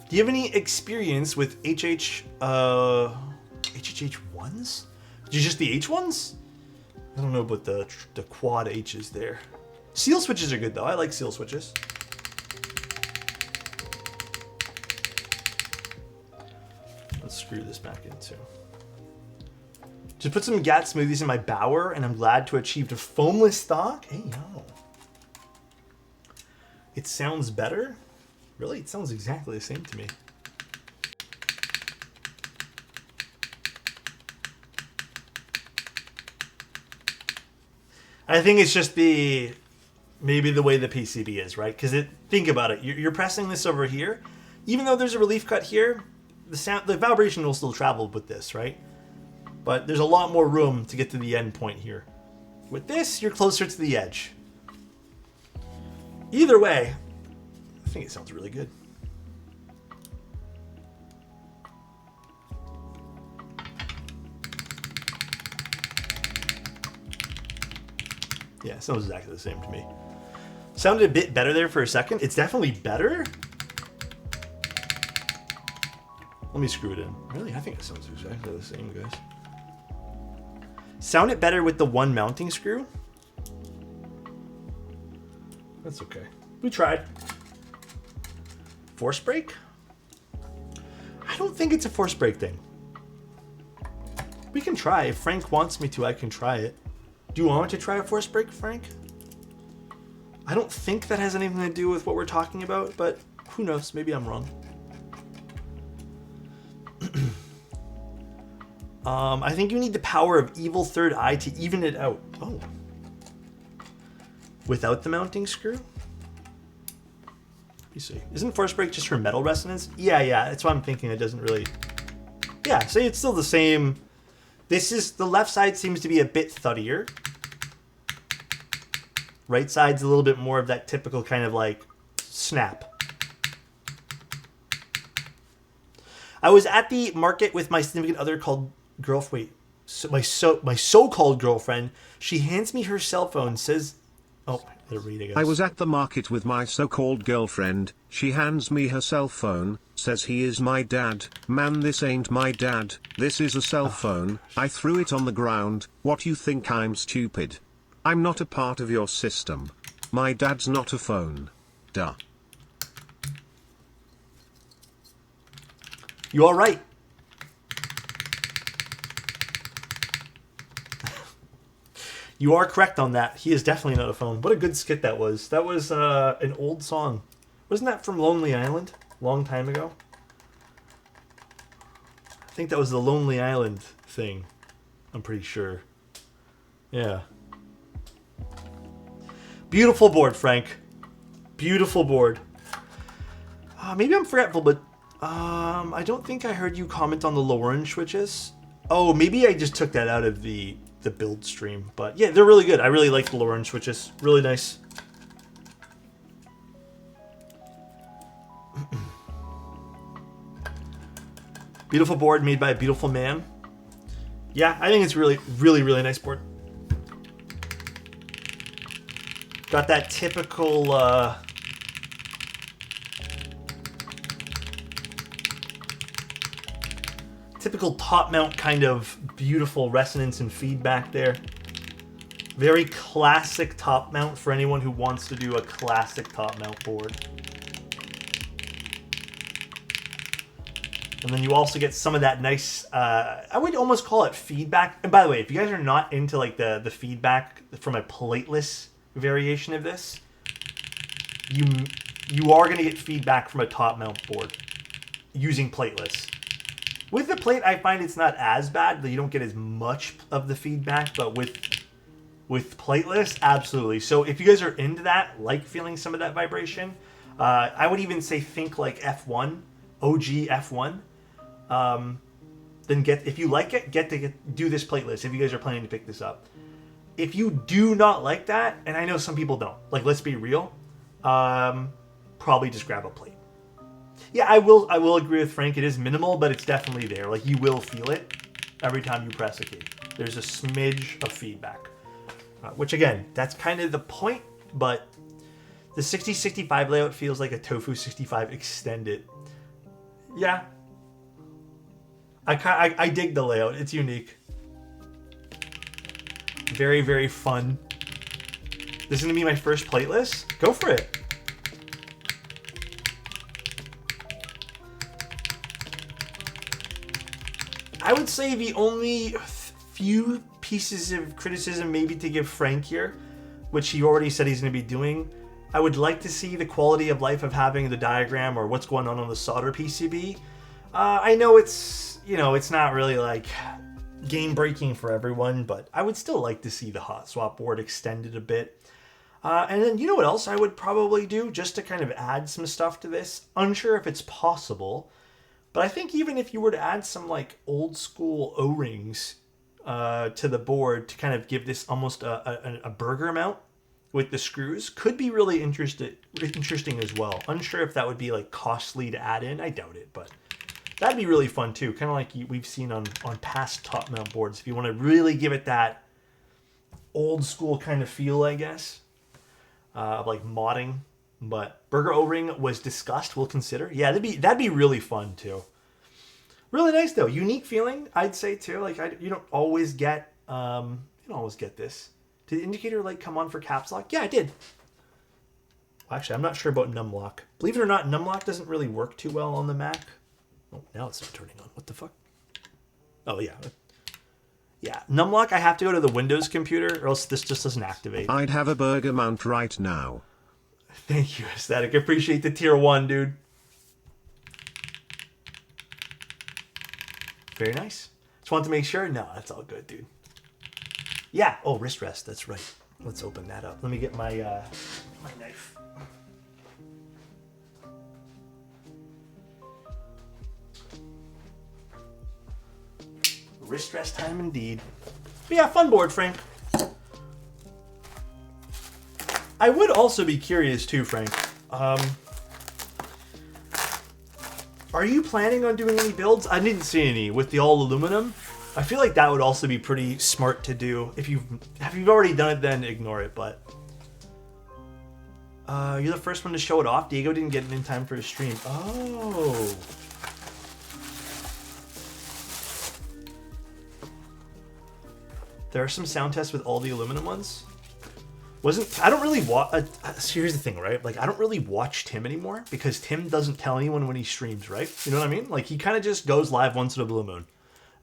Do you have any experience with HHH1s? Just the H ones? I don't know about the quad H's there. Seal switches are good though. I like seal switches. Let's screw this back in too. Just put some GAT smoothies in my bower, and I'm glad to have achieved a foamless stock. Hey yo. It sounds better. Really? It sounds exactly the same to me. I think it's just maybe the way the PCB is, right? Because think about it. You're pressing this over here. Even though there's a relief cut here, the vibration will still travel with this, right? But there's a lot more room to get to the end point here. With this, you're closer to the edge. Either way, I think it sounds really good. Yeah, it sounds exactly the same to me. Sounded a bit better there for a second. It's definitely better. Let me screw it in. Really? I think it sounds exactly the same, guys. Sounded better with the one mounting screw. That's okay. We tried. Force break? I don't think it's a force break thing. We can try. If Frank wants me to, I can try it. Do you want to try a force break, Frank? I don't think that has anything to do with what we're talking about, but who knows? Maybe I'm wrong. I think you need the power of evil third eye to even it out. Oh. Without the mounting screw? Let me see. Isn't force break just for metal resonance? Yeah, that's what I'm thinking. It doesn't really... Yeah, see, it's still the same. This is... The left side seems to be a bit thuddier. Right side's a little bit more of that typical kind of like snap. I was at the market with my significant other called girlfriend. My so-called girlfriend. She hands me her cell phone, says... Oh, they're reading us. I was at the market with my so-called girlfriend. She hands me her cell phone, says he is my dad. Man, this ain't my dad. This is a cell phone. I threw it on the ground. What you think I'm stupid? I'm not a part of your system. My dad's not a phone. Duh. You all right? You are correct on that. He is definitely not a phone. What a good skit that was. That was an old song. Wasn't that from Lonely Island? Long time ago? I think that was the Lonely Island thing. I'm pretty sure. Yeah. Beautiful board, Frank. Beautiful board. Maybe I'm forgetful, but I don't think I heard you comment on the low-orange switches. Oh, maybe I just took that out of the build stream. But yeah, they're really good. I really like the low-orange switches. Really nice. Beautiful board made by a beautiful man. Yeah, I think it's really, really, really nice board. Got that typical typical top mount kind of beautiful resonance and feedback there. Very classic top mount for anyone who wants to do a classic top mount board. And then you also get some of that nice, I would almost call it feedback. And by the way, if you guys are not into like the feedback from a plateless variation of this, you are going to get feedback from a top mount board using plateless. With the plate, I find it's not as bad, that you don't get as much of the feedback, but with plateless, absolutely. So if you guys are into that, like feeling some of that vibration, I would even say think like F1, OG F1. Then if you like it, do this plateless if you guys are planning to pick this up. If you do not like that, and I know some people don't, like let's be real, probably just grab a plate. Yeah, I will agree with Frank. It is minimal, but it's definitely there. Like, you will feel it every time you press a key. There's a smidge of feedback. Which, again, that's kind of the point, but the 6065 layout feels like a Tofu 65 extended. Yeah. I dig the layout. It's unique. Very, very fun. This is going to be my first plateless. Go for it. I would say the only few pieces of criticism maybe to give Frank here, which he already said he's going to be doing, I would like to see the quality of life of having the diagram or what's going on the solder PCB. I know it's, it's not really like game breaking for everyone, but I would still like to see the hot swap board extended a bit. And then you know what else I would probably do just to kind of add some stuff to this? Unsure if it's possible. But I think even if you were to add some like old school O-rings to the board to kind of give this almost a burger mount with the screws, could be really interesting as well. Unsure if that would be like costly to add in. I doubt it, but that'd be really fun too. Kind of like we've seen on past top mount boards. If you want to really give it that old school kind of feel, I guess, of like modding. But burger O-ring was discussed. We'll consider. Yeah, that'd be really fun too. Really nice though. Unique feeling, I'd say too. Like you don't always get this. Did the indicator light come on for caps lock? Yeah, I did. Well, actually, I'm not sure about numlock. Believe it or not, numlock doesn't really work too well on the Mac. Oh, now it's not turning on. What the fuck? Oh yeah. Yeah, numlock. I have to go to the Windows computer, or else this just doesn't activate. I'd have a burger mount right now. Thank you, Aesthetic. Appreciate the tier 1, dude. Very nice. Just want to make sure. No, that's all good, dude. Yeah. Oh, wrist rest. That's right. Let's open that up. Let me get my my knife. Wrist rest time indeed. But yeah, fun board, Frank. I would also be curious too, Frank. Are you planning on doing any builds? I didn't see any with the all aluminum. I feel like that would also be pretty smart to do. If you've already done it, then ignore it. But you're the first one to show it off. Diego didn't get it in time for his stream. Oh. There are some sound tests with all the aluminum ones. I don't really watch. Here's the thing, right? Like, I don't really watch Tim anymore because Tim doesn't tell anyone when he streams, right? You know what I mean? Like, he kind of just goes live once in a blue moon.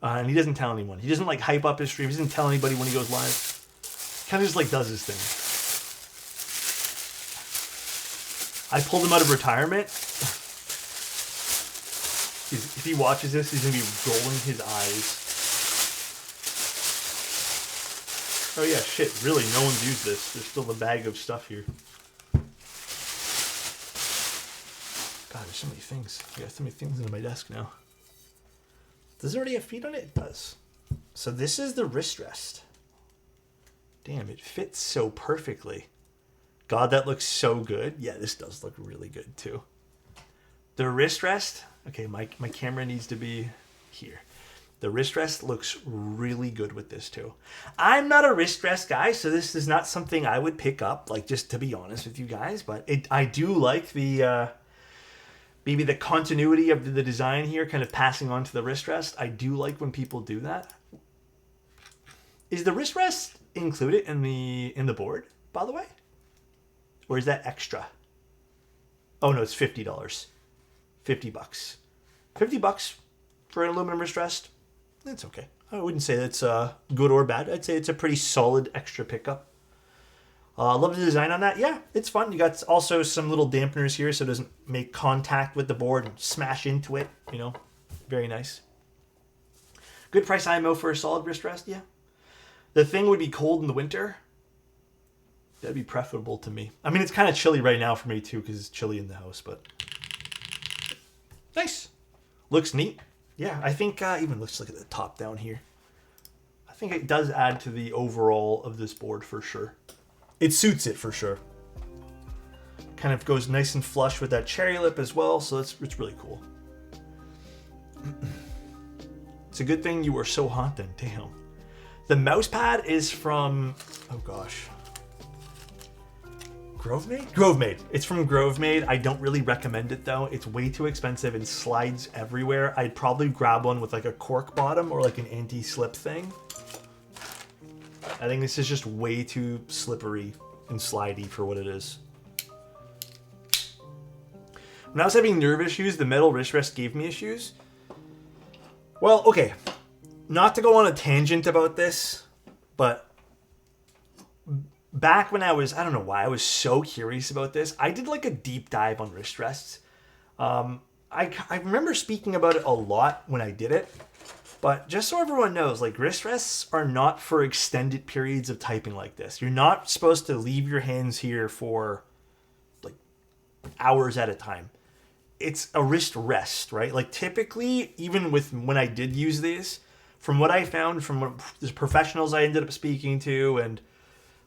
And he doesn't tell anyone. He doesn't, like, hype up his stream. He doesn't tell anybody when he goes live. Kind of just, like, does his thing. I pulled him out of retirement. If he watches this, he's going to be rolling his eyes. Oh yeah, shit, really, no one's used this. There's still a bag of stuff here. God, there's so many things. I got so many things on my desk now. Does it already have feet on it? It does. So this is the wrist rest. Damn, it fits so perfectly. God, that looks so good. Yeah, this does look really good too. The wrist rest, okay, my camera needs to be here. The wrist rest looks really good with this too. I'm not a wrist rest guy, so this is not something I would pick up, like, just to be honest with you guys. But I do like the maybe the continuity of the design here, kind of passing on to the wrist rest. I do like when people do that. Is the wrist rest included in the board, by the way, or is that extra? Oh no, it's $50. $50. $50 for an aluminum wrist rest. That's okay. I wouldn't say that's good or bad. I'd say it's a pretty solid extra pickup. Love the design on that. Yeah, it's fun. You got also some little dampeners here so it doesn't make contact with the board and smash into it. You know, very nice. Good price IMO for a solid wrist rest. Yeah. The thing would be cold in the winter. That'd be preferable to me. I mean, it's kind of chilly right now for me too because it's chilly in the house, but nice. Looks neat. Yeah, I think even let's look at the top down here. I think it does add to the overall of this board for sure. It suits it for sure. Kind of goes nice and flush with that cherry lip as well, so it's really cool. It's a good thing you were so hot then, damn. The mouse pad is from, oh gosh. Grovemade. It's from Grovemade. I don't really recommend it though. It's way too expensive and slides everywhere. I'd probably grab one with like a cork bottom or like an anti-slip thing. I think this is just way too slippery and slidey for what it is. When I was having nerve issues, the metal wrist rest gave me issues. Well, okay. Not to go on a tangent about this, but back when I don't know why, I was so curious about this. I did like a deep dive on wrist rests. I remember speaking about it a lot when I did it. But just so everyone knows, like, wrist rests are not for extended periods of typing like this. You're not supposed to leave your hands here for like hours at a time. It's a wrist rest, right? Like typically, even with when I did use these, from what I found from what the professionals I ended up speaking to and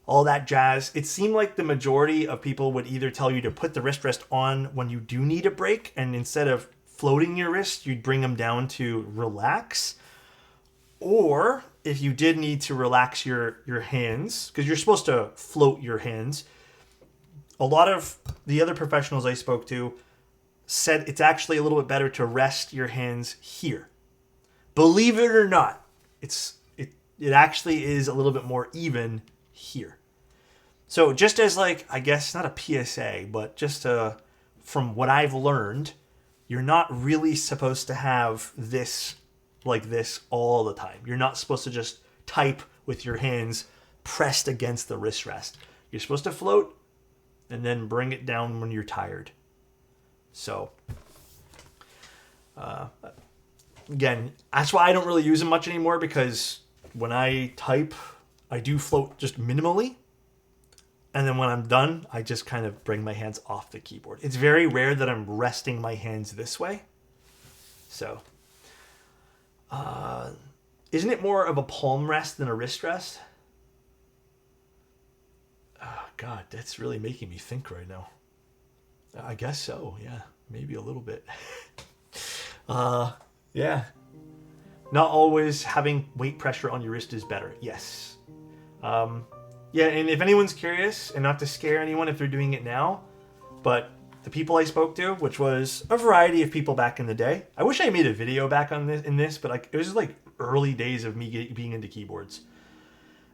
all that jazz, it seemed like the majority of people would either tell you to put the wrist rest on when you do need a break, and instead of floating your wrist, you'd bring them down to relax. Or if you did need to relax your hands, because you're supposed to float your hands, a lot of the other professionals I spoke to said it's actually a little bit better to rest your hands here. Believe it or not, it actually is a little bit more even here. So just as, like, I guess not a PSA, but just from what I've learned, you're not really supposed to have this like this all the time. You're not supposed to just type with your hands pressed against the wrist rest. You're supposed to float and then bring it down when you're tired. So again, that's why I don't really use them much anymore, because when I type, I do float just minimally. And then when I'm done, I just kind of bring my hands off the keyboard. It's very rare that I'm resting my hands this way. So, isn't it more of a palm rest than a wrist rest? Oh, God, that's really making me think right now. I guess so, yeah. Maybe a little bit. Yeah. Not always having weight pressure on your wrist is better. Yes. Yeah, and if anyone's curious, and not to scare anyone if they're doing it now, but the people I spoke to, which was a variety of people back in the day. I wish I made a video back on this, but like it was just like early days of me being into keyboards.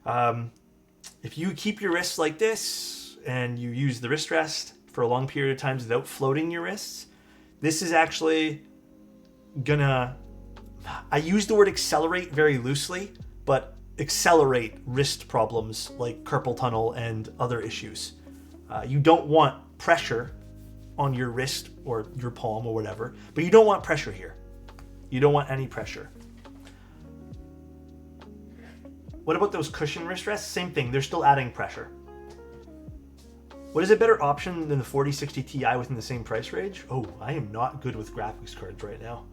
If you keep your wrists like this and you use the wrist rest for a long period of time without floating your wrists, this is actually gonna, I use the word accelerate very loosely, but accelerate wrist problems like carpal tunnel and other issues. You don't want pressure on your wrist or your palm or whatever, but you don't want pressure here. You don't want any pressure. What about those cushion wrist rests? Same thing, they're still adding pressure. What is a better option than the 4060 Ti within the same price range? Oh, I am not good with graphics cards right now.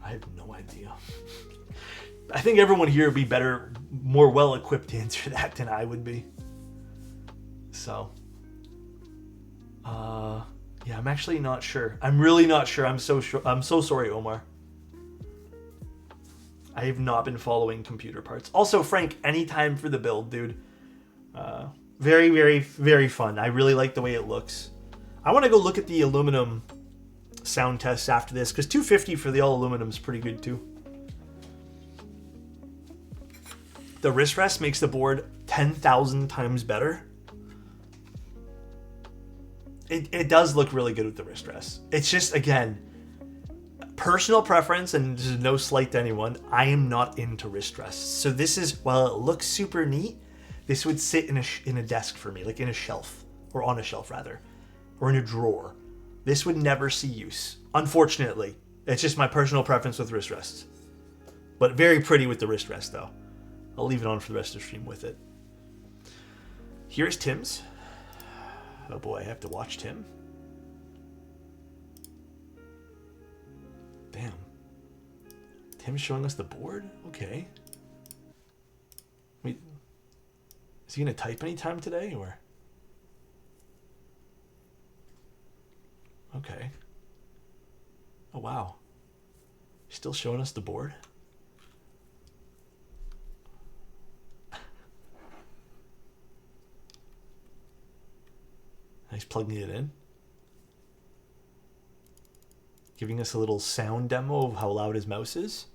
I have no idea. I think everyone here would be better, more well-equipped to answer that than I would be. So, yeah, I'm actually not sure. I'm really not sure. I'm so sorry, Omar. I have not been following computer parts. Also, Frank, anytime for the build, dude. Very, very, very fun. I really like the way it looks. I want to go look at the aluminum sound tests after this, because 250 for the all aluminum is pretty good too. The wrist rest makes the board 10,000 times better. It does look really good with the wrist rest. It's just, again, personal preference, and this is no slight to anyone, I am not into wrist rests. So this is, while it looks super neat, this would sit in a desk for me, like in a shelf, or on a shelf rather, or in a drawer. This would never see use, unfortunately. It's just my personal preference with wrist rests. But very pretty with the wrist rest though. I'll leave it on for the rest of the stream with it. Here's Tim's. Oh boy, I have to watch Tim. Damn. Tim's showing us the board? Okay. Wait. Is he gonna type anytime today, or? Okay. Oh wow. He's still showing us the board? He's plugging it in. Giving us a little sound demo of how loud his mouse is.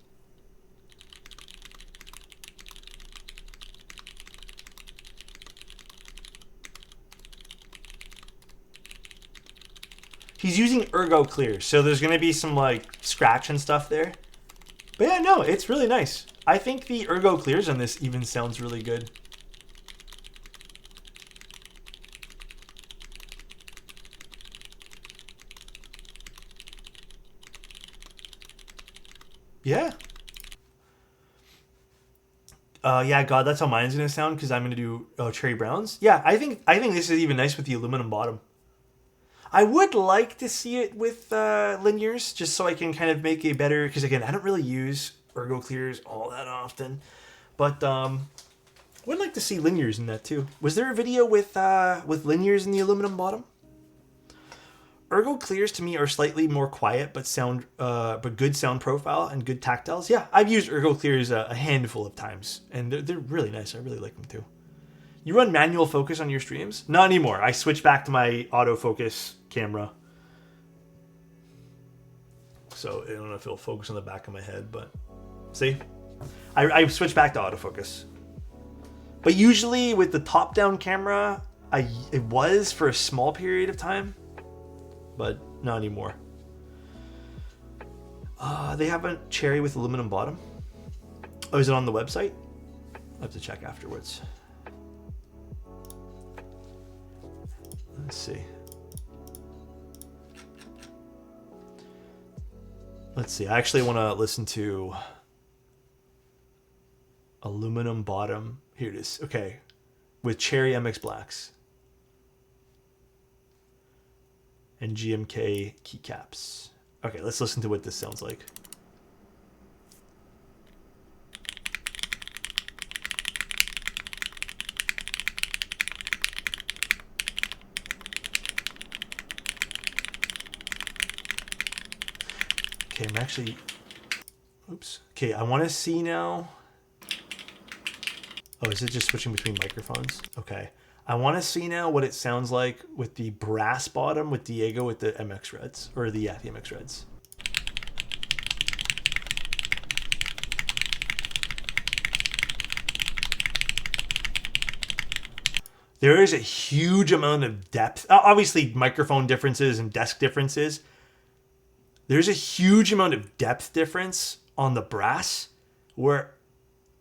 He's using Ergo Clear, so there's going to be some like scratch and stuff there. But yeah, no, it's really nice. I think the Ergo Clears on this even sounds really good. Yeah. Yeah, God, that's how mine's gonna sound, because I'm gonna do cherry browns. Yeah, I think this is even nice with the aluminum bottom. I would like to see it with linears, just so I can kind of make a better, because again, I don't really use Ergo Clears all that often, but would like to see linears in that too. Was there a video with linears in the aluminum bottom? Ergo Clears to me are slightly more quiet, but good sound profile and good tactiles. Yeah, I've used Ergo Clears a handful of times, and they're really nice. I really like them too. You run manual focus on your streams? Not anymore. I switched back to my autofocus camera. So I don't know if it'll focus on the back of my head, but see? I switched back to autofocus. But usually with the top-down camera, it was for a small period of time. But not anymore. They have a cherry with aluminum bottom. Oh, is it on the website? I'll have to check afterwards. Let's see. Let's see. I actually want to listen to aluminum bottom. Here it is. Okay. With Cherry MX Blacks. And GMK keycaps. Okay, let's listen to what this sounds like. Okay, I'm actually... Oops. Okay, I want to see now... Oh, is it just switching between microphones? Okay. I want to see now what it sounds like with the brass bottom with Diego with the MX Reds. Or the MX Reds. There is a huge amount of depth. Obviously, microphone differences and desk differences. There's a huge amount of depth difference on the brass where,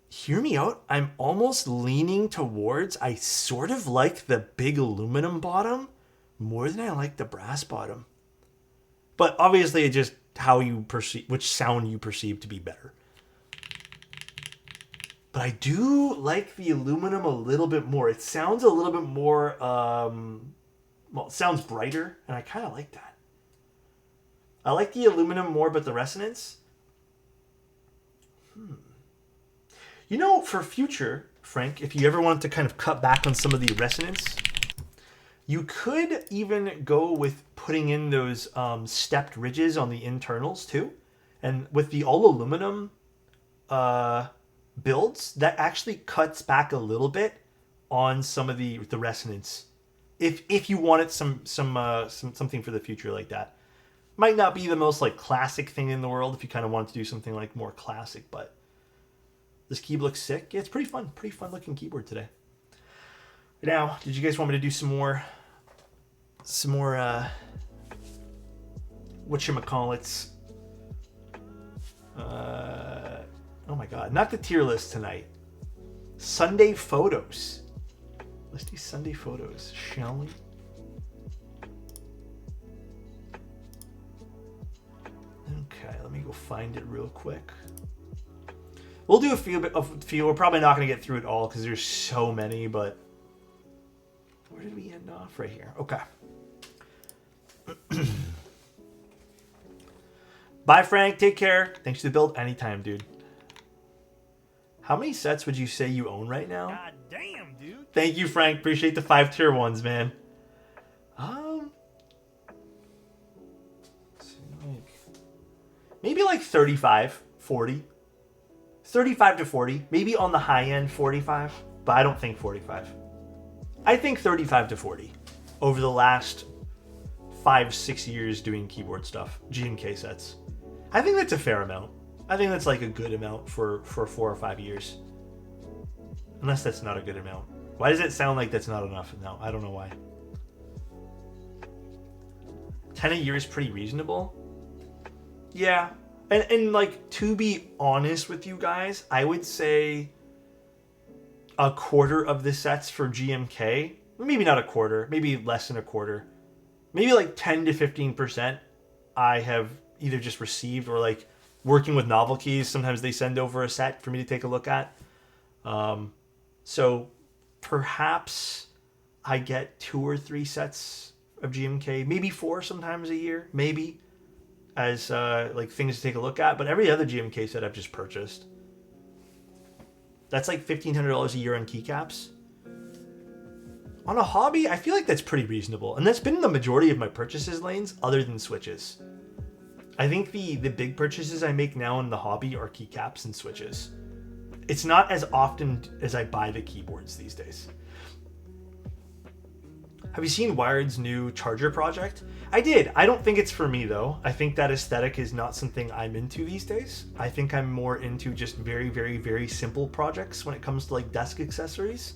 hear me out, I'm almost leaning towards, I sort of like the big aluminum bottom more than I like the brass bottom. But obviously it's just how you perceive, which sound you perceive to be better. But I do like the aluminum a little bit more. It sounds a little bit more, well, it sounds brighter, and I kind of like that. I like the aluminum more, but the resonance... You know, for future, Frank, if you ever wanted to kind of cut back on some of the resonance, you could even go with putting in those stepped ridges on the internals too. And with the all aluminum builds, that actually cuts back a little bit on some of the resonance. If you wanted something for the future like that. Might not be the most like classic thing in the world if you kind of want to do something like more classic, but this keyboard looks sick. Yeah, it's pretty fun looking keyboard today. Now, did you guys want me to do some more whatchamacallits? Oh my god, not the tier list tonight. Sunday photos. Let's do Sunday photos, shall we? Okay, let me go find it real quick. We'll do a few. We're probably not going to get through it all because there's so many, but... Where did we end off? Right here. Okay. Bye, Frank. Take care. Thanks for the build. Anytime, dude. How many sets would you say you own right now? God damn, dude. Thank you, Frank. Appreciate the 5 tier 1s, man. Maybe like 35, 40. 35 to 40. Maybe on the high end, 45. But I don't think 45. I think 35 to 40. Over the last 5-6 years doing keyboard stuff. GMK sets. I think that's a fair amount. I think that's like a good amount for 4 or 5 years. Unless that's not a good amount. Why does it sound like that's not enough? No, I don't know why. 10 a year is pretty reasonable. Yeah. And like, to be honest with you guys, I would say a quarter of the sets for GMK, maybe not a quarter, maybe less than a quarter, maybe like 10 to 15% I have either just received or like working with Novel Keys, sometimes they send over a set for me to take a look at. So perhaps I get 2 or 3 sets of GMK, maybe 4 sometimes a year, maybe, as like things to take a look at. But every other GMK set I've just purchased. That's like $1,500 a year on keycaps. On a hobby, I feel like that's pretty reasonable. And that's been the majority of my purchases lanes, other than switches. I think the big purchases I make now in the hobby are keycaps and switches. It's not as often as I buy the keyboards these days. Have you seen Wired's new charger project? I did. I don't think it's for me though. I think that aesthetic is not something I'm into these days. I think I'm more into just very, very, very simple projects when it comes to like desk accessories.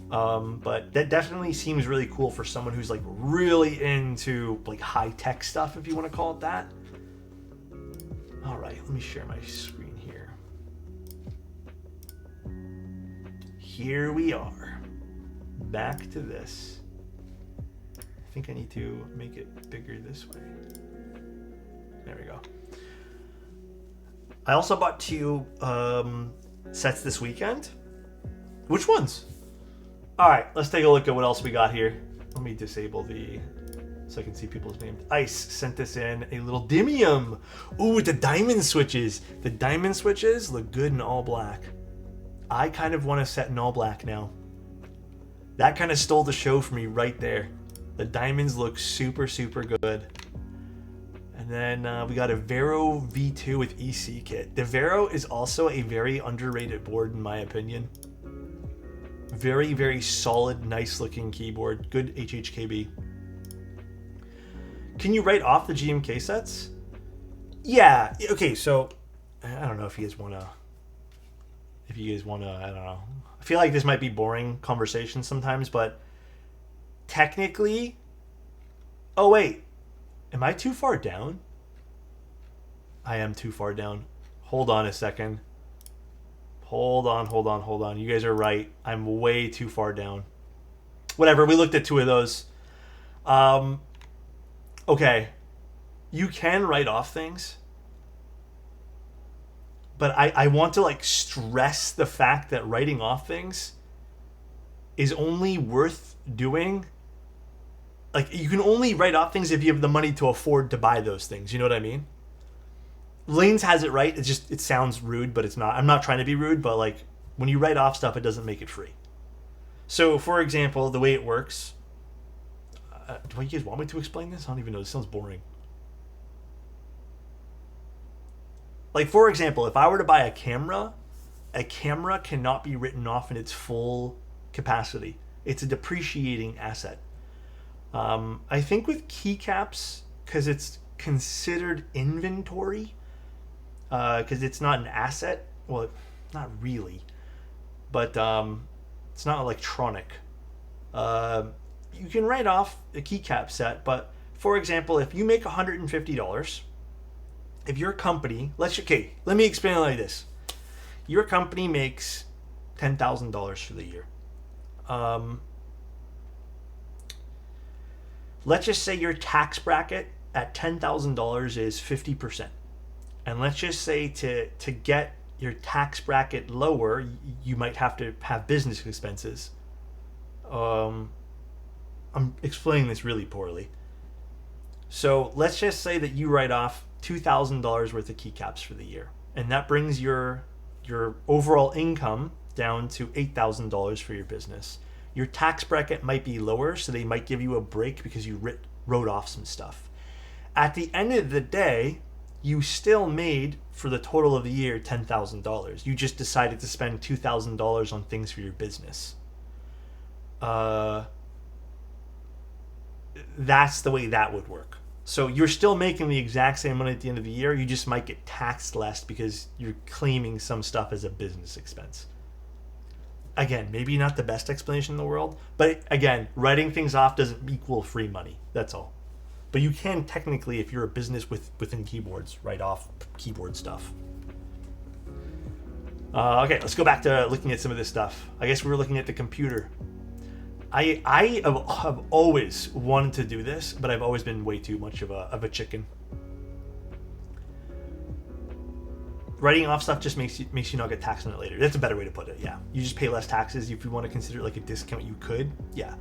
But that definitely seems really cool for someone who's like really into like high-tech stuff, if you want to call it that. All right, let me share my screen here. Here we are. Back to this. I think I need to make it bigger this way. There we go. I also bought 2 sets this weekend. Which ones? All right, let's take a look at what else we got here. Let me disable the so I can see people's names. Ice sent this in a little Dimium. Ooh, with the diamond switches. The diamond switches look good in all black. I kind of want a set in all black now. That kind of stole the show for me right there. The diamonds look super, super good. And then we got a Vero V2 with EC kit. The Vero is also a very underrated board in my opinion. Very, very solid, nice looking keyboard. Good HHKB. Can you write off the GMK sets? Yeah. Okay, so I don't know if you guys want to... I don't know. I feel like this might be boring conversation sometimes, but technically... Oh, wait. Am I too far down? I am too far down. Hold on a second. Hold on. You guys are right. I'm way too far down. Whatever, we looked at 2 of those. Okay. You can write off things. But I want to like stress the fact that writing off things is only worth doing. Like, you can only write off things if you have the money to afford to buy those things. You know what I mean? Lanes has it right. It sounds rude, but it's not. I'm not trying to be rude, but like when you write off stuff, it doesn't make it free. So, for example, the way it works. Do you guys want me to explain this? I don't even know. This sounds boring. Like, for example, if I were to buy a camera cannot be written off in its full capacity. It's a depreciating asset. I think with keycaps, because it's considered inventory, because it's not an asset. Well, not really, but it's not electronic. You can write off a keycap set, but for example, if you make $150, if your company, let me explain it like this. Your company makes $10,000 for the year. Let's just say your tax bracket at $10,000 is 50%. And let's just say to get your tax bracket lower, you might have to have business expenses. I'm explaining this really poorly. So let's just say that you write off $2,000 worth of keycaps for the year. And that brings your overall income down to $8,000 for your business. Your tax bracket might be lower, so they might give you a break because you wrote off some stuff. At the end of the day, you still made, for the total of the year, $10,000. You just decided to spend $2,000 on things for your business. That's the way that would work. So you're still making the exact same money at the end of the year. You just might get taxed less because you're claiming some stuff as a business expense. Again, maybe not the best explanation in the world, but again, writing things off doesn't equal free money. That's all. But you can technically, if you're a business within keyboards, write off keyboard stuff. Okay, let's go back to looking at some of this stuff. I guess we were looking at the computer. I have always wanted to do this, but I've always been way too much of a chicken. Writing off stuff just makes you not get taxed on it later. That's a better way to put it, yeah. You just pay less taxes. If you want to consider it like a discount, you could, yeah.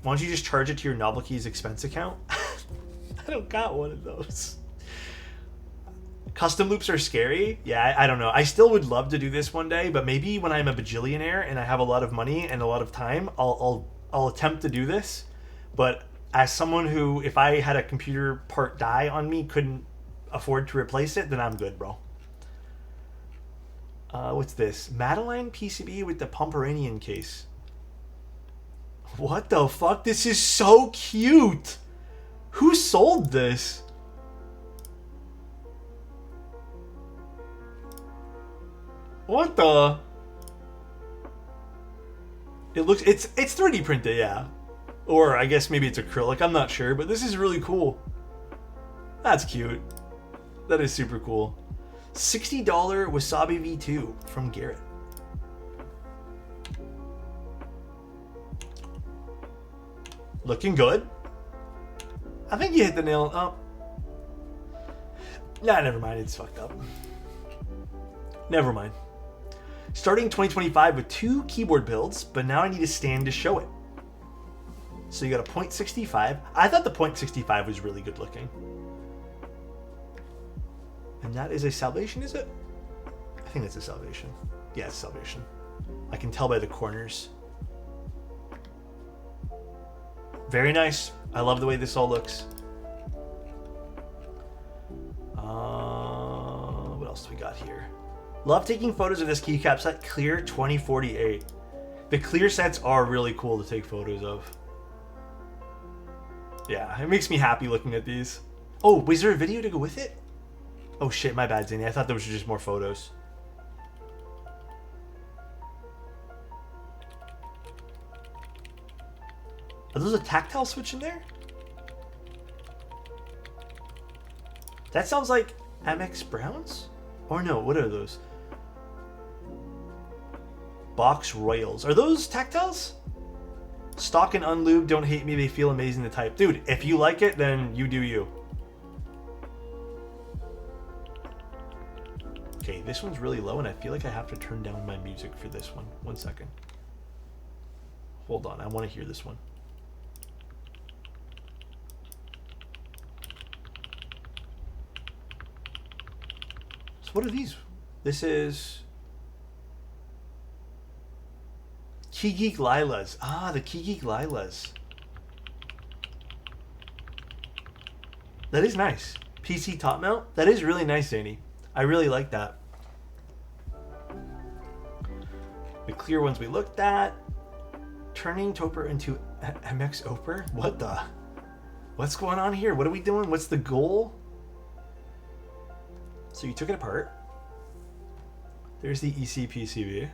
Why don't you just charge it to your Novel Keys expense account? I don't got one of those. Custom loops are scary. Yeah, I don't know. I still would love to do this one day, but maybe when I'm a bajillionaire and I have a lot of money and a lot of time, I'll attempt to do this. But as someone who, if I had a computer part die on me, couldn't afford to replace it, then I'm good, bro. What's this? Madeline PCB with the Pomeranian case. What the fuck? This is so cute. Who sold this? What the? It looks, it's 3D printed, yeah. Or I guess maybe it's acrylic, I'm not sure, but this is really cool. That's cute. That is super cool. $60 Wasabi V2 from Garrett. Looking good. I think you hit the nail. Oh. Nah, never mind. It's fucked up. Never mind. Starting 2025 with 2 keyboard builds, but now I need a stand to show it. So you got a .65. I thought the .65 was really good looking. And that is a Salvation, is it? I think it's a Salvation. Yeah, it's Salvation. I can tell by the corners. Very nice. I love the way this all looks. What else do we got here? Love taking photos of this keycap set. Clear 2048. The clear sets are really cool to take photos of. Yeah, it makes me happy looking at these. Oh, was there a video to go with it? Oh shit, my bad, Zany. I thought those were just more photos. Are those a tactile switch in there? That sounds like MX Browns? Or no, what are those? Box Royals. Are those tactiles? Stock and unlubed, don't hate me, they feel amazing to type. Dude, if you like it, then you do you. Okay, this one's really low and I feel like I have to turn down my music for this one. 1 second. Hold on, I want to hear this one. So what are these? This is Key Geek Lilas. Ah, the Key Geek Lilas. That is nice. PC top mount. That is really nice, Zany. I really like that. The clear ones we looked at. Turning Topper into MX Oper? What the? What's going on here? What are we doing? What's the goal? So you took it apart. There's the ECPCB.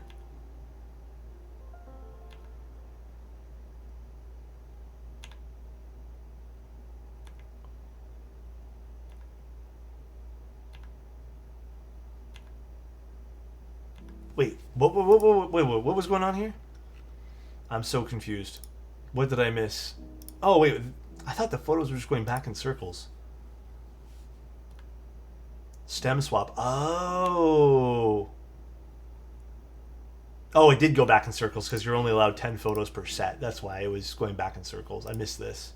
Wait, what was going on here? I'm so confused. What did I miss? Oh, wait, I thought the photos were just going back in circles. Stem swap. Oh. Oh, it did go back in circles because you're only allowed 10 photos per set. That's why it was going back in circles. I missed this.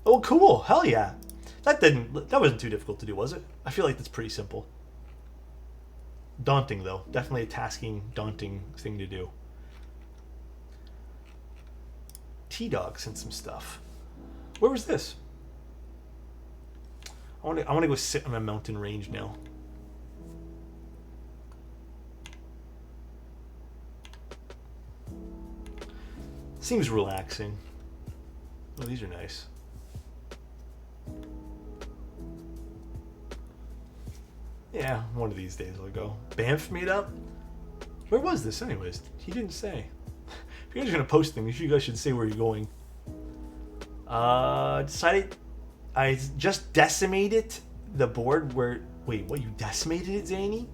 Oh, cool. Hell yeah. That wasn't too difficult to do, was it? I feel like that's pretty simple. Daunting, though. Definitely a tasking, daunting thing to do. T-Dog sent some stuff. Where was this? I want to go sit on a mountain range now. Seems relaxing. Oh, these are nice. Yeah, one of these days I'll go. Banff meetup? Where was this anyways? He didn't say. If you guys are going to post things, you guys should say where you're going. Decided I just decimated the board where... Wait, what? You decimated it, Zany?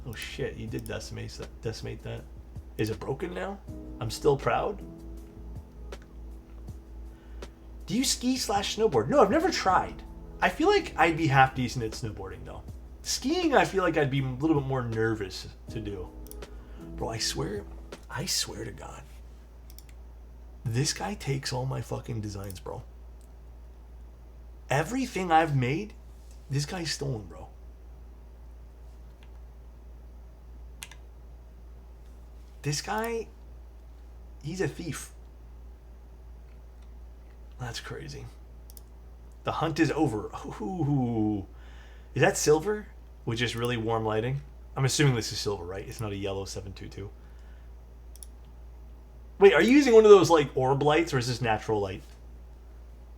Oh shit, you did decimate that. Is it broken now? I'm still proud. Do you ski/snowboard? No, I've never tried. I feel like I'd be half decent at snowboarding though. Skiing, I feel like I'd be a little bit more nervous to do. Bro, I swear to God. This guy takes all my fucking designs, bro. Everything I've made, this guy's stolen, bro. This guy, he's a thief. That's crazy. The hunt is over. Ooh. Is that silver? With just really warm lighting? I'm assuming this is silver, right? It's not a yellow 722. Wait, are you using one of those like orb lights or is this natural light?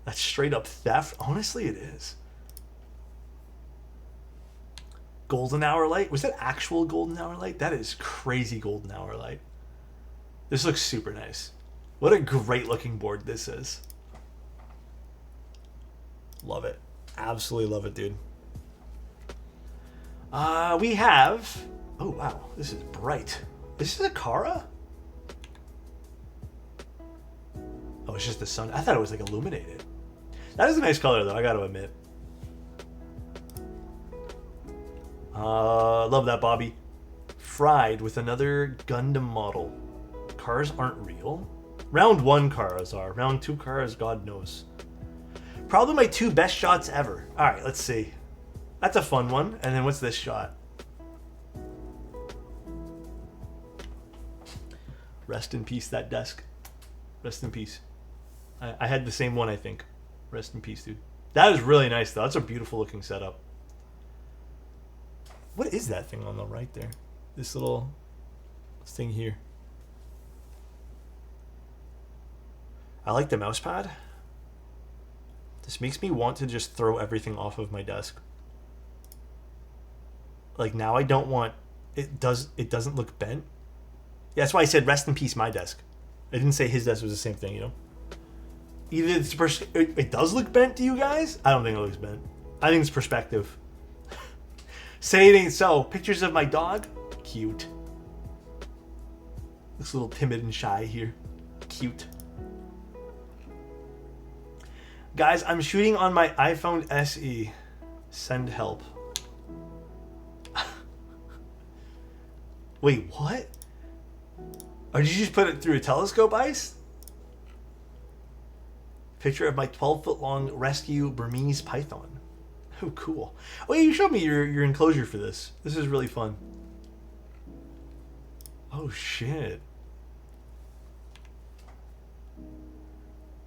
That's straight up theft? Honestly, it is. Golden hour light? Was that actual golden hour light? That is crazy golden hour light. This looks super nice. What a great looking board this is. Love it. Absolutely love it, dude. We have... Oh, wow. This is bright. This is a Kara? Oh, it's just the sun. I thought it was like illuminated. That is a nice color, though, I gotta admit. Love that, Bobby. Fried with another Gundam model. Cars aren't real. Round 1 cars are. Round 2 cars, God knows. Probably my 2 best shots ever. Alright, let's see. That's a fun one. And then what's this shot? Rest in peace, that desk. Rest in peace. I had the same one, I think. Rest in peace, dude. That is really nice, though. That's a beautiful looking setup. What is that thing on the right there? This little thing here. I like the mouse pad. This makes me want to just throw everything off of my desk. Like now I don't want it doesn't look bent. Yeah, that's why I said rest in peace my desk. I didn't say his desk was the same thing, you know? Either it does look bent to you guys? I don't think it looks bent. I think it's perspective. Say it ain't so. Pictures of my dog? Cute. Looks a little timid and shy here. Cute. Guys, I'm shooting on my iPhone SE. Send help. Wait, what? Or did you just put it through a telescope, Ice? Picture of my 12-foot long rescue Burmese python. Oh, cool. Oh, yeah, you showed me your enclosure for this. This is really fun. Oh, shit.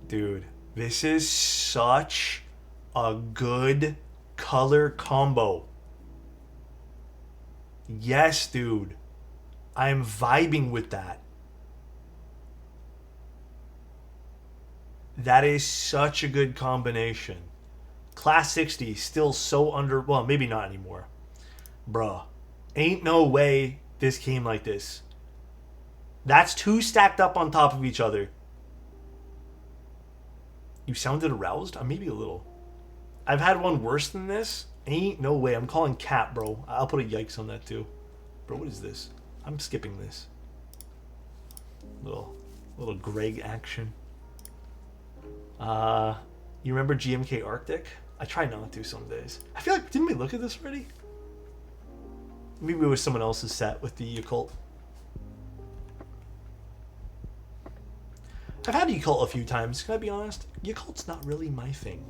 Dude, this is such a good color combo. Yes, dude. I'm vibing with that. That is such a good combination. Class 60 still so under... Well, maybe not anymore. Bruh. Ain't no way this came like this. That's 2 stacked up on top of each other. You sounded aroused? Maybe a little. I've had one worse than this. Ain't no way. I'm calling cap, bro. I'll put a yikes on that too. Bro, what is this? I'm skipping this. Little Greg action. You remember GMK Arctic? I try not to some days. I feel like, didn't we look at this already? Maybe it was someone else's set with the Yakult. I've had Yakult a few times, can I be honest? Yakult's not really my thing.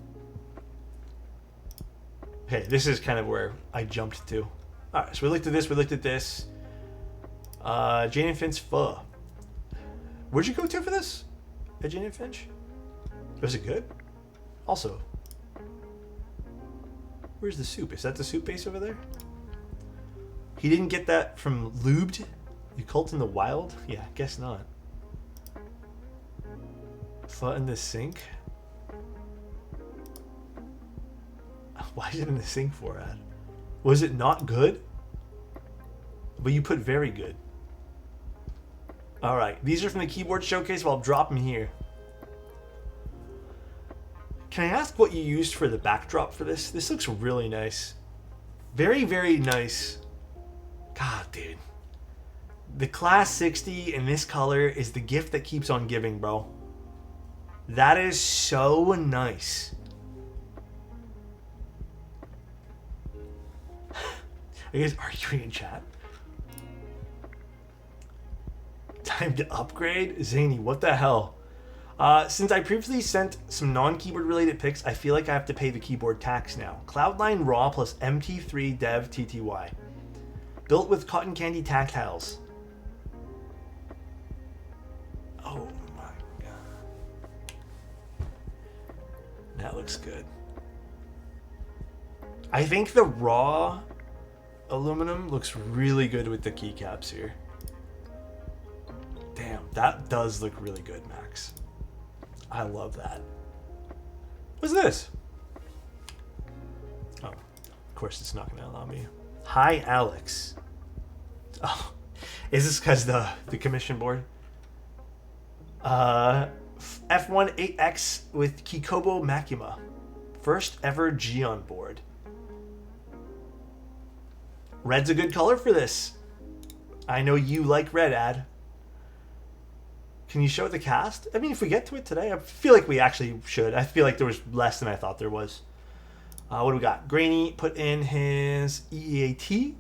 Okay, this is kind of where I jumped to. Alright, so we looked at this, we looked at this. Jane and Finch pho. Where'd you go to for this? At Jane and Finch? Was it good? Also, where's the soup? Is that the soup base over there? He didn't get that from Lubed? Yakult in the wild? Yeah, guess not. Pho in the sink? Why is it in the sink for, Ad? Was it not good? But you put very good. Alright, these are from the keyboard showcase, but I'll drop them here. Can I ask what you used for the backdrop for this? This looks really nice. Very, very nice. God, dude. The Class 60 in this color is the gift that keeps on giving, bro. That is so nice. Are you guys arguing in chat? Time to upgrade? Zany, what the hell? Since I previously sent some non-keyboard related pics, I feel like I have to pay the keyboard tax now. Cloud9 RAW plus MT3 Dev TTY. Built with cotton candy tactiles. Oh my god. That looks good. I think the raw aluminum looks really good with the keycaps here. Damn, that does look really good, Max. I love that. What's this? Oh, of course it's not going to allow me. Hi, Alex. Oh, is this because the commission board? F18X with Kikobo Makima. First ever Geon board. Red's a good color for this. I know you like red, Ad. Can you show the cast? I mean, if we get to it today, I feel like we actually should. I feel like there was less than I thought there was. What do we got? Grainy put in his EEAT.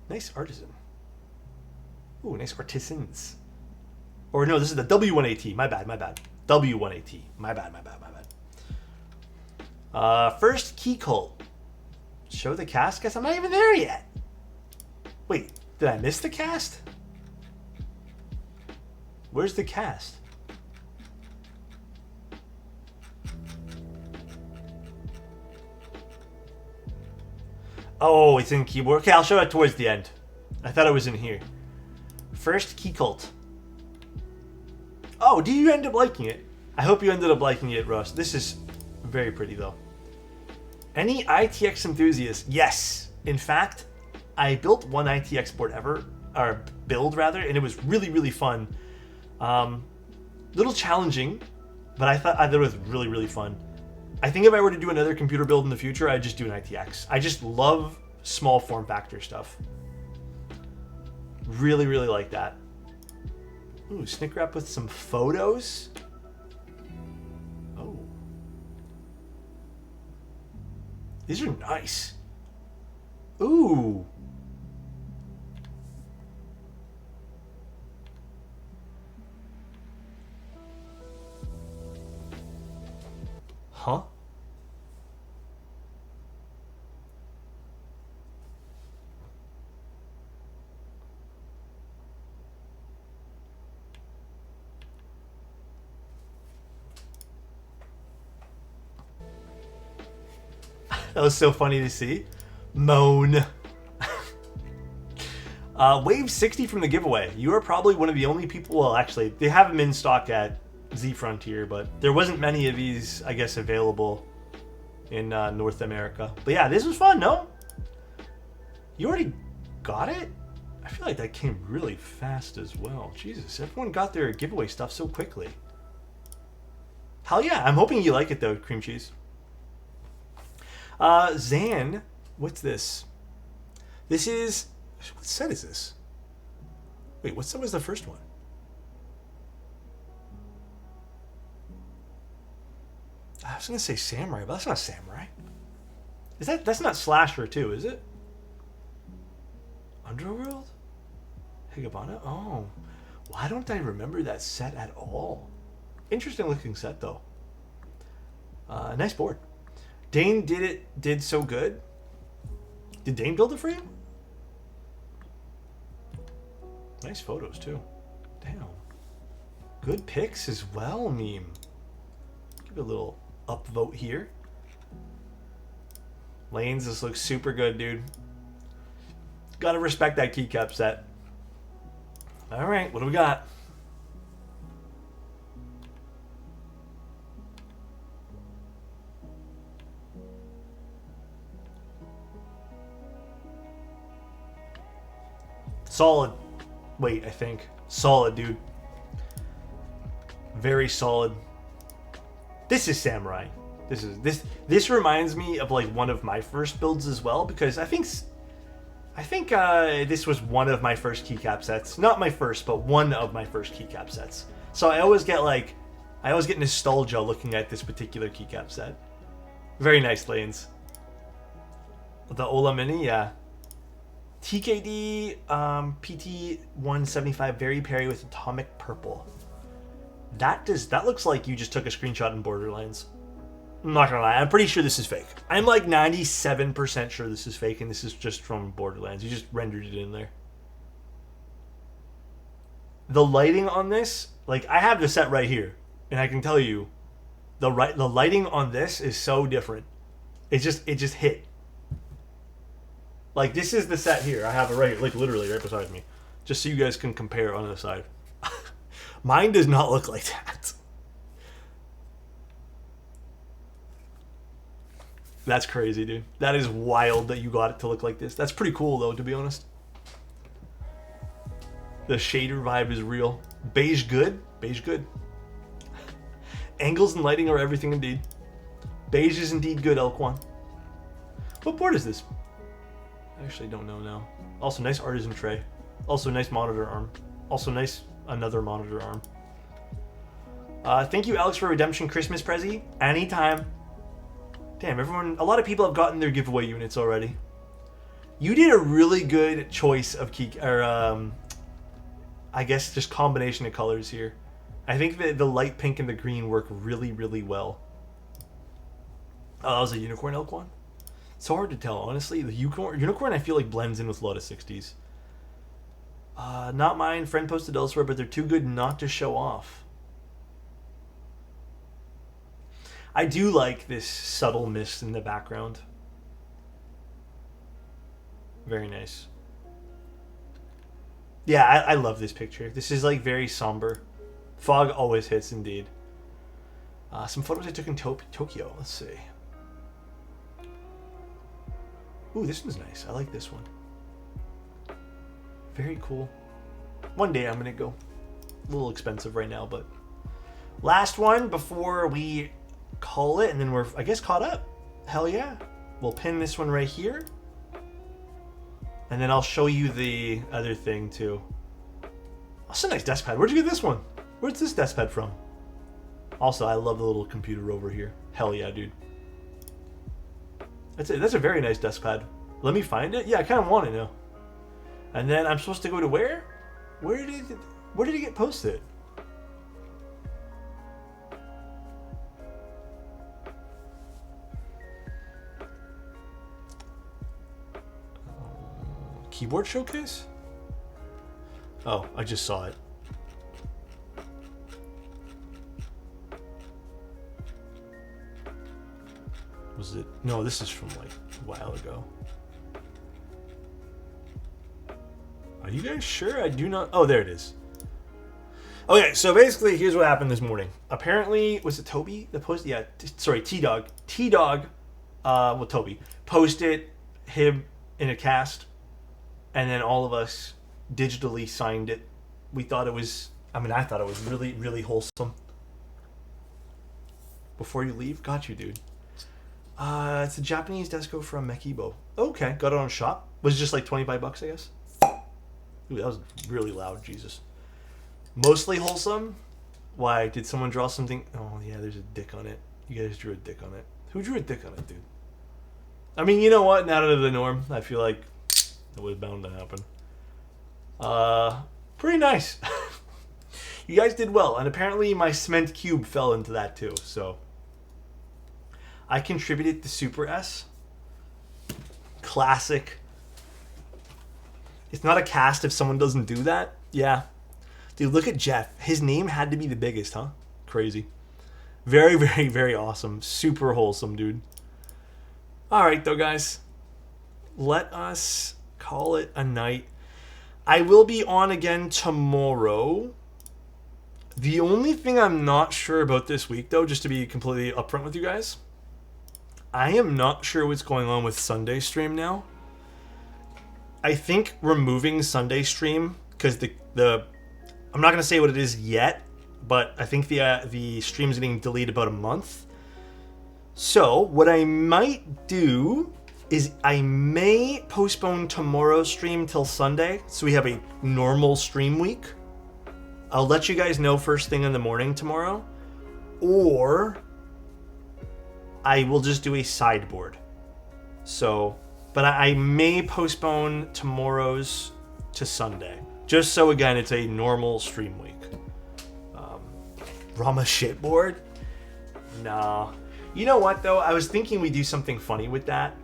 Nice artisan. Ooh, nice artisans. Or no, this is the W1AT. My bad. W1AT. My bad. First key cult. Show the cast? Guess I'm not even there yet. Wait, did I miss the cast? Where's the cast? Oh, it's in keyboard. Okay, I'll show it towards the end. I thought it was in here. First key cult. Oh, do you end up liking it? I hope you ended up liking it, Russ. This is very pretty, though. Any ITX enthusiasts? Yes. In fact, I built one ITX board ever, or build rather, and it was really, really fun. Little challenging, but I thought it was really, really fun. I think if I were to do another computer build in the future, I'd just do an ITX. I just love small form factor stuff. Really, really like that. Ooh, snick wrap with some photos. Oh. These are nice. Ooh. Huh? That was so funny to see. Moan. Wave 60 from the giveaway. You are probably one of the only people, well, actually, they have them in stock at Z Frontier, but there wasn't many of these, I guess, available in North America. But yeah, this was fun, no? You already got it? I feel like that came really fast as well. Jesus, everyone got their giveaway stuff so quickly. Hell yeah, I'm hoping you like it though, cream cheese. Zan, what's this? This is, what set is this? Wait, what set was the first one? I was gonna say samurai, but that's not samurai. Is that's not slasher too, is it? Underworld? Higabana? Oh. Why don't I remember that set at all? Interesting looking set though. Nice board. Dane did so good. Did Dane build it for you? Nice photos too. Damn. Good pics as well, meme. Give it a little upvote here. Lanes, this looks super good, dude. Gotta respect that keycap set. Alright, what do we got? Solid weight, I think. Solid, dude. Very solid. This is samurai. This reminds me of like one of my first builds as well, because I think this was one of my first keycap sets. Not my first, but one of my first keycap sets. So I always get nostalgia looking at this particular keycap set. Very nice lanes. The Ola Mini, yeah. TKD PT 175 Very Perry with Atomic Purple. That looks like you just took a screenshot in Borderlands. I'm not gonna lie, I'm pretty sure this is fake. I'm like 97% sure this is fake and this is just from Borderlands. You just rendered it in there. The lighting on this, like I have the set right here, and I can tell you, the lighting on this is so different. It just hit. Like this is the set here. I have it right, like literally right beside me, just so you guys can compare on the side. Mine does not look like that. That's crazy, dude. That is wild that you got it to look like this. That's pretty cool, though, to be honest. The shader vibe is real. Beige good? Beige good. Angles and lighting are everything indeed. Beige is indeed good, Elquan. What board is this? I actually don't know now. Also, nice artisan tray. Also, nice monitor arm. Also, nice another monitor arm. Thank you, Alex, for Redemption Christmas Prezi. Anytime. Damn, a lot of people have gotten their giveaway units already. You did a really good choice of I guess just combination of colors here. I think the light pink and the green work really, really well. Oh, that was a unicorn elk one? It's so hard to tell, honestly. The unicorn I feel like blends in with a lot of 60s. Not mine. Friend posted elsewhere, but they're too good not to show off. I do like this subtle mist in the background. Very nice. Yeah, I love this picture. This is like very somber. Fog always hits indeed. Some photos I took in Tokyo. Let's see. Ooh, this one's nice. I like this one. Very cool. One day I'm gonna go. A little expensive right now, but last one before we call it, and then we're, I guess, caught up. Hell yeah. We'll pin this one right here. And then I'll show you the other thing too. That's a nice desk pad. Where'd you get this one? Where's this desk pad from? Also, I love the little computer over here. Hell yeah, dude. That's a very nice desk pad. Let me find it. Yeah, I kind of want it now. And then I'm supposed to go to where? Where did it get posted? Keyboard showcase? Oh, I just saw it. Was it? No, this is from like a while ago. Are you guys sure? I do not. Oh, there it is. Okay, so basically, here's what happened this morning. Apparently, was it Toby that posted? Yeah, sorry, T-Dog. T-Dog, well, Toby, posted him in a cast, and then all of us digitally signed it. We thought it was, I thought it was really, really wholesome. Before you leave? Got you, dude. It's a Japanese desko from Mekibo. Okay, got it on shop. Was it just like 25 bucks, I guess? Ooh, that was really loud, Jesus. Mostly wholesome? Why, did someone draw something? Oh, yeah, there's a dick on it. You guys drew a dick on it. Who drew a dick on it, dude? I mean, you know what? Not out of the norm. I feel like it was bound to happen. Pretty nice. You guys did well. And apparently my cement cube fell into that too, so. I contributed to Super S. Classic. It's not a cast if someone doesn't do that. Yeah. Dude, look at Jeff. His name had to be the biggest, huh? Crazy. Very, very, very awesome. Super wholesome, dude. Alright, though, guys. Let us call it a night. I will be on again tomorrow. The only thing I'm not sure about this week, though, just to be completely upfront with you guys, I am not sure what's going on with Sunday stream now. I think removing Sunday stream, because the I'm not going to say what it is yet, but I think the stream's getting delayed about a month. So what I might do is I may postpone tomorrow's stream till Sunday, so we have a normal stream week. I'll let you guys know first thing in the morning tomorrow, or I will just do a sideboard. So, but I may postpone tomorrow's to Sunday, just so again it's a normal stream week. Rama shitboard? Nah. You know what though? I was thinking we do something funny with that.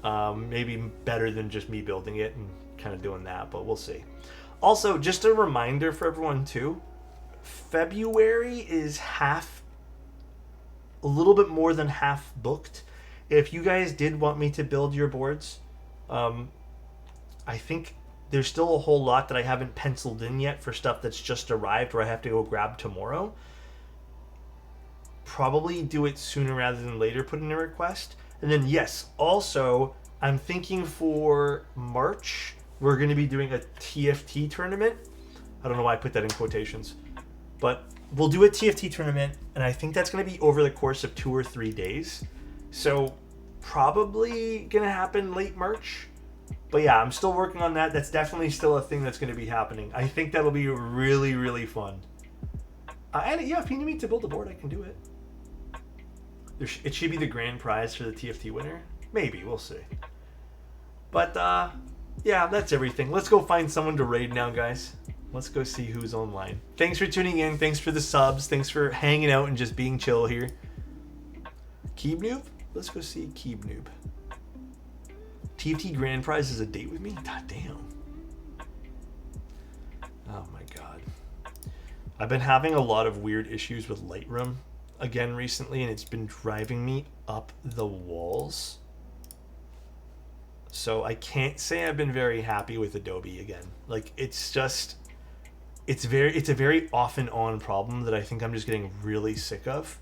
Maybe better than just me building it and kind of doing that, but we'll see. Also, just a reminder for everyone too, February is a little bit more than half booked. If you guys did want me to build your boards, I think there's still a whole lot that I haven't penciled in yet for stuff that's just arrived or I have to go grab tomorrow. Probably do it sooner rather than later, put in a request. And then yes, also, I'm thinking for March, we're going to be doing a TFT tournament. I don't know why I put that in quotations. But we'll do a TFT tournament, and I think that's going to be over the course of 2 or 3 days. So probably going to happen late March. But yeah, I'm still working on that. That's definitely still a thing that's going to be happening. I think that'll be really, really fun. And yeah, if you need me to build a board, I can do it. It should be the grand prize for the TFT winner. Maybe, we'll see. But, yeah, that's everything. Let's go find someone to raid now, guys. Let's go see who's online. Thanks for tuning in. Thanks for the subs. Thanks for hanging out and just being chill here. Keeb Noob? Let's go see Keeb Noob. TFT grand prize is a date with me? God damn. Oh my god. I've been having a lot of weird issues with Lightroom again recently, and it's been driving me up the walls. So I can't say I've been very happy with Adobe again. Like, it's just, it's a very off and on problem that I think I'm just getting really sick of.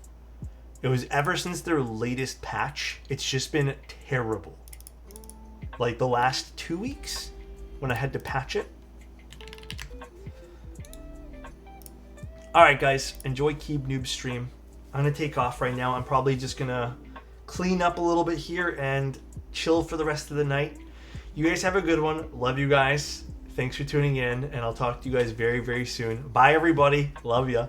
It was ever since their latest patch, it's just been terrible. Like the last 2 weeks when I had to patch it. Alright guys, enjoy Keeb Noob's stream. I'm gonna take off right now. I'm probably just gonna clean up a little bit here and chill for the rest of the night. You guys have a good one. Love you guys. Thanks for tuning in, and I'll talk to you guys very, very soon. Bye everybody. Love ya.